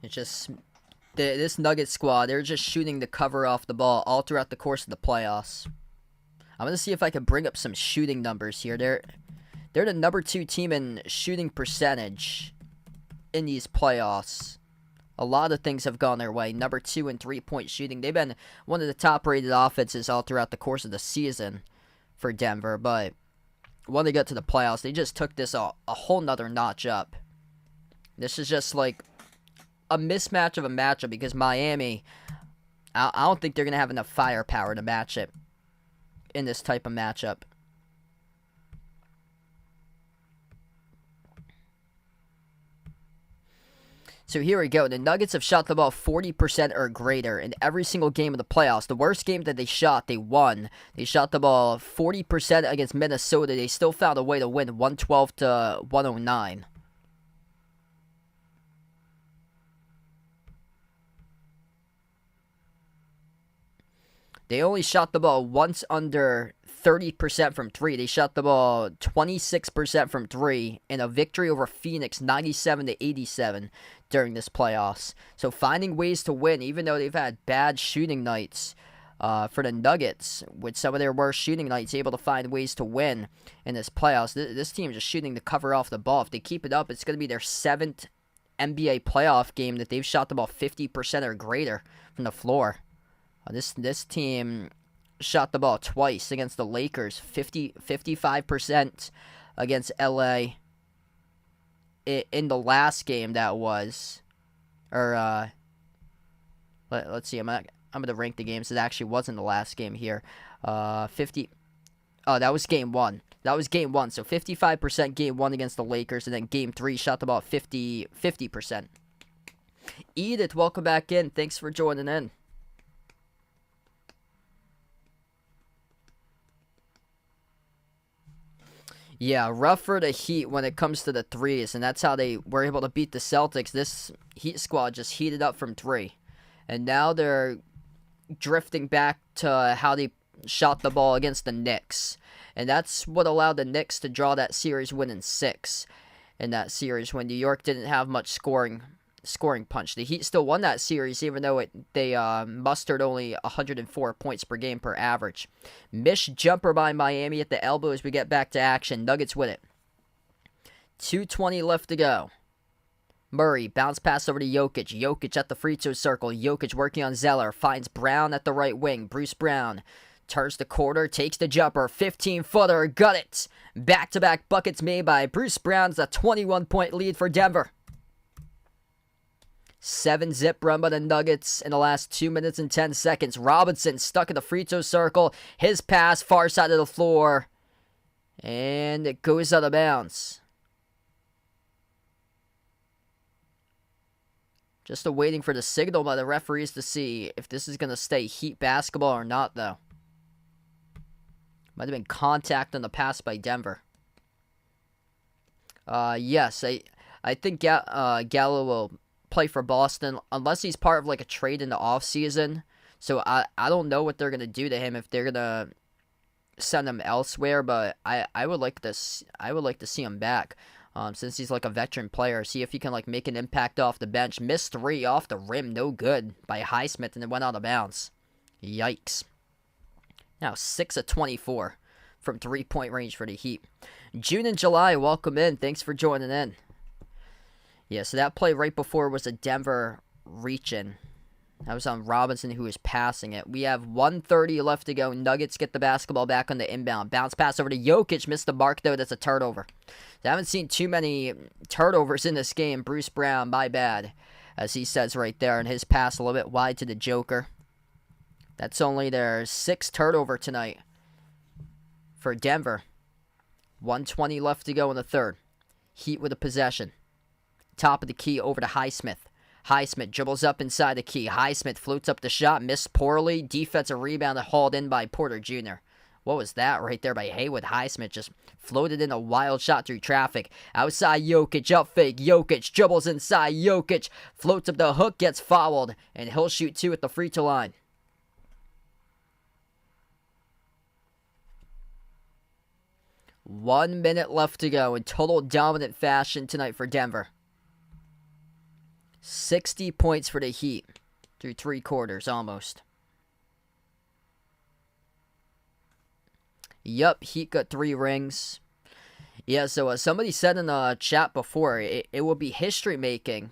It's just, this Nuggets squad, they're just shooting the cover off the ball all throughout the course of the playoffs. I'm going to see if I can bring up some shooting numbers here. They're the number 2 team in shooting percentage in these playoffs. A lot of things have gone their way. Number 2 in 3-point shooting. They've been one of the top-rated offenses all throughout the course of the season for Denver. But when they got to the playoffs, they just took this a whole nother notch up. This is just like a mismatch of a matchup because Miami, I don't think they're going to have enough firepower to match it in this type of matchup. So here we go. The Nuggets have shot the ball 40% or greater in every single game of the playoffs. The worst game that they shot, they won. They shot the ball 40% against Minnesota. They still found a way to win 112-109. They only shot the ball once under 30% from 3. They shot the ball 26% from 3 in a victory over Phoenix 97-87 during this playoffs. So finding ways to win, even though they've had bad shooting nights for the Nuggets, with some of their worst shooting nights, able to find ways to win in this playoffs. This team is just shooting the cover off the ball. If they keep it up, it's going to be their 7th NBA playoff game that they've shot the ball 50% or greater from the floor. This team shot the ball twice against the Lakers, 55% against LA in the last game that was, Or, let's see. I'm going to rank the games. It actually wasn't the last game here. 50. Oh, that was game 1. That was game 1. So 55% game 1 against the Lakers. And then game 3 shot the ball 50%. Edith, welcome back in. Thanks for joining in. Yeah, rough for the Heat when it comes to the threes, and that's how they were able to beat the Celtics. This Heat squad just heated up from 3. And now they're drifting back to how they shot the ball against the Knicks. And that's what allowed the Knicks to draw that series win in 6. In that series when New York didn't have much scoring punch. The Heat still won that series even though they mustered only 104 points per game per average. Missed jumper by Miami at the elbow as we get back to action. Nuggets win it. 2:20 left to go. Murray, bounce pass over to Jokic. Jokic at the free throw circle. Jokic working on Zeller. Finds Brown at the right wing. Bruce Brown turns the quarter, takes the jumper. 15-footer, got it. Back-to-back buckets made by Bruce Brown's a 21-point lead for Denver. 7-zip run by the Nuggets in the last 2 minutes and 10 seconds. Robinson stuck in the free throw circle. His pass, far side of the floor. And it goes out of bounds. Just waiting for the signal by the referees to see if this is going to stay Heat basketball or not, though. Might have been contact on the pass by Denver. Yes, I think Gallo will play for Boston unless he's part of like a trade in the offseason. So I don't know what they're going to do to him if they're going to send him elsewhere, but I would like to see him back. Since he's like a veteran player, see if he can like make an impact off the bench. Missed 3 off the rim, no good by Highsmith, and it went out of bounds. Yikes. Now 6 of 24 from 3-point range for the Heat. June and July, welcome in. Thanks for joining in. Yeah, so that play right before was a Denver reach-in. That was on Robinson, who was passing it. We have 1:30 left to go. Nuggets get the basketball back on the inbound. Bounce pass over to Jokic. Missed the mark, though. That's a turnover. I haven't seen too many turnovers in this game. Bruce Brown, my bad, as he says right there. And his pass a little bit wide to the Joker. That's only their 6th turnover tonight for Denver. 1:20 left to go in the third. Heat with a possession. Top of the key over to Highsmith. Highsmith dribbles up inside the key. Highsmith floats up the shot, missed poorly. Defensive rebound hauled in by Porter Jr. What was that right there by Haywood? Highsmith just floated in a wild shot through traffic. Outside Jokic, up fake. Jokic dribbles inside. Jokic floats up the hook, gets fouled, and he'll shoot 2 at the free throw line. One minute left to go in total dominant fashion tonight for Denver. 60 points for the Heat through 3 quarters, almost. Yup, Heat got 3 rings. Yeah, so somebody said in the chat before, it will be history-making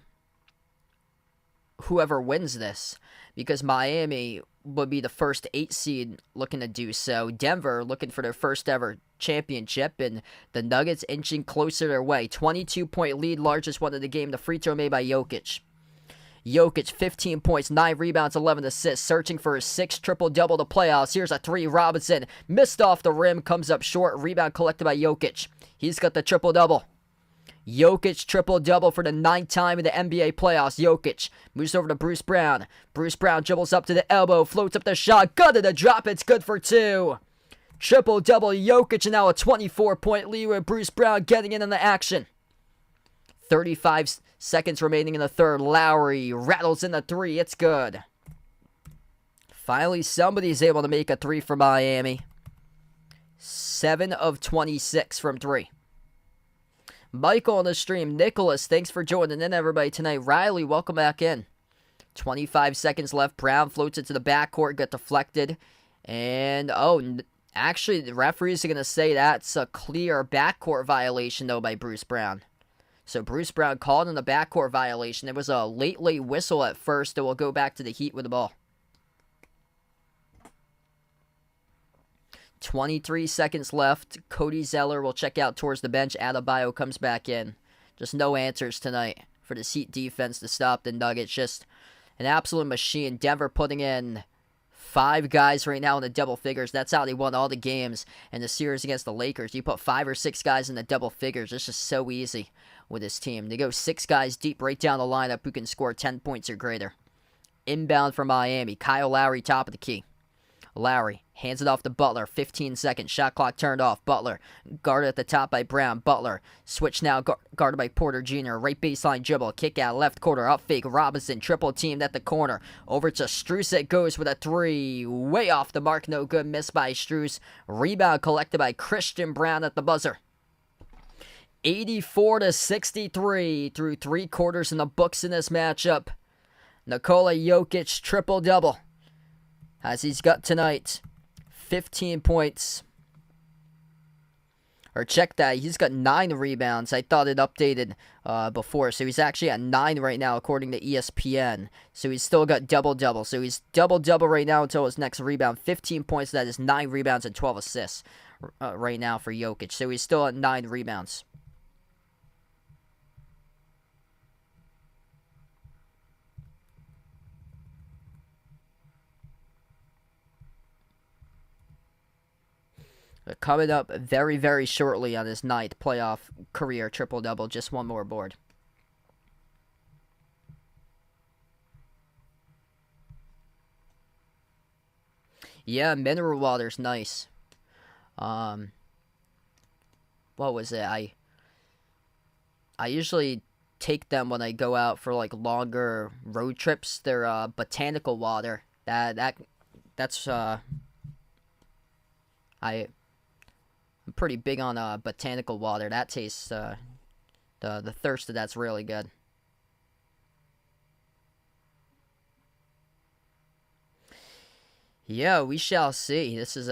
whoever wins this, because Miami would be the first 8 seed looking to do so. Denver looking for their first ever championship, and the Nuggets inching closer their way. 22-point lead, largest one of the game. The free throw made by Jokic. Jokic, 15 points, 9 rebounds, 11 assists, searching for his 6th triple-double to playoffs. Here's a 3. Robinson missed off the rim, comes up short. Rebound collected by Jokic. He's got the triple-double. Jokic triple-double for the 9th time in the NBA playoffs. Jokic moves over to Bruce Brown. Bruce Brown dribbles up to the elbow, floats up the shot, gutted a drop. It's good for 2. Triple-double Jokic, and now a 24-point lead with Bruce Brown getting in on the action. 35 seconds remaining in the third. Lowry rattles in the 3. It's good. Finally, somebody's able to make a 3 for Miami. 7 of 26 from 3. Michael on the stream. Nicholas, thanks for joining in, everybody, tonight. Riley, welcome back in. 25 seconds left. Brown floats it to the backcourt, got deflected. And, actually, the referees are going to say that's a clear backcourt violation, though, by Bruce Brown. So Bruce Brown called in the backcourt violation. It was a late whistle at first. It will go back to the Heat with the ball. 23 seconds left. Cody Zeller will check out towards the bench. Adebayo comes back in. Just no answers tonight for this Heat defense to stop the Nuggets. Just an absolute machine. Denver putting in 5 guys right now in the double figures. That's how they won all the games in the series against the Lakers. You put 5 or 6 guys in the double figures. It's just so easy with this team. They go 6 guys deep right down the lineup who can score 10 points or greater. Inbound for Miami. Kyle Lowry, top of the key. Lowry hands it off to Butler. 15 seconds. Shot clock turned off. Butler guarded at the top by Brown. Butler switch now guarded by Porter Jr. Right baseline dribble. Kick out left corner. Up fake. Robinson triple teamed at the corner. Over to Strus. It goes with a 3. Way off the mark. No good. Missed by Strus. Rebound collected by Christian Braun at the buzzer. 84-63 through 3 quarters in the books in this matchup. Nikola Jokic triple-double. As he's got tonight, 15 points. Or check that, he's got 9 rebounds. I thought it updated before. So he's actually at 9 right now according to ESPN. So he's still got double-double. So he's double-double right now until his next rebound. 15 points, that is 9 rebounds and 12 assists right now for Jokic. So he's still at 9 rebounds. Coming up very, very shortly on his 9th playoff career triple-double. Just one more board. Yeah, mineral water's nice. What was it? I usually take them when I go out for like longer road trips. They're botanical water. That's I'm pretty big on botanical water. That tastes the thirst of that's really good. Yeah, we shall see. This is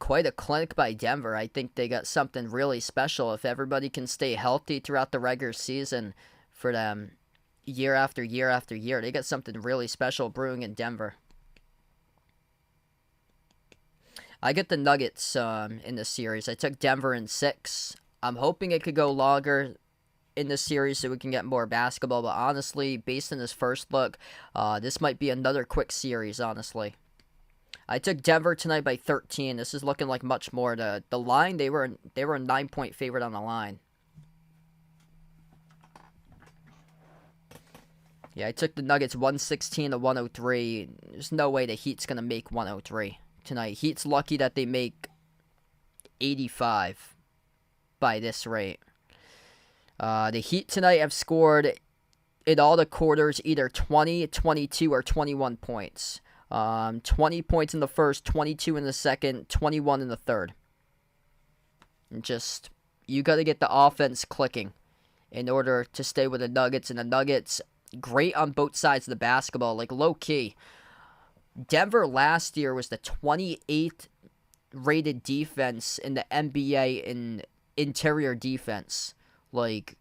quite a clinic by Denver. I think they got something really special. If everybody can stay healthy throughout the regular season for them year after year after year, they got something really special brewing in Denver. I get the Nuggets in this series. I took Denver in 6. I'm hoping it could go longer in this series so we can get more basketball. But honestly, based on this first look, this might be another quick series, honestly. I took Denver tonight by 13. This is looking like much more. The line, they were a 9-point favorite on the line. Yeah, I took the Nuggets 116-103. There's no way the Heat's going to make 103. Tonight. Heat's lucky that they make 85 by this rate. The Heat tonight have scored in all the quarters either 20, 22, or 21 points. 20 points in the first, 22 in the second, 21 in the third. And just, you got to get the offense clicking in order to stay with the Nuggets. And the Nuggets, great on both sides of the basketball, like low-key. Denver last year was the 28th rated defense in the NBA in interior defense. Like,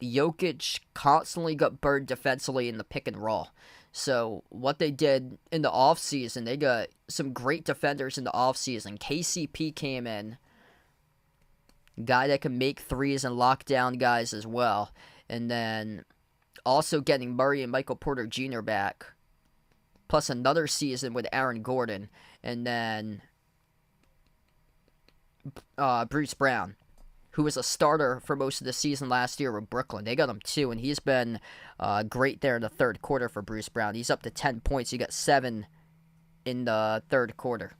Jokic constantly got burned defensively in the pick and roll. So, what they did in the offseason, they got some great defenders in the offseason. KCP came in. Guy that can make threes and lock down guys as well. And then, also getting Murray and Michael Porter Jr. back. Plus another season with Aaron Gordon, and then Bruce Brown, who was a starter for most of the season last year with Brooklyn. They got him too, and he's been great there in the third quarter for Bruce Brown. He's up to 10 points. He got 7 in the third quarter.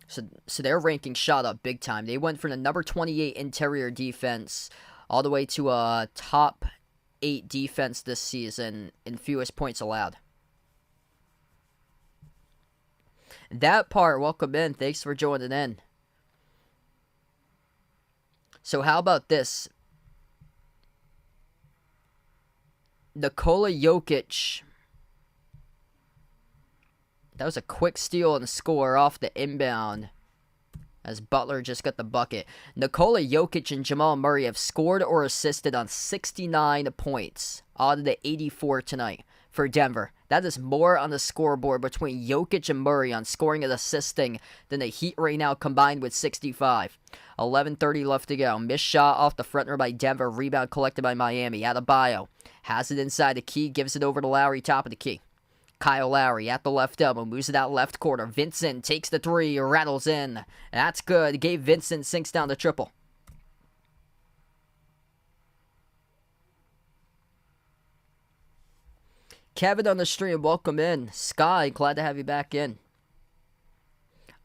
So their ranking shot up big time. They went from the number 28 interior defense all the way to a top 8 defense this season in fewest points allowed. That part, welcome in. Thanks for joining in. So how about this? Nikola Jokic. That was a quick steal and score off the inbound, as Butler just got the bucket. Nikola Jokic and Jamal Murray have scored or assisted on 69 points out of the 84 tonight for Denver. That is more on the scoreboard between Jokic and Murray on scoring and assisting than the Heat right now combined with 65. 11:30 left to go. Missed shot off the front rim by Denver. Rebound collected by Miami. Adebayo has it inside the key. Gives it over to Lowry, top of the key. Kyle Lowry at the left elbow. Moves it out left corner. Vincent takes the three. Rattles in. That's good. Gabe Vincent sinks down the triple. Kevin on the stream, welcome in. Sky, glad to have you back in.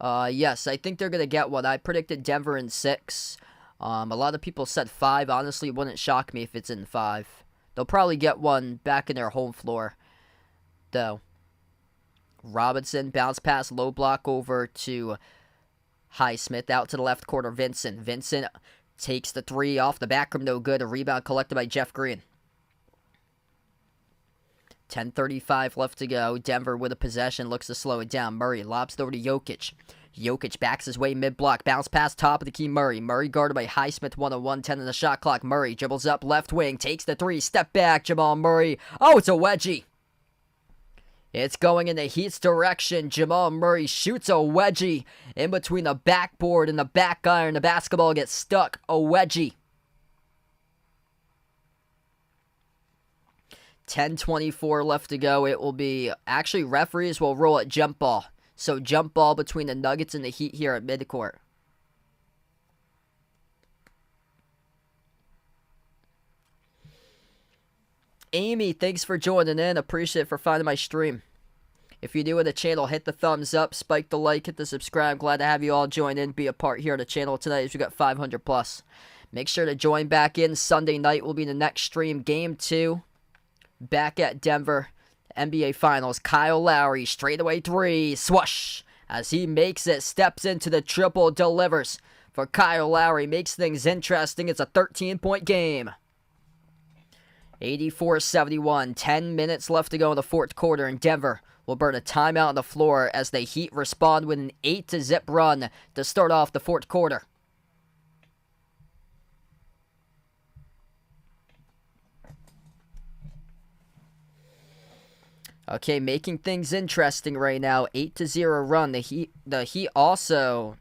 Yes, I think they're going to get one. I predicted Denver in 6. A lot of people said 5. Honestly, it wouldn't shock me if it's in 5. They'll probably get one back in their home floor, though. Robinson, bounce pass, low block over to Highsmith. Out to the left corner, Vincent. Vincent takes the 3 off the back rim, no good. A rebound collected by Jeff Green. 10:35 left to go. Denver with a possession. Looks to slow it down. Murray lobs it over to Jokic. Jokic backs his way mid-block. Bounce pass top of the key. Murray. Murray guarded by Highsmith. 1-on-1. 10 in the shot clock. Murray dribbles up left wing. Takes the 3. Step back. Jamal Murray. Oh, it's a wedgie. It's going in the Heat's direction. Jamal Murray shoots a wedgie in between the backboard and the back iron. The basketball gets stuck. A wedgie. 10:24 left to go. It will be, actually, referees will roll it jump ball. So jump ball between the Nuggets and the Heat here at midcourt. Amy, thanks for joining in. Appreciate it for finding my stream. If you're new to the channel, hit the thumbs up, spike the like, hit the subscribe. Glad to have you all join in, be a part here of the channel tonight as we got 500 plus. Make sure to join back in. Sunday night will be the next stream. Game 2. Back at Denver, NBA Finals. Kyle Lowry, straightaway 3, swoosh. As he makes it, steps into the triple, delivers for Kyle Lowry. Makes things interesting. It's a 13-point game. 84-71, 10 minutes left to go in the fourth quarter, and Denver will burn a timeout on the floor as the Heat respond with an 8-0 run to start off the fourth quarter. Okay, making things interesting right now. 8-0 run. The Heat also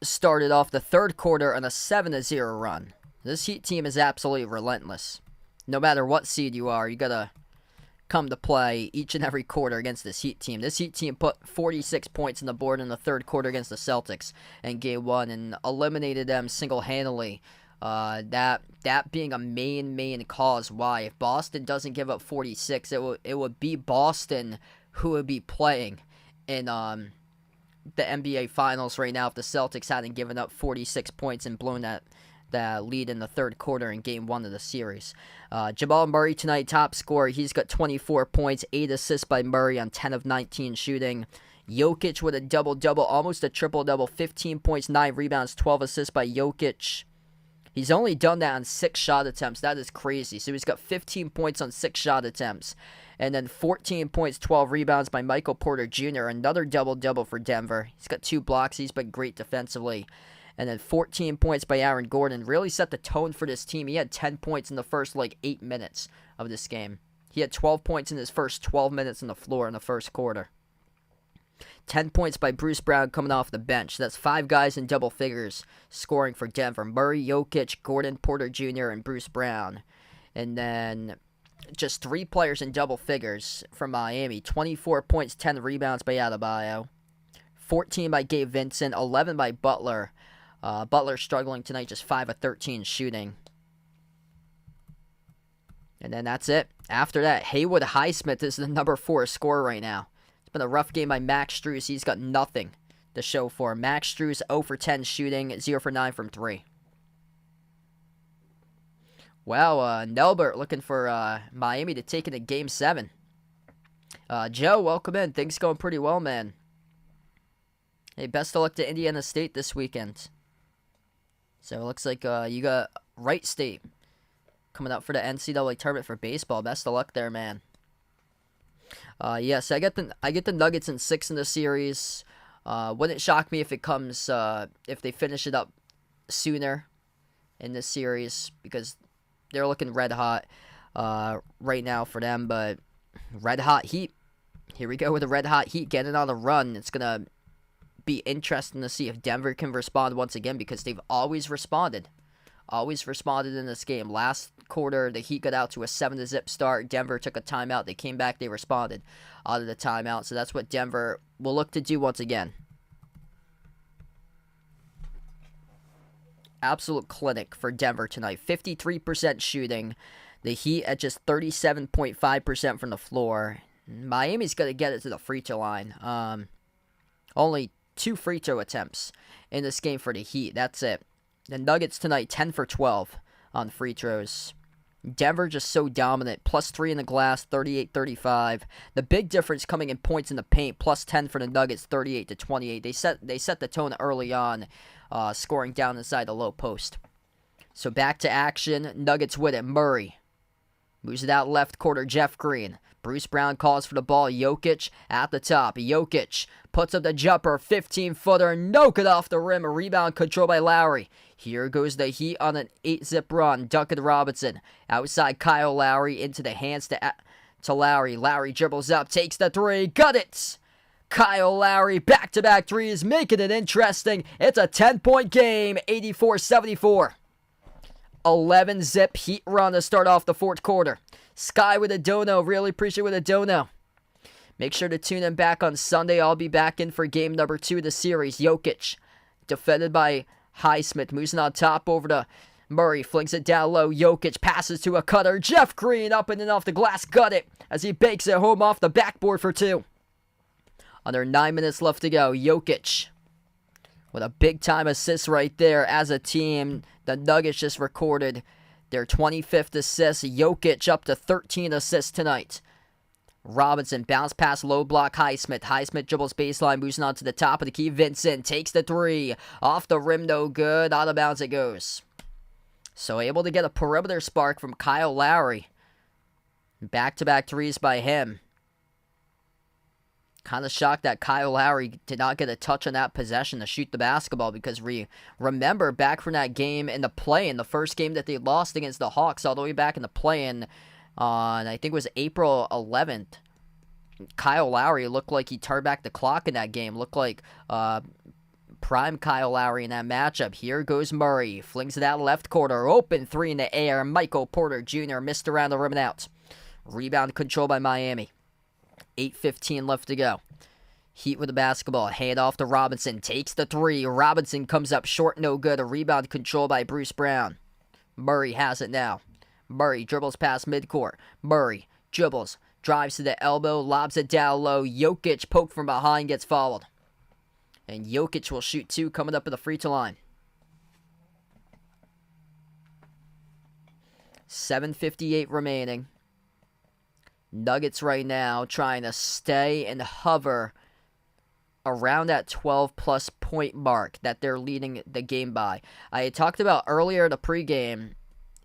started off the third quarter on a 7-0 run. This Heat team is absolutely relentless. No matter what seed you are, you gotta come to play each and every quarter against this Heat team. This Heat team put 46 points on the board in the third quarter against the Celtics in Game 1 and eliminated them single-handedly. That being a main cause why. If Boston doesn't give up 46, it would be Boston who would be playing in the NBA Finals right now if the Celtics hadn't given up 46 points and blown that lead in the third quarter in Game 1 of the series. Jamal Murray tonight, top scorer. He's got 24 points, 8 assists by Murray on 10 of 19 shooting. Jokic with a double-double, almost a triple-double, 15 points, 9 rebounds, 12 assists by Jokic. He's only done that on 6 shot attempts. That is crazy. So he's got 15 points on 6 shot attempts. And then 14 points, 12 rebounds by Michael Porter Jr. Another double-double for Denver. He's got 2 blocks. He's been great defensively. And then 14 points by Aaron Gordon. Really set the tone for this team. He had 10 points in the first, 8 minutes of this game. He had 12 points in his first 12 minutes on the floor in the first quarter. 10 points by Bruce Brown coming off the bench. That's 5 guys in double figures scoring for Denver. Murray, Jokic, Gordon, Porter Jr., and Bruce Brown. And then just 3 players in double figures from Miami. 24 points, 10 rebounds by Adebayo. 14 by Gabe Vincent, 11 by Butler. Butler struggling tonight, just 5 of 13 shooting. And then that's it. After that, Haywood Highsmith is the number 4 scorer right now. It's been a rough game by Max Strus. He's got nothing to show for. Max Strus 0 for 10 shooting, 0 for 9 from 3. Wow, Nelbert looking for Miami to take it in Game 7. Joe, welcome in. Things going pretty well, man. Hey, best of luck to Indiana State this weekend. So it looks like you got Wright State coming up for the NCAA tournament for baseball. Best of luck there, man. Yes, I get the Nuggets in 6 in the series. Wouldn't shock me if it comes if they finish it up sooner in this series because they're looking red hot right now for them. But Red Hot Heat. Here we go with the Red Hot Heat getting on a run. It's going to be interesting to see if Denver can respond once again, because they've always responded. Always responded in this game. Last quarter, the Heat got out to a 7-0 start. Denver took a timeout. They came back. They responded out of the timeout. So that's what Denver will look to do once again. Absolute clinic for Denver tonight. 53% shooting. The Heat at just 37.5% from the floor. Miami's going to get it to the free throw line. Only 2 free throw attempts in this game for the Heat. That's it. The Nuggets tonight, 10 for 12 on free throws. Denver just so dominant. +3 in the glass, 38-35. The big difference coming in points in the paint, +10 for the Nuggets, 38-28. They set the tone early on, scoring down inside the low post. So back to action. Nuggets with it. Murray moves it out left quarter. Jeff Green. Bruce Brown calls for the ball. Jokic at the top. Jokic puts up the jumper. 15-footer. No good off the rim. A rebound controlled by Lowry. Here goes the Heat on an 8-zip run. Duncan Robinson outside Kyle Lowry into the hands to Lowry. Lowry dribbles up. Takes the 3. Got it! Kyle Lowry, back-to-back threes, making it interesting. It's a 10-point game. 84-74. 11-zip Heat run to start off the fourth quarter. Sky with a dono. Really appreciate with a dono. Make sure to tune in back on Sunday. I'll be back in for game number 2 of the series. Jokic, defended by Highsmith, moves it on top over to Murray. Flings it down low. Jokic passes to a cutter. Jeff Green up and in off the glass. Got it as he bakes it home off the backboard for 2. Under 9 minutes left to go. Jokic with a big-time assist right there as a team. The Nuggets just recorded their 25th assist. Jokic up to 13 assists tonight. Robinson, bounce pass, low block, Highsmith. Highsmith dribbles baseline, moves on to the top of the key. Vincent takes the 3. Off the rim, no good. Out of bounds it goes. So able to get a perimeter spark from Kyle Lowry. Back-to-back threes by him. Kind of shocked that Kyle Lowry did not get a touch on that possession to shoot the basketball, because remember back from that game in the play-in, the first game that they lost against the Hawks all the way back in the play-in on, I think it was April 11th. Kyle Lowry looked like he turned back the clock in that game. Looked like prime Kyle Lowry in that matchup. Here goes Murray. Flings it out left quarter. Open 3 in the air. Michael Porter Jr. missed around the rim and out. Rebound control by Miami. 8:15 left to go. Heat with the basketball. Hand off to Robinson. Takes the 3. Robinson comes up short. No good. A rebound control by Bruce Brown. Murray has it now. Murray dribbles past midcourt. Murray dribbles. Drives to the elbow. Lobs it down low. Jokic poked from behind. Gets fouled. And Jokic will shoot 2 coming up at the free throw line. 7:58 remaining. Nuggets right now trying to stay and hover around that 12-plus point mark that they're leading the game by. I had talked about earlier in the pregame,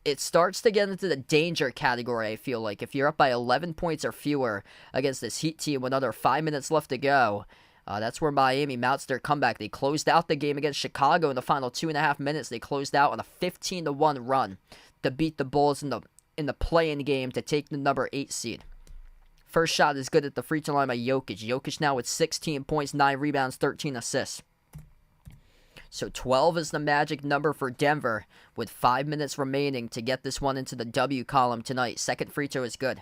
it starts to get into the danger category, I feel like. If you're up by 11 points or fewer against this Heat team with another 5 minutes left to go, that's where Miami mounts their comeback. They closed out the game against Chicago in the final 2.5 minutes. They closed out on a 15-1 run to beat the Bulls in the play-in game to take the number 8 seed. First shot is good at the free throw line by Jokic. Jokic now with 16 points, 9 rebounds, 13 assists. So 12 is the magic number for Denver with 5 minutes remaining to get this one into the W column tonight. Second free throw is good.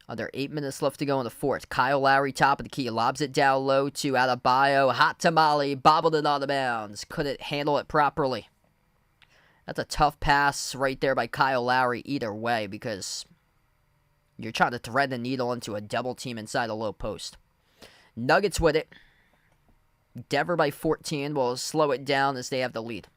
Under 8 minutes left to go in the fourth. Kyle Lowry, top of the key, lobs it down low to Adebayo. Hot tamale, bobbled it out of bounds. Couldn't handle it properly. That's a tough pass right there by Kyle Lowry either way, because you're trying to thread the needle into a double team inside the low post. Nuggets with it. Denver by 14 will slow it down as they have the lead.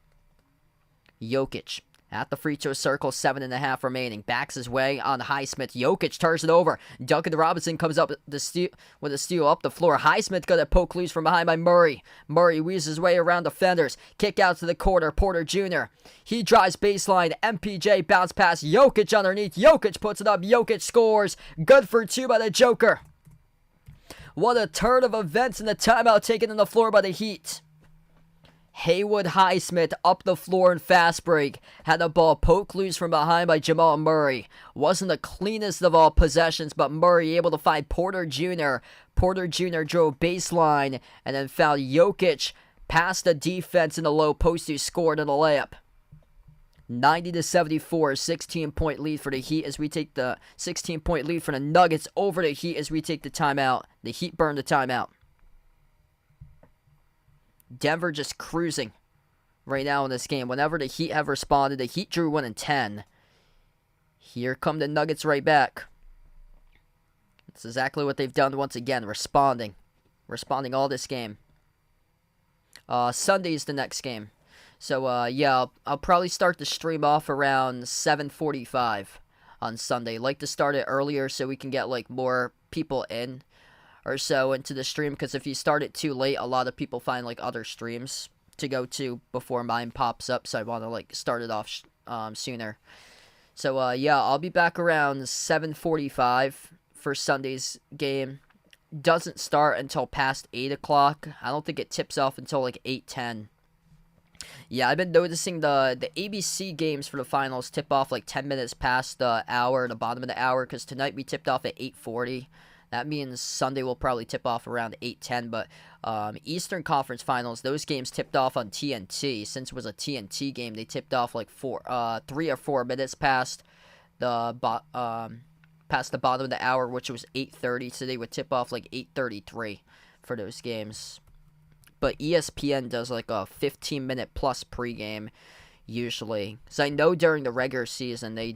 Jokic at the free throw circle, 7.5 remaining. Backs his way on Highsmith. Jokic turns it over. Duncan Robinson comes up with a steal up the floor. Highsmith got a poke loose from behind by Murray. Murray weaves his way around defenders. Kick out to the corner. Porter Jr. He drives baseline. MPJ bounce pass. Jokic underneath. Jokic puts it up. Jokic scores. Good for 2 by the Joker. What a turn of events in the timeout taken on the floor by the Heat. Haywood Highsmith up the floor in fast break. Had the ball poked loose from behind by Jamal Murray. Wasn't the cleanest of all possessions, but Murray able to find Porter Jr. Porter Jr. drove baseline and then found Jokic past the defense in the low post who scored in the layup. 90-74, 16-point lead for the Heat as we take the 16-point lead for the Nuggets over the Heat as we take the timeout. The Heat burn the timeout. Denver just cruising right now in this game. Whenever the Heat have responded, the Heat drew 1 in 10. Here come the Nuggets right back. That's exactly what they've done once again, responding all this game. Sunday's the next game. So, yeah, I'll probably start the stream off around 7:45 on Sunday. Like to start it earlier so we can get, like, more people in or so into the stream, because if you start it too late, a lot of people find, like, other streams to go to before mine pops up, so I want to, like, start it off sooner. So, yeah, I'll be back around 7:45 for Sunday's game. Doesn't start until past 8 o'clock. I don't think it tips off until, like, 8:10. Yeah, I've been noticing the ABC games for the finals tip off like 10 minutes past the hour, the bottom of the hour, because tonight we tipped off at 8:40. That means Sunday will probably tip off around 8:10, but Eastern Conference Finals, those games tipped off on TNT. Since it was a TNT game, they tipped off like 3 or 4 minutes past the bottom of the hour, which was 8:30, so they would tip off like 8:33 for those games. But ESPN does like a 15-minute plus pregame usually. Because I know during the regular season they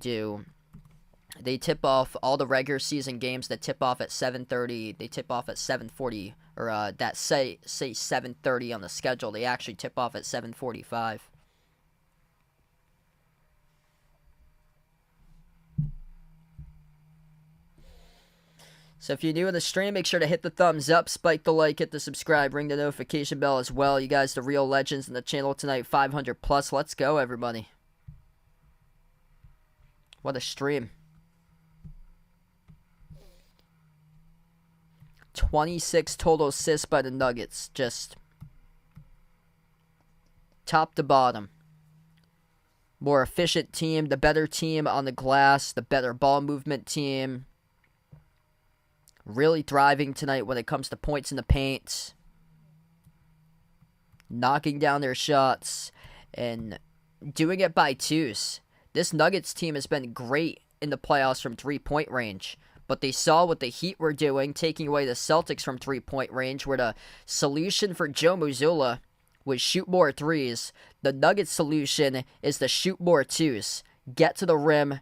tip off all the regular season games that tip off at 7:30. They tip off at 7:40, or that say 7:30 on the schedule. They actually tip off at 7:45. So if you're new in the stream, make sure to hit the thumbs up, spike the like, hit the subscribe, ring the notification bell as well. You guys, the real legends in the channel tonight, 500 plus. Let's go, everybody. What a stream. 26 total assists by the Nuggets, just top to bottom. More efficient team, the better team on the glass, the better ball movement team. Really thriving tonight when it comes to points in the paint. Knocking down their shots and doing it by twos. This Nuggets team has been great in the playoffs from three-point range. But they saw what the Heat were doing, taking away the Celtics from three-point range, where the solution for Joe Mazzulla was shoot more threes. The Nuggets solution is to shoot more twos. Get to the rim,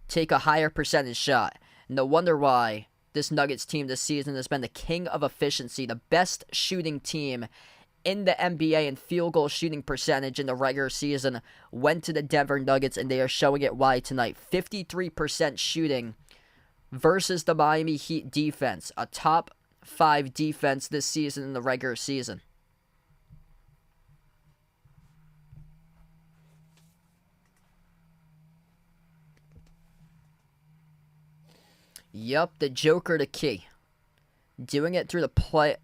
take a higher percentage shot. No wonder why this Nuggets team this season has been the king of efficiency, the best shooting team in the NBA in field goal shooting percentage in the regular season, went to the Denver Nuggets, and they are showing it why tonight. 53% shooting versus the Miami Heat defense, a top 5 defense this season in the regular season. Yup, the Joker, the key. Doing it through the playmaking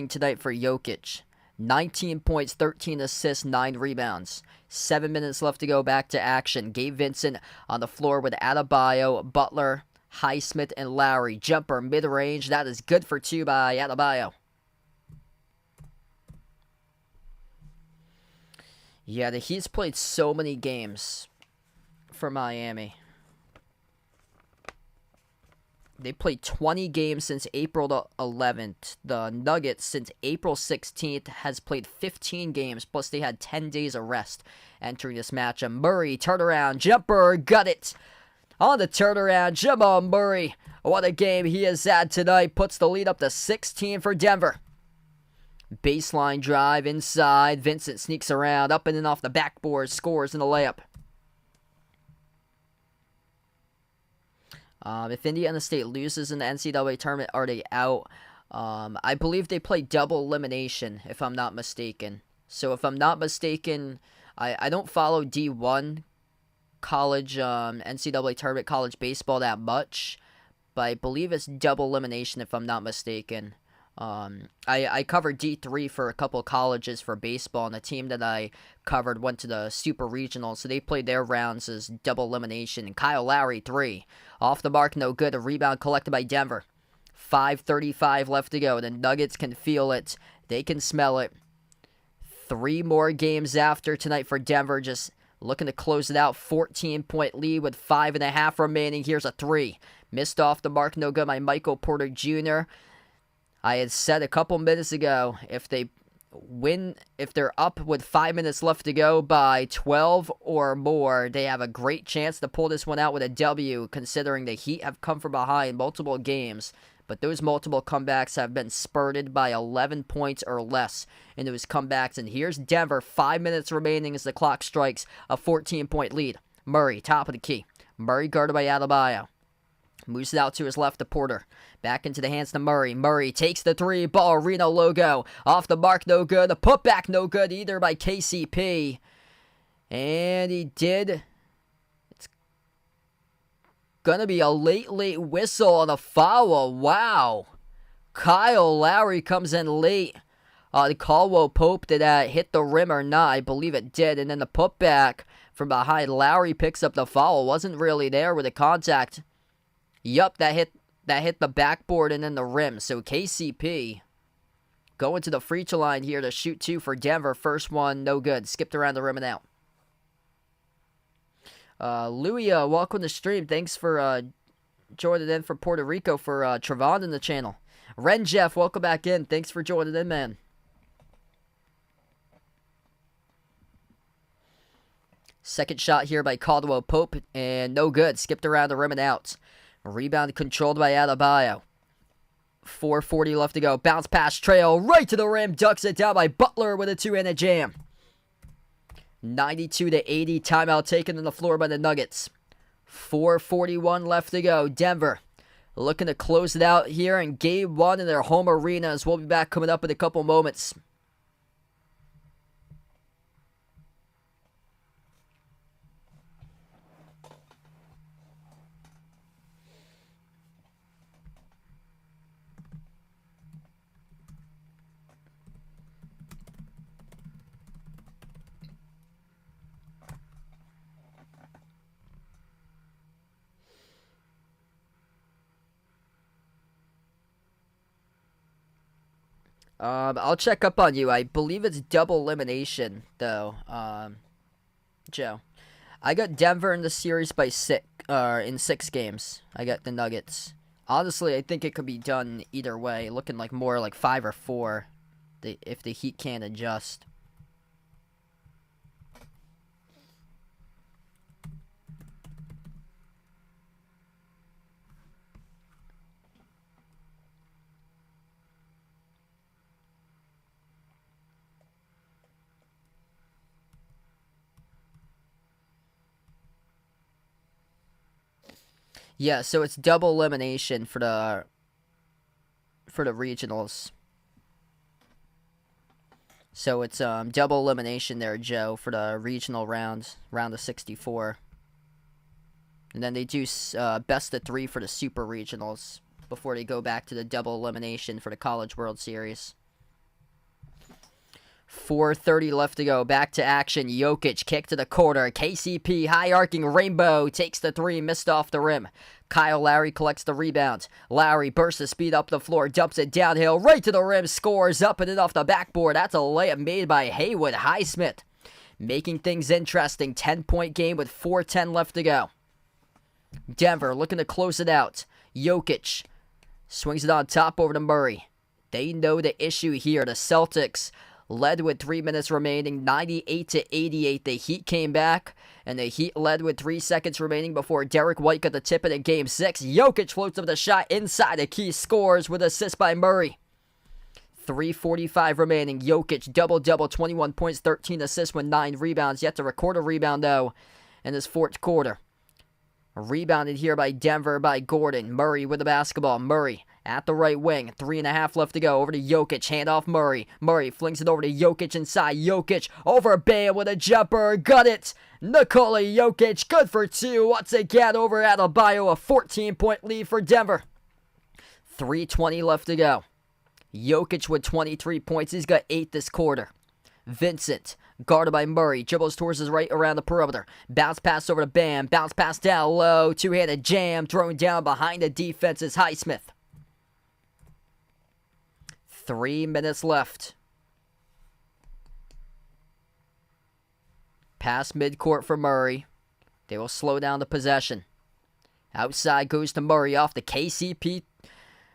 tonight for Jokic. 19 points, 13 assists, 9 rebounds. 7 minutes left to go back to action. Gabe Vincent on the floor with Adebayo, Butler, Highsmith, and Lowry. Jumper mid-range. That is good for 2 by Adebayo. Yeah, the Heat's played so many games for Miami. They played 20 games since April the 11th. The Nuggets, since April 16th, has played 15 games, plus they had 10 days of rest entering this matchup. Murray, turnaround, jumper, got it. On the turnaround, Jamal Murray. What a game he has had tonight. Puts the lead up to 16 for Denver. Baseline drive inside. Vincent sneaks around, up and in off the backboard, scores in the layup. If Indiana State loses in the NCAA tournament, are they out? I believe they play double elimination, if I'm not mistaken. So if I'm not mistaken, I don't follow D1 college, NCAA tournament college baseball that much. But I believe it's double elimination, if I'm not mistaken. I covered D3 for a couple of colleges for baseball, and the team that I covered went to the Super Regional, so they played their rounds as double elimination. And Kyle Lowry, 3. Off the mark, no good. A rebound collected by Denver. 5:35 left to go. The Nuggets can feel it. They can smell it. 3 more games after tonight for Denver, just looking to close it out. 14-point lead with 5.5 remaining. Here's a 3. Missed off the mark, no good by Michael Porter Jr. I had said a couple minutes ago, if they win, if they're up with 5 minutes left to go by 12 or more, they have a great chance to pull this one out with a W, considering the Heat have come from behind multiple games. But those multiple comebacks have been spurted by 11 points or less in those comebacks. And here's Denver, 5 minutes remaining as the clock strikes a 14-point lead. Murray, top of the key. Murray guarded by Adebayo. Moves it out to his left to Porter. Back into the hands to Murray. Murray takes the 3. Ball, Reno logo. Off the mark, no good. The putback, no good either by KCP. And he did. It's going to be a late whistle on a foul. Wow. Kyle Lowry comes in late. The Caldwell Pope, did that hit the rim or not? I believe it did. And then the putback from behind. Lowry picks up the foul. Wasn't really there with the contact. Yup, that hit the backboard and then the rim. So KCP going to the free throw line here to shoot 2 for Denver. First one, no good. Skipped around the rim and out. Louis, welcome to the stream. Thanks for joining in for Puerto Rico for Trevon in the channel. Ren Jeff, welcome back in. Thanks for joining in, man. Second shot here by Caldwell Pope, and no good. Skipped around the rim and out. Rebound controlled by Adebayo. 4:40 left to go. Bounce pass trail right to the rim. Ducks it down by Butler with a 2-handed jam. 92-80. Timeout taken on the floor by the Nuggets. 4:41 left to go. Denver looking to close it out here in Game 1 in their home arenas. We'll be back coming up in a couple moments. I'll check up on you. I believe it's double elimination, though, Joe. I got Denver in the series by in 6 games. I got the Nuggets. Honestly, I think it could be done either way, looking like more like 5 or 4, if the Heat can't adjust. Yeah, so it's double elimination for the regionals. So it's double elimination there, Joe, for the regional round of 64. And then they do best of 3 for the super regionals before they go back to the double elimination for the College World Series. 4:30 left to go. Back to action. Jokic, kick to the corner. KCP, high arcing rainbow, takes the 3, missed off the rim. Kyle Lowry collects the rebound. Lowry bursts the speed up the floor, dumps it downhill, right to the rim, scores up and in off the backboard. That's a layup made by Haywood Highsmith. Making things interesting. 10-point game with 4:10 left to go. Denver looking to close it out. Jokic swings it on top over to Murray. They know the issue here. The Celtics led with 3 minutes remaining, 98-88. The Heat came back, and the Heat led with 3 seconds remaining before Derek White got the tip in Game 6. Jokic floats up the shot inside the key, scores with assist by Murray. 3:45 remaining. Jokic, double-double, 21 points, 13 assists with 9 rebounds. Yet to record a rebound, though, in this fourth quarter. Rebounded here by Denver by Gordon. Murray with the basketball. Murray at the right wing. 3.5 left to go. Over to Jokic. Hand off Murray. Murray flings it over to Jokic inside. Jokic over Bam with a jumper. Got it. Nikola Jokic. Good for 2. Once again over Adebayo. A 14-point lead for Denver. 3:20 left to go. Jokic with 23 points. He's got 8 this quarter. Vincent, guarded by Murray, dribbles towards his right around the perimeter. Bounce pass over to Bam. Bounce pass down low. Two-handed jam thrown down behind the defense is Highsmith. 3 minutes left. Pass midcourt for Murray. They will slow down the possession. Outside goes to Murray off the KCP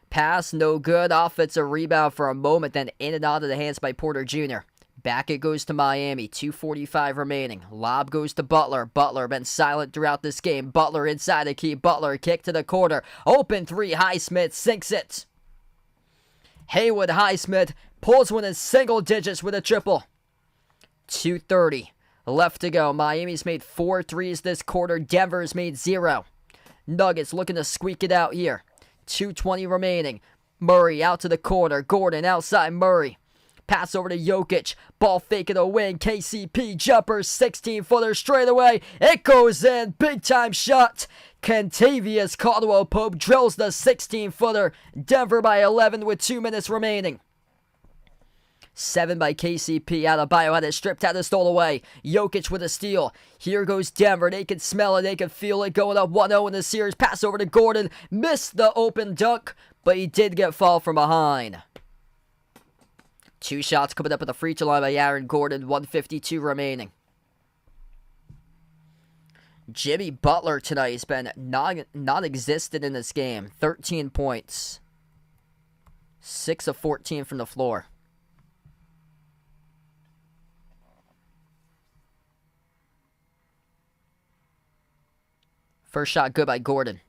pass. No good. Offensive rebound for a moment, then in and out of the hands by Porter Jr. Back it goes to Miami. 2:45 remaining. Lob goes to Butler. Butler been silent throughout this game. Butler inside the key. Butler kick to the corner. Open three. Highsmith sinks it. Haywood Highsmith pulls one in single digits with a triple. 2:30 left to go. Miami's made 4 threes this quarter. Denver's made 0. Nuggets looking to squeak it out here. 2:20 remaining. Murray out to the corner. Gordon outside Murray. Pass over to Jokic. Ball fake in the wing. KCP jumper. 16-footer straight away. It goes in. Big time shot. Kentavious Caldwell-Pope drills the 16-footer. Denver by 11 with 2 minutes remaining. 7 by KCP. Adebayo had it stripped, had it stole away. Jokic with a steal. Here goes Denver. They can smell it. They can feel it going up 1-0 in the series. Pass over to Gordon. Missed the open dunk, but he did get fouled from behind. 2 shots coming up at the free throw line by Aaron Gordon. 1:52 remaining. Jimmy Butler tonight has been non-existent in this game. 13 points. 6 of 14 from the floor. First shot good by Gordon.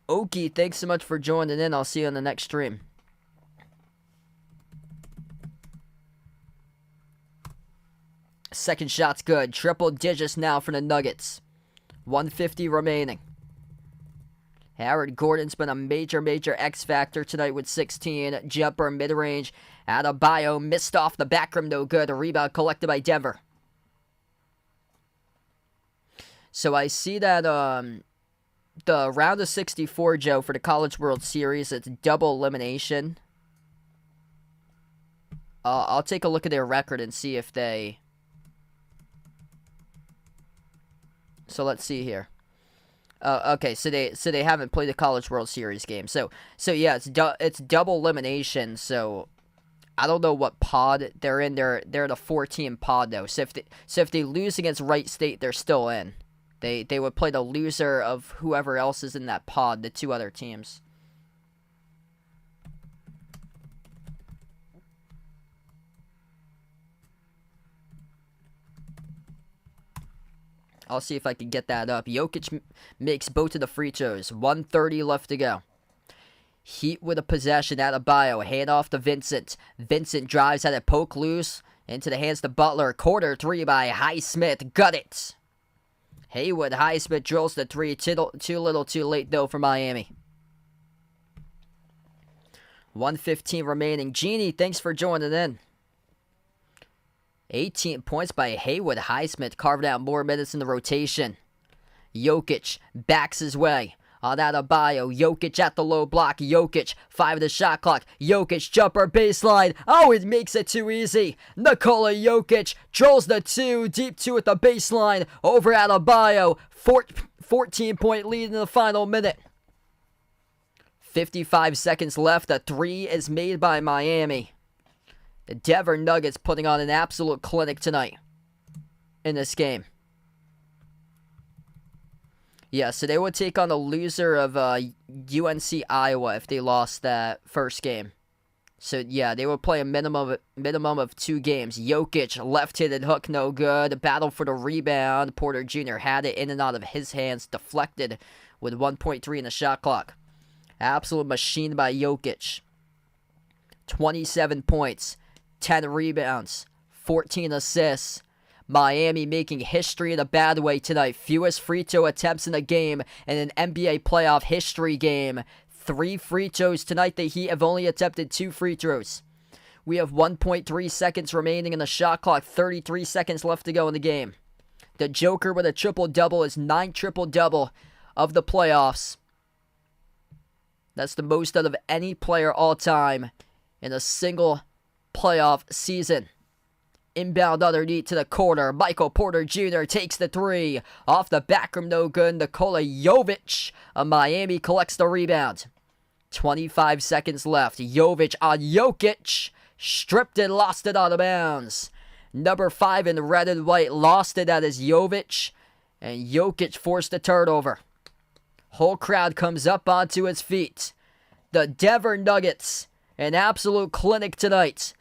Okie, thanks so much for joining in. I'll see you on the next stream. Second shot's good. Triple digits now for the Nuggets. 1:50 remaining. Aaron Gordon's been a major X factor tonight with 16. Jumper mid-range. Adebayo missed off the back rim, no good. A rebound collected by Denver. So I see that the round of 64, Joe, for the College World Series, it's double elimination. I'll take a look at their record and see if they... So let's see here. Okay, so they haven't played the College World Series game. So yeah, it's double elimination. So I don't know what pod they're in. They're the 4-team pod though. So if they lose against Wright State, they're still in. They would play the loser of whoever else is in that pod, the 2 other teams. I'll see if I can get that up. Jokic makes both of the free throws. 1:30 left to go. Heat with a possession. Adebayo. Hand off to Vincent. Vincent drives at it. Poke loose. Into the hands to Butler. Corner 3 by Highsmith. Got it. Haywood Highsmith drills the 3. Too little too late though for Miami. 1:15 remaining. Genie, thanks for joining in. 18 points by Haywood Highsmith, carved out more minutes in the rotation. Jokic backs his way on Adebayo. Jokic at the low block. Jokic, 5 of the shot clock. Jokic jumper baseline. Oh, it makes it too easy. Nikola Jokic drills the 2, deep 2 at the baseline over Adebayo. 14-point lead in the final minute. 55 seconds left. A 3 is made by Miami. The Denver Nuggets putting on an absolute clinic tonight in this game. Yeah, so they would take on the loser of UNC Iowa if they lost that first game. So yeah, they would play a minimum of 2 games. Jokic, left-handed hook, no good. Battle for the rebound. Porter Jr. had it in and out of his hands, deflected with 1.3 in the shot clock. Absolute machine by Jokic. 27 points. 10 rebounds, 14 assists. Miami making history in a bad way tonight. Fewest free throw attempts in a game in an NBA playoff history game. 3 free throws tonight. The Heat have only attempted 2 free throws. We have 1.3 seconds remaining in the shot clock. 33 seconds left to go in the game. The Joker with a triple-double is 9th triple-double of the playoffs. That's the most out of any player all time in a single playoff season. Inbound underneath to the corner. Michael Porter Jr. takes the three. Off the back room, no good. Nikola Jovic of Miami collects the rebound. 25 seconds left. Jovic on Jokic. Stripped and lost it out of bounds. Number 5 in red and white lost it. That is Jovic. And Jokic forced a turnover. Whole crowd comes up onto its feet. The Denver Nuggets, an absolute clinic tonight.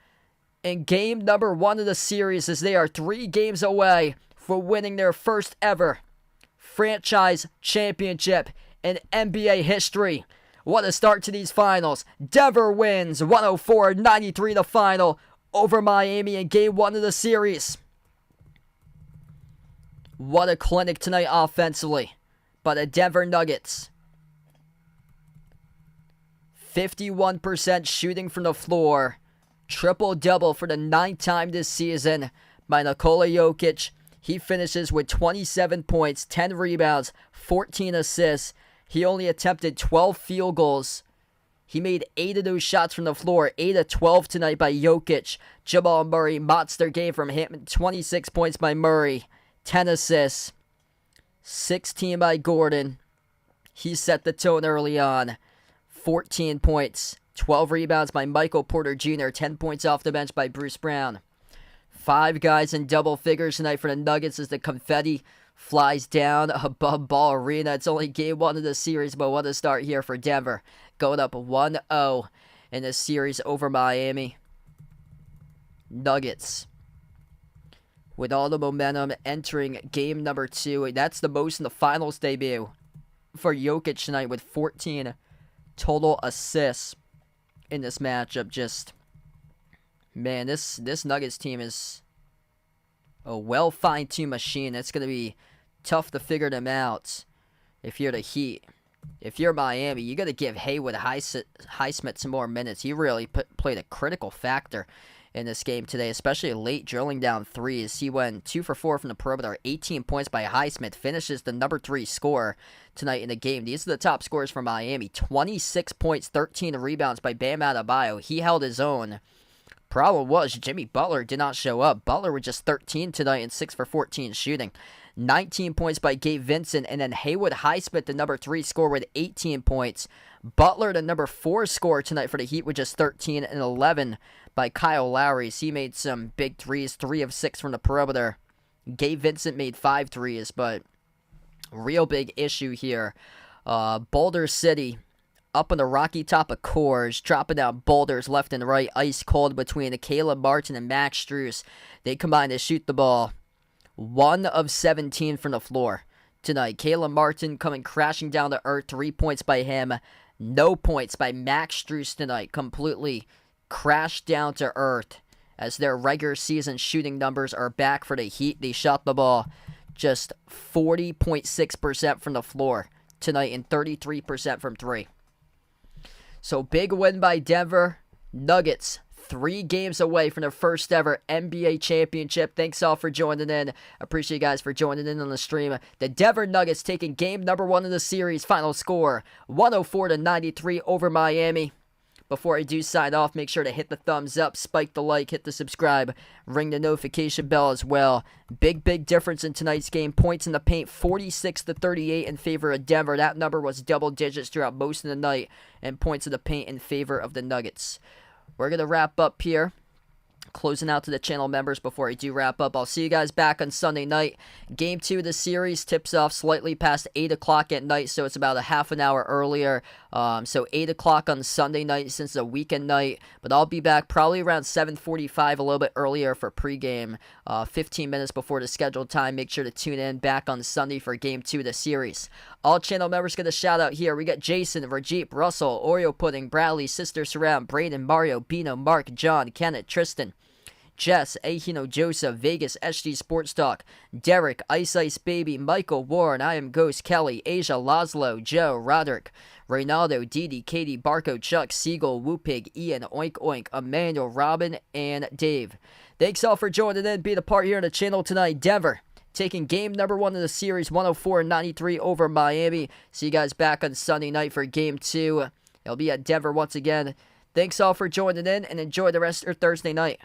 In game number 1 of the series, as they are 3 games away for winning their first ever franchise championship in NBA history. What a start to these finals. Denver wins 104-93 the final over Miami in game 1 of the series. What a clinic tonight offensively by the Denver Nuggets. 51% shooting from the floor. Triple-double for the 9th time this season by Nikola Jokic. He finishes with 27 points, 10 rebounds, 14 assists. He only attempted 12 field goals. He made 8 of those shots from the floor. 8 of 12 tonight by Jokic. Jamal Murray, monster game from him. 26 points by Murray. 10 assists. 16 by Gordon. He set the tone early on. 14 points. 12 rebounds by Michael Porter Jr. 10 points off the bench by Bruce Brown. 5 guys in double figures tonight for the Nuggets as the confetti flies down above Ball Arena. It's only game 1 of the series, but what a start here for Denver. Going up 1-0 in the series over Miami. Nuggets with all the momentum entering game number 2. That's the most in the finals debut for Jokic tonight with 14 total assists in this matchup. Just, man, this Nuggets team is a well fine-tuned machine. It's going to be tough to figure them out if you're the Heat. If you're Miami, you got to give Haywood Highsmith some more minutes. He really played a critical factor in this game today, especially late drilling down threes. He went 2 for 4 from the perimeter, 18 points by Highsmith, finishes the number 3 scorer tonight in the game. These are the top scorers for Miami. 26 points, 13 rebounds by Bam Adebayo. He held his own. Problem was, Jimmy Butler did not show up. Butler with just 13 tonight and 6 for 14 shooting. 19 points by Gabe Vincent, and then Haywood Highsmith, the number 3 scorer, with 18 points. Butler, the number 4 scorer tonight for the Heat, with just 13 and 11 by Kyle Lowry. So he made some big threes, 3 of 6 from the perimeter. Gabe Vincent made 5 threes, but real big issue here. Boulder City up on the rocky top of Coors, dropping down boulders left and right, ice cold between Caleb Martin and Max Strus. They combine to shoot the ball 1 of 17 from the floor tonight. Caleb Martin coming crashing down to earth, 3 points by him. No points by Max Strus tonight. Completely crashed down to earth as their regular season shooting numbers are back for the Heat. They shot the ball just 40.6% from the floor tonight and 33% from 3. So big win by Denver. Nuggets 3 games away from their first ever NBA championship. Thanks all for joining in. Appreciate you guys for joining in on the stream. The Denver Nuggets taking game number 1 of the series. Final score 104-93 over Miami. Before I do sign off, make sure to hit the thumbs up, spike the like, hit the subscribe, ring the notification bell as well. Big difference in tonight's game. Points in the paint, 46-38 in favor of Denver. That number was double digits throughout most of the night, and points in the paint in favor of the Nuggets. We're going to wrap up here. Closing out to the channel members before I do wrap up. I'll see you guys back on Sunday night. Game 2 of the series tips off slightly past 8 o'clock at night, so it's about a half an hour earlier. So 8 o'clock on Sunday night since it's a weekend night. But I'll be back probably around 7:45, a little bit earlier for pregame. 15 minutes before the scheduled time. Make sure to tune in back on Sunday for Game 2 of the series. All channel members get a shout out here. We got Jason, Rajeep, Russell, Oreo Pudding, Bradley, Sister Surround, Braden, Mario, Bino, Mark, John, Kenneth, Tristan, Jess, Ahino, Joseph, Vegas, SG Sports Talk, Derek, Ice Baby, Michael, Warren, I Am Ghost, Kelly, Asia, Laszlo, Joe, Roderick, Reynaldo, Didi, Katie, Barco, Chuck, Siegel, Woopig, Ian, Oink Oink, Emmanuel, Robin, and Dave. Thanks all for joining in, being a part here on the channel tonight. Denver taking game number 1 of the series, 104-93 over Miami. See you guys back on Sunday night for game 2. It'll be at Denver once again. Thanks all for joining in, and enjoy the rest of your Thursday night.